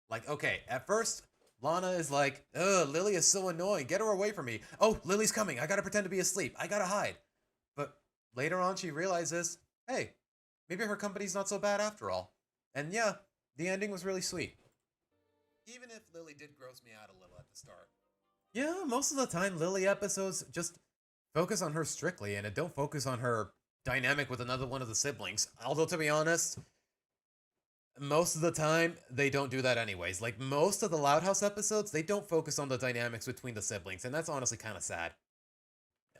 Like, okay, at first, Lana is like, ugh, Lily is so annoying, get her away from me. Oh, Lily's coming, I gotta pretend to be asleep, I gotta hide. But later on she realizes, hey, maybe her company's not so bad after all. And yeah, the ending was really sweet. Even if Lily did gross me out a little at the start. Yeah, most of the time Lily episodes just focus on her strictly and it don't focus on her dynamic with another one of the siblings. Although, to be honest, most of the time they don't do that anyways. Like, most of the Loud House episodes, they don't focus on the dynamics between the siblings, and that's honestly kind of sad.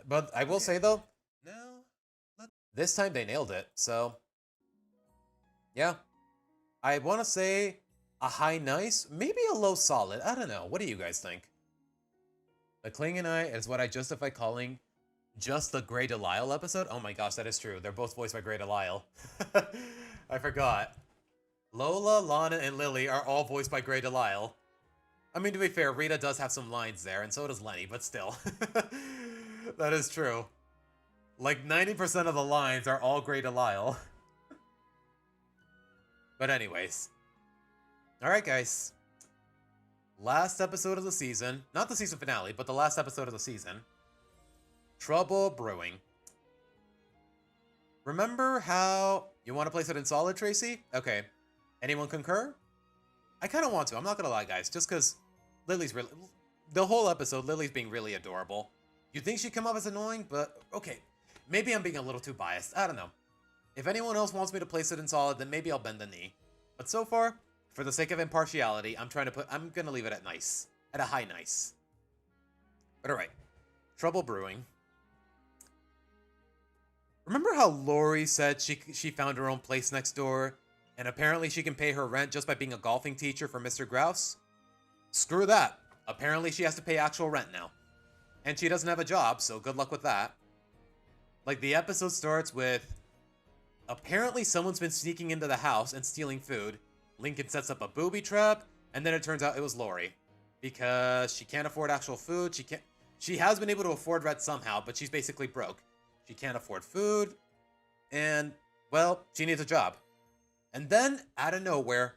But I will say, though, this time they nailed it, so yeah. I want to say a high nice, maybe a low solid. I don't know. What do you guys think? The Kling and I is what I justify calling just the Grey Delisle episode. Oh my gosh, that is true. They're both voiced by Grey Delisle. I forgot. Lola, Lana, and Lily are all voiced by Grey Delisle. I mean, to be fair, Rita does have some lines there, and so does Lenny, but still. That is true. Like, 90% of the lines are all Grey Delisle. But anyways. Alright, guys. Last episode of the season. Not the season finale, but the last episode of the season. Trouble Brewing. Remember how... you want to place it in solid, Tracy? Okay. Anyone concur? I kind of want to. I'm not going to lie, guys. Just because Lily's really... the whole episode, Lily's being really adorable. You'd think she'd come off as annoying, but okay. Maybe I'm being a little too biased. I don't know. If anyone else wants me to place it in solid, then maybe I'll bend the knee. But so far, for the sake of impartiality, I'm going to leave it at nice. At a high nice. But alright. Trouble Brewing. Remember how Lori said she found her own place next door? And apparently she can pay her rent just by being a golfing teacher for Mr. Grouse? Screw that. Apparently she has to pay actual rent now. And she doesn't have a job, so good luck with that. Like, the episode starts with... apparently someone's been sneaking into the house and stealing food. Lincoln sets up a booby trap, and then it turns out it was Lori. Because she can't afford actual food, she has been able to afford rent somehow, but she's basically broke. She can't afford food, and, well, she needs a job. And then, out of nowhere,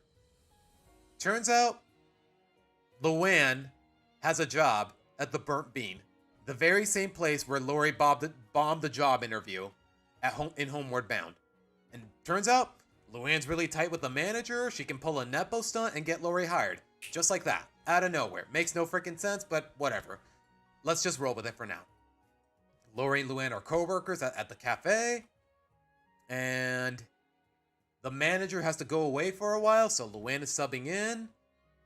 turns out Luann has a job at the Burnt Bean. The very same place where Lori bombed the job interview at home in Homeward Bound. And turns out, Luann's really tight with the manager. She can pull a Nepo stunt and get Lori hired. Just like that. Out of nowhere. Makes no freaking sense, but whatever. Let's just roll with it for now. Lori and Luann are co-workers at the cafe. And the manager has to go away for a while, so Luann is subbing in.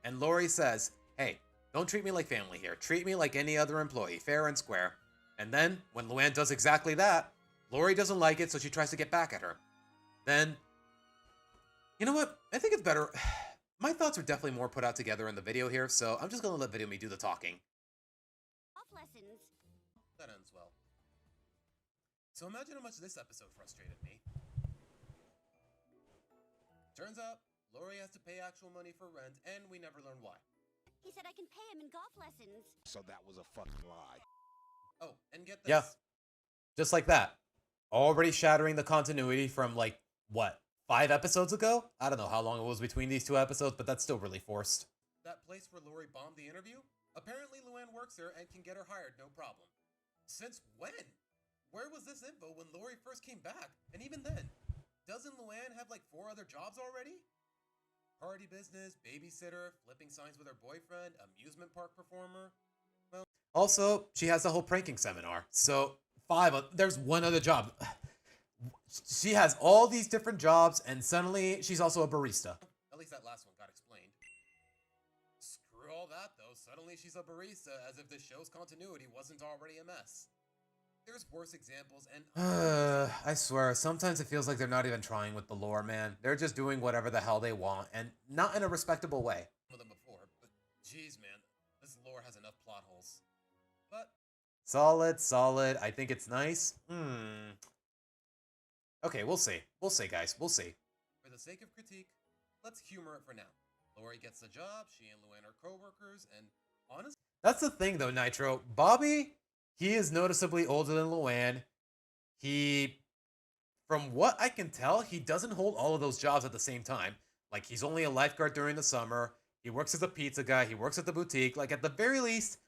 And Lori says, hey, don't treat me like family here. Treat me like any other employee, fair and square. And then, when Luann does exactly that, Lori doesn't like it, so she tries to get back at her. Then, you know what? I think it's better. My thoughts are definitely more put out together in the video here, so I'm just gonna let Video Me do the talking. Off lessons. That ends well. So imagine how much this episode frustrated me. Turns out, Lori has to pay actual money for rent, and we never learn why. He said I can pay him in golf lessons. So that was a fucking lie. Oh, and get this. Yeah. Just like that. Already shattering the continuity from, like, what, 5 episodes ago? I don't know how long it was between these 2 episodes, but that's still really forced. That place where Lori bombed the interview? Apparently Luann works there and can get her hired, no problem. Since when? Where was this info when Lori first came back? And even then, doesn't Luann have like 4 other jobs already? Party business, babysitter, flipping signs with her boyfriend, amusement park performer. Well, also, she has the whole pranking seminar. So, 5, there's 1 other job. She has all these different jobs, and suddenly she's also a barista. At least that last one got explained. Screw all that, though. Suddenly she's a barista, as if the show's continuity wasn't already a mess. There's worse examples, and I swear, sometimes it feels like they're not even trying with the lore, man. They're just doing whatever the hell they want, and not in a respectable way. Some of them before, but geez, man, this lore has enough plot holes. But solid. I think it's nice. Okay, we'll see. We'll see, guys. We'll see. For the sake of critique, let's humor it for now. Lori gets the job. She and Luann are co-workers, and honestly, that's the thing, though, Nitro. Bobby. He is noticeably older than Luann. From what I can tell, he doesn't hold all of those jobs at the same time. Like, he's only a lifeguard during the summer. He works as a pizza guy. He works at the boutique. Like, at the very least,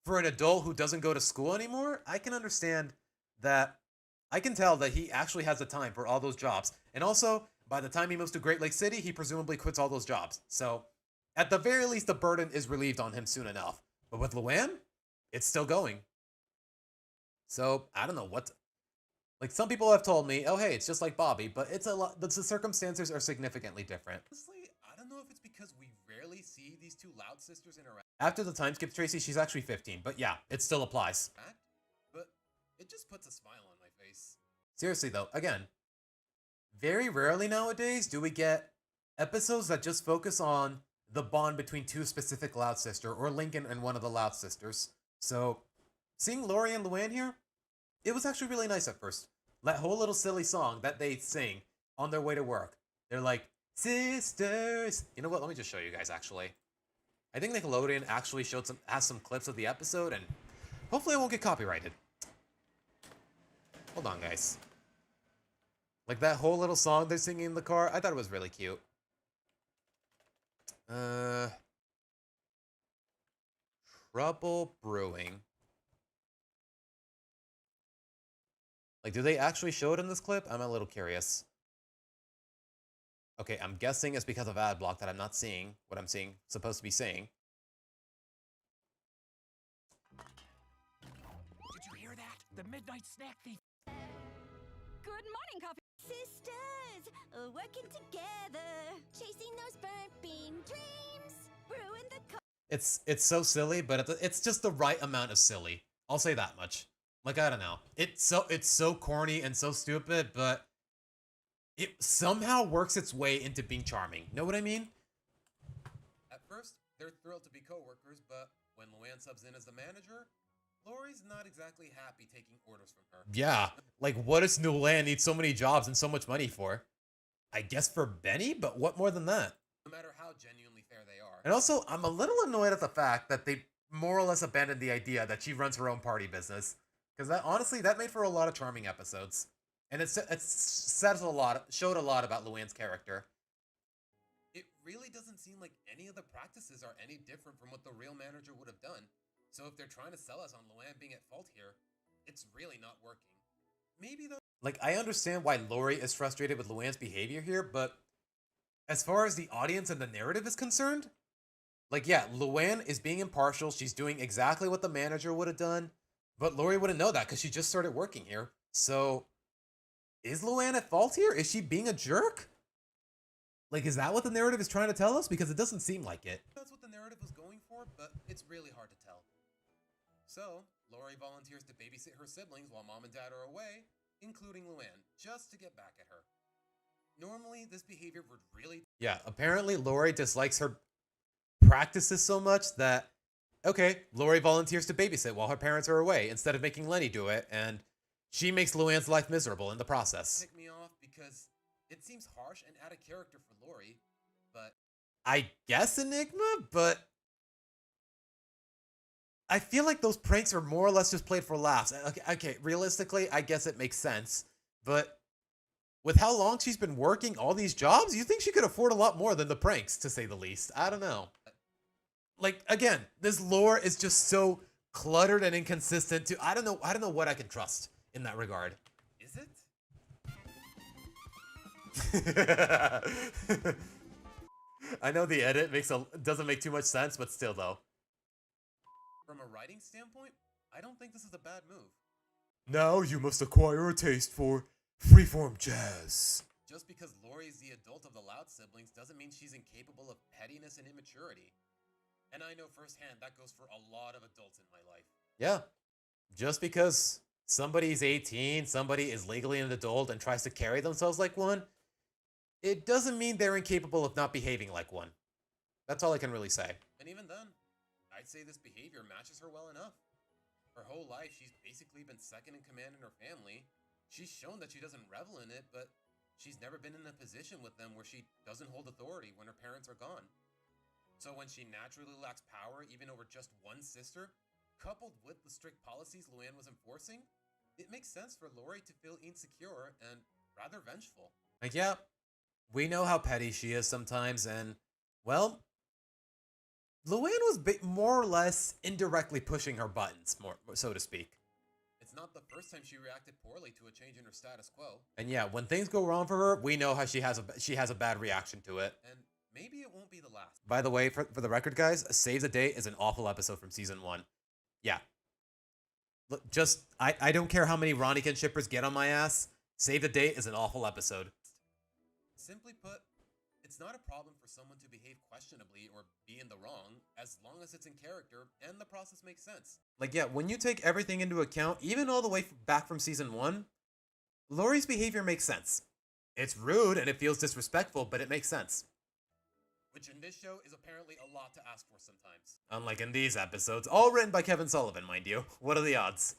for an adult who doesn't go to school anymore, I can understand that. I can tell that he actually has the time for all those jobs. And also, by the time he moves to Great Lake City, he presumably quits all those jobs. So, at the very least, the burden is relieved on him soon enough. But with Luann, it's still going. So, I don't know what. Like, some people have told me, oh, hey, it's just like Bobby, but it's a lot. The circumstances are significantly different. Honestly, I don't know if it's because we rarely see these 2 Loud sisters interact. After the time skip, Tracy, she's actually 15, but yeah, it still applies. But it just puts a smile on my face. Seriously, though, again, very rarely nowadays do we get episodes that just focus on the bond between 2 specific Loud sisters, or Lincoln and one of the Loud sisters. So, seeing Lori and Luann here, it was actually really nice at first. That whole little silly song that they sing on their way to work. They're like, sisters. You know what? Let me just show you guys, actually. I think Nickelodeon actually has some clips of the episode, and hopefully I won't get copyrighted. Hold on, guys. Like, that whole little song they're singing in the car, I thought it was really cute. Trouble Brewing. Like, do they actually show it in this clip? I'm a little curious. Okay, I'm guessing it's because of ad block that I'm not seeing what I'm supposed to be saying. Did you hear that? The midnight snack thief. Good morning, coffee. Sisters, working together, chasing those burnt bean dreams, brewing the It's so silly, but it's just the right amount of silly. I'll say that much. Like, I don't know. It's so corny and so stupid, but it somehow works its way into being charming. Know what I mean? At first, they're thrilled to be co-workers, but when Luann subs in as the manager, Lori's not exactly happy taking orders from her. Yeah, like, what does Luann need so many jobs and so much money for? I guess for Benny, but what more than that? No matter how genuinely fair they are. And also, I'm a little annoyed at the fact that they more or less abandoned the idea that she runs her own party business. Because that, honestly, that made for a lot of charming episodes. And it showed a lot about Luann's character. It really doesn't seem like any of the practices are any different from what the real manager would have done. So if they're trying to sell us on Luann being at fault here, it's really not working. Maybe though. Like, I understand why Lori is frustrated with Luann's behavior here, but as far as the audience and the narrative is concerned, like, yeah, Luann is being impartial. She's doing exactly what the manager would have done, but Lori wouldn't know that because she just started working here. So, is Luann at fault here? Is she being a jerk? Like, is that what the narrative is trying to tell us? Because it doesn't seem like it. That's what the narrative was going for, but it's really hard to tell. So, Lori volunteers to babysit her siblings while mom and dad are away, including Luann, just to get back at her. Normally, this behavior would really... Yeah, apparently Lori dislikes her practices so much that, okay, Lori volunteers to babysit while her parents are away instead of making Lenny do it, and she makes Luann's life miserable in the process. Tick me off because it seems harsh and out of character for Lori, but... I guess Enigma, but... I feel like those pranks are more or less just played for laughs. Okay, realistically, I guess it makes sense, but with how long she's been working all these jobs, you think she could afford a lot more than the pranks, to say the least. I don't know. Like, again, this lore is just so cluttered and inconsistent to I don't know what I can trust in that regard. Is it? I know the edit doesn't make too much sense, but still though. From a writing standpoint, I don't think this is a bad move. Now you must acquire a taste for freeform jazz. Just because Lori is the adult of the Loud siblings doesn't mean she's incapable of pettiness and immaturity. And I know firsthand that goes for a lot of adults in my life. Yeah. Just because somebody's 18, somebody is legally an adult and tries to carry themselves like one, it doesn't mean they're incapable of not behaving like one. That's all I can really say. And even then, I'd say this behavior matches her well enough. Her whole life, she's basically been second in command in her family. She's shown that she doesn't revel in it, but she's never been in a position with them where she doesn't hold authority when her parents are gone. So when she naturally lacks power even over just one sister, coupled with the strict policies Luann was enforcing, it makes sense for Lori to feel insecure and rather vengeful. Like, yeah, we know how petty she is sometimes, and, well, Luann was more or less indirectly pushing her buttons, more so to speak. It's not the first time she reacted poorly to a change in her status quo. And yeah, when things go wrong for her, we know how she has a bad reaction to it. And maybe it won't be the last. By the way, for the record, guys, Save the Date is an awful episode from season 1. Yeah. Look, I don't care how many Ronikin shippers get on my ass. Save the Date is an awful episode. Simply put, it's not a problem for someone to behave questionably or be in the wrong, as long as it's in character and the process makes sense. Like, yeah, when you take everything into account, even all the way back from season 1, Lori's behavior makes sense. It's rude and it feels disrespectful, but it makes sense. Which in this show is apparently a lot to ask for sometimes. Unlike in these episodes, all written by Kevin Sullivan, mind you. What are the odds?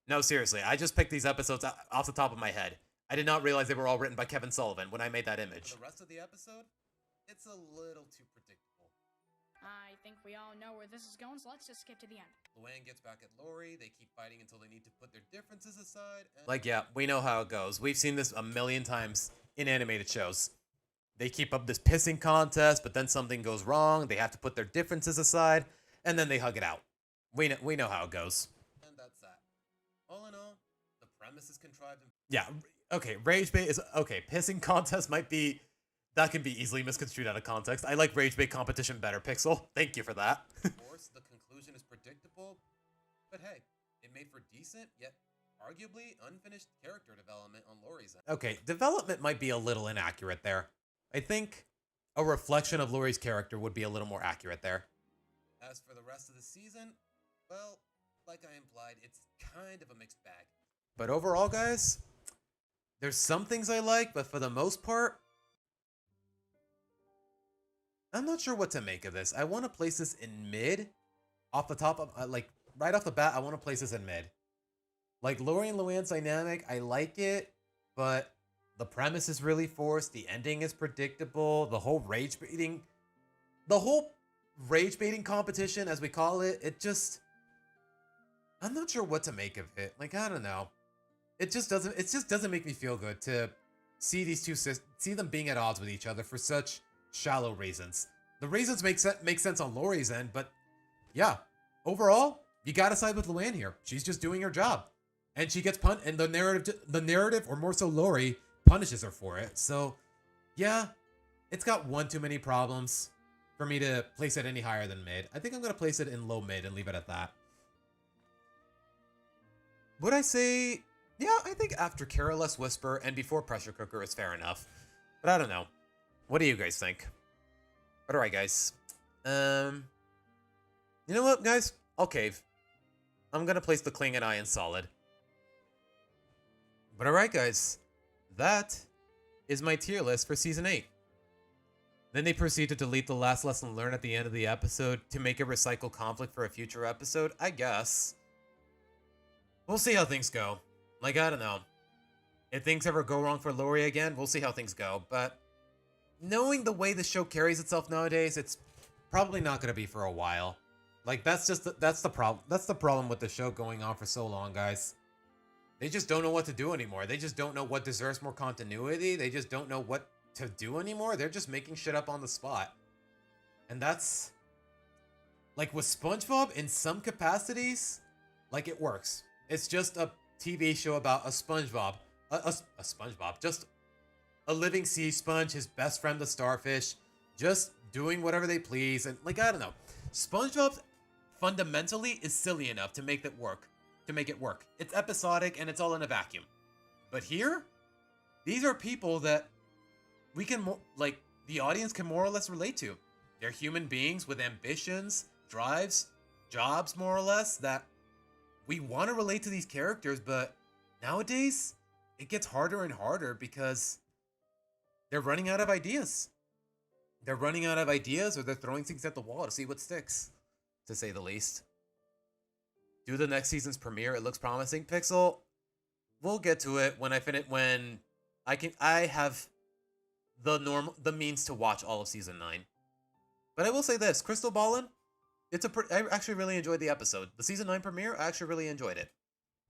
No, seriously, I just picked these episodes off the top of my head. I did not realize they were all written by Kevin Sullivan when I made that image. For the rest of the episode, it's a little too predictable. I think we all know where this is going, so let's just skip to the end. Luann gets back at Lori, they keep fighting until they need to put their differences aside, and... Like, yeah, we know how it goes. We've seen this a million times in animated shows. They keep up this pissing contest, but then something goes wrong, they have to put their differences aside, and then they hug it out. We know how it goes. And that's that. All in all, the premise is contrived and... Yeah, okay, rage bait is... Okay, pissing contest might be... That can be easily misconstrued out of context. I like rage bait competition better, Pixel. Thank you for that. Of course, the conclusion is predictable, but hey, it made for decent, yet arguably unfinished character development on Lori's end. Okay, development might be a little inaccurate there. I think a reflection of Lori's character would be a little more accurate there. As for the rest of the season, well, like I implied, it's kind of a mixed bag. But overall, guys, there's some things I like, but for the most part, I'm not sure what to make of this. I want to place this in mid. Off the top of, like, right off the bat, I want to place this in mid. Like, Lori and Luann's dynamic, I like it, but the premise is really forced. The ending is predictable. The whole rage baiting competition, as we call it, it just... I'm not sure what to make of it. Like, I don't know. It just doesn't make me feel good to see these two see them being at odds with each other for such shallow reasons. The reasons make sense on Lori's end, but yeah, overall, you gotta side with Luann here. She's just doing her job. And she gets and the narrative, or more so Lori, punishes her for it. So, yeah, it's got one too many problems for me to place it any higher than mid. I think I'm gonna place it in low mid and leave it at that. Would I say, yeah, I think after Careless Whisper and before Pressure Cooker is fair enough. But I don't know. What do you guys think? But alright, guys. You know what, guys? I'll cave. I'm gonna place the Klingon Eye in solid. But alright, guys. That is my tier list for Season 8. Then they proceed to delete the last lesson learned at the end of the episode to make it recycle conflict for a future episode, I guess. We'll see how things go. Like, I don't know. If things ever go wrong for Lori again, we'll see how things go. But knowing the way the show carries itself nowadays, it's probably not going to be for a while. Like, that's the problem. That's the problem with the show going on for so long, guys. They just don't know what to do anymore. They just don't know what deserves more continuity. They just don't know what to do anymore. They're just making shit up on the spot. And that's... like, with SpongeBob, in some capacities, like, it works. It's just a TV show about a SpongeBob. A SpongeBob. Just a living sea sponge, his best friend, the starfish, just doing whatever they please. And, like, I don't know. SpongeBob fundamentally is silly enough to make that work. To make it work. It's episodic and it's all in a vacuum. But here, these are people that we can, like, the audience can more or less relate to. They're human beings with ambitions, drives, jobs, more or less, that we want to relate to these characters, but nowadays, it gets harder and harder because they're running out of ideas. They're running out of ideas, or they're throwing things at the wall to see what sticks, to say the least. Do the next season's premiere. It looks promising. Pixel, we'll get to it when I have the means to watch all of season 9. But I will say this, Crystal Ballin, I actually really enjoyed the episode. The season 9 premiere, I actually really enjoyed it.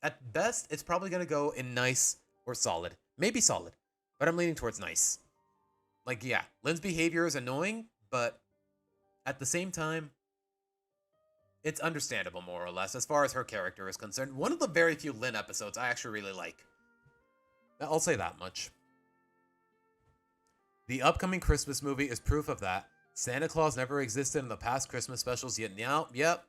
At best, it's probably going to go in nice or solid. Maybe solid, but I'm leaning towards nice. Like, yeah, Lynn's behavior is annoying, but at the same time, it's understandable, more or less, as far as her character is concerned. One of the very few Lynn episodes I actually really like. I'll say that much. The upcoming Christmas movie is proof of that. Santa Claus never existed in the past Christmas specials, yet now, yep.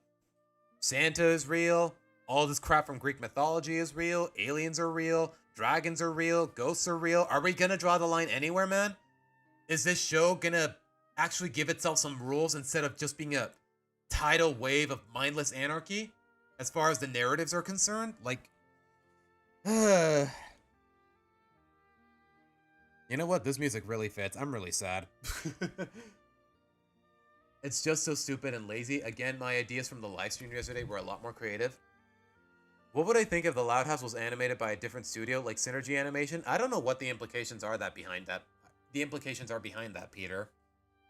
Santa is real. All this crap from Greek mythology is real. Aliens are real. Dragons are real. Ghosts are real. Are we gonna draw the line anywhere, man? Is this show gonna actually give itself some rules instead of just being a tidal wave of mindless anarchy as far as the narratives are concerned? Like, you know what? This music really fits. I'm really sad. It's just so stupid and lazy. Again, my ideas from the live stream yesterday were a lot more creative. What would I think if The Loud House was animated by a different studio, like Synergy Animation? I don't know what the implications are behind that. The implications are behind that, Peter.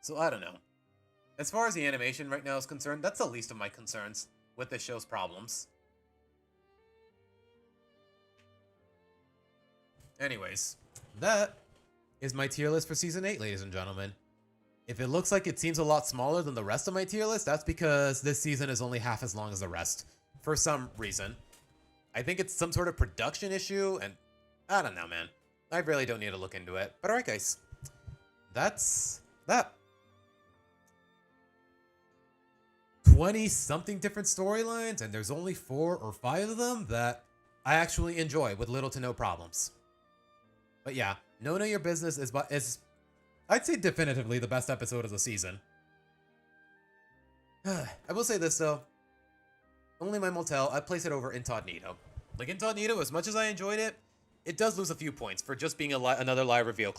So I don't know. As far as the animation right now is concerned, that's the least of my concerns with this show's problems. Anyways, that is my tier list for Season 8, ladies and gentlemen. If it looks like it seems a lot smaller than the rest of my tier list, that's because this season is only half as long as the rest. For some reason. I think it's some sort of production issue, and I don't know, man. I really don't need to look into it. But alright, guys. That's that. 20-something different storylines, and there's only 4 or 5 of them that I actually enjoy with little to no problems. But yeah, Know Your Business is I'd say definitively the best episode of the season. I will say this though. Only My Motel, I place it over Incognito. Like, Incognito, as much as I enjoyed it, it does lose a few points for just being another lie reveal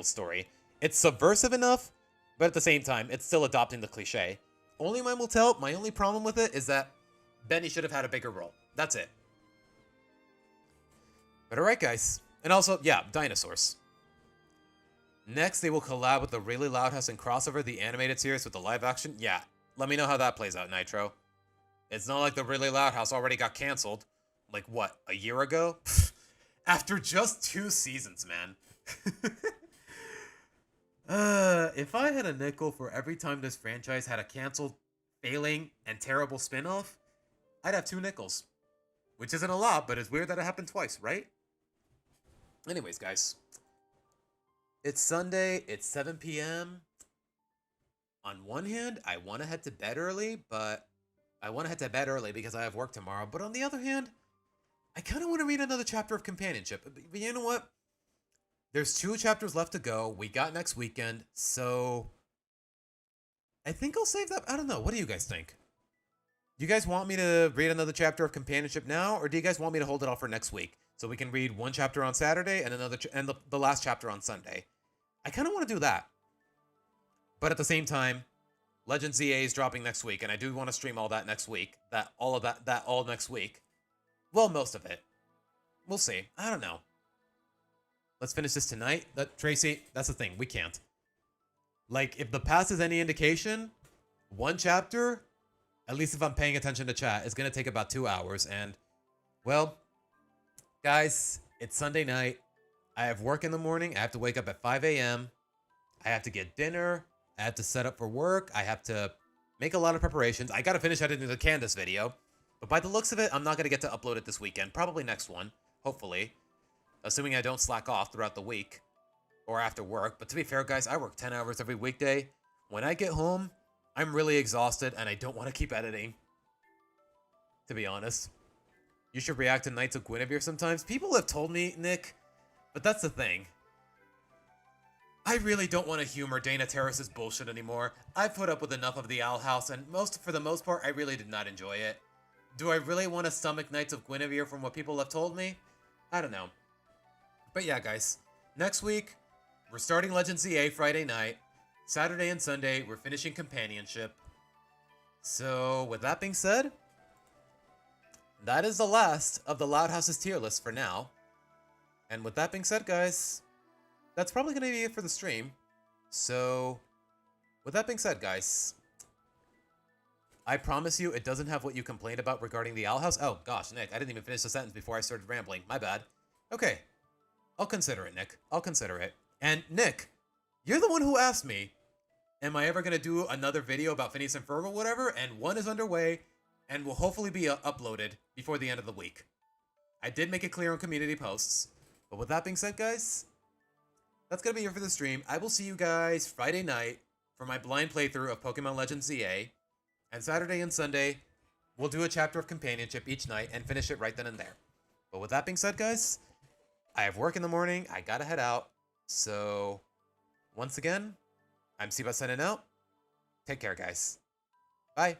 story. It's subversive enough, but at the same time, it's still adopting the cliche. Only My Motel, my only problem with it is that Benny should have had a bigger role. That's it. But alright, guys. And also, yeah, dinosaurs. Next, they will collab with the Really Loud House and crossover the animated series with the live action. Yeah, let me know how that plays out, Nitro. It's not like the Really Loud House already got canceled. Like, what, a year ago? After just 2 seasons, man. If I had a nickel for every time this franchise had a canceled failing and terrible spin-off, I'd have 2 nickels. Which isn't a lot, but it's weird that it happened twice, right? Anyways, guys. It's Sunday, it's 7 p.m. On one hand, I want to head to bed early, because I have work tomorrow. But on the other hand, I kind of want to read another chapter of Companionship. But you know what? There's 2 chapters left to go. We got next weekend, so I think I'll save that. I don't know. What do you guys think? Do you guys want me to read another chapter of Companionship now, or do you guys want me to hold it off for next week so we can read 1 chapter on Saturday and the last chapter on Sunday? I kind of want to do that. But at the same time, Legend ZA is dropping next week, and I do want to stream all that next week. All next week. Well, most of it. We'll see. I don't know. Let's finish this tonight. Tracy, that's the thing. We can't. Like, if the past is any indication, 1 chapter, at least if I'm paying attention to chat, is going to take about 2 hours. And, well, guys, it's Sunday night. I have work in the morning. I have to wake up at 5 a.m. I have to get dinner. I have to set up for work. I have to make a lot of preparations. I got to finish editing the Candace video. But by the looks of it, I'm not going to get to upload it this weekend. Probably next one, hopefully. Assuming I don't slack off throughout the week or after work. But to be fair, guys, I work 10 hours every weekday. When I get home, I'm really exhausted and I don't want to keep editing. To be honest. You should react to Knights of Guinevere sometimes. People have told me, Nick, but that's the thing. I really don't want to humor Dana Terrace's bullshit anymore. I've put up with enough of the Owl House, and for the most part, I really did not enjoy it. Do I really want to stomach Knights of Guinevere from what people have told me? I don't know. But yeah, guys. Next week, we're starting Legend ZA Friday night. Saturday and Sunday, we're finishing Companionship. So, with that being said, that is the last of the Loud House's tier list for now. And with that being said, guys, that's probably going to be it for the stream. So, with that being said, guys, I promise you it doesn't have what you complained about regarding the Owl House. Oh, gosh, Nick, I didn't even finish the sentence before I started rambling. My bad. Okay. I'll consider it, Nick. I'll consider it. And, Nick, you're the one who asked me, am I ever going to do another video about Phineas and Ferb or whatever? And one is underway and will hopefully be uploaded before the end of the week. I did make it clear on community posts. But with that being said, guys, that's going to be it for the stream. I will see you guys Friday night for my blind playthrough of Pokemon Legends ZA. And Saturday and Sunday, we'll do a chapter of Companionship each night and finish it right then and there. But with that being said, guys, I have work in the morning. I gotta head out. So, once again, I'm Siba signing out. Take care, guys. Bye.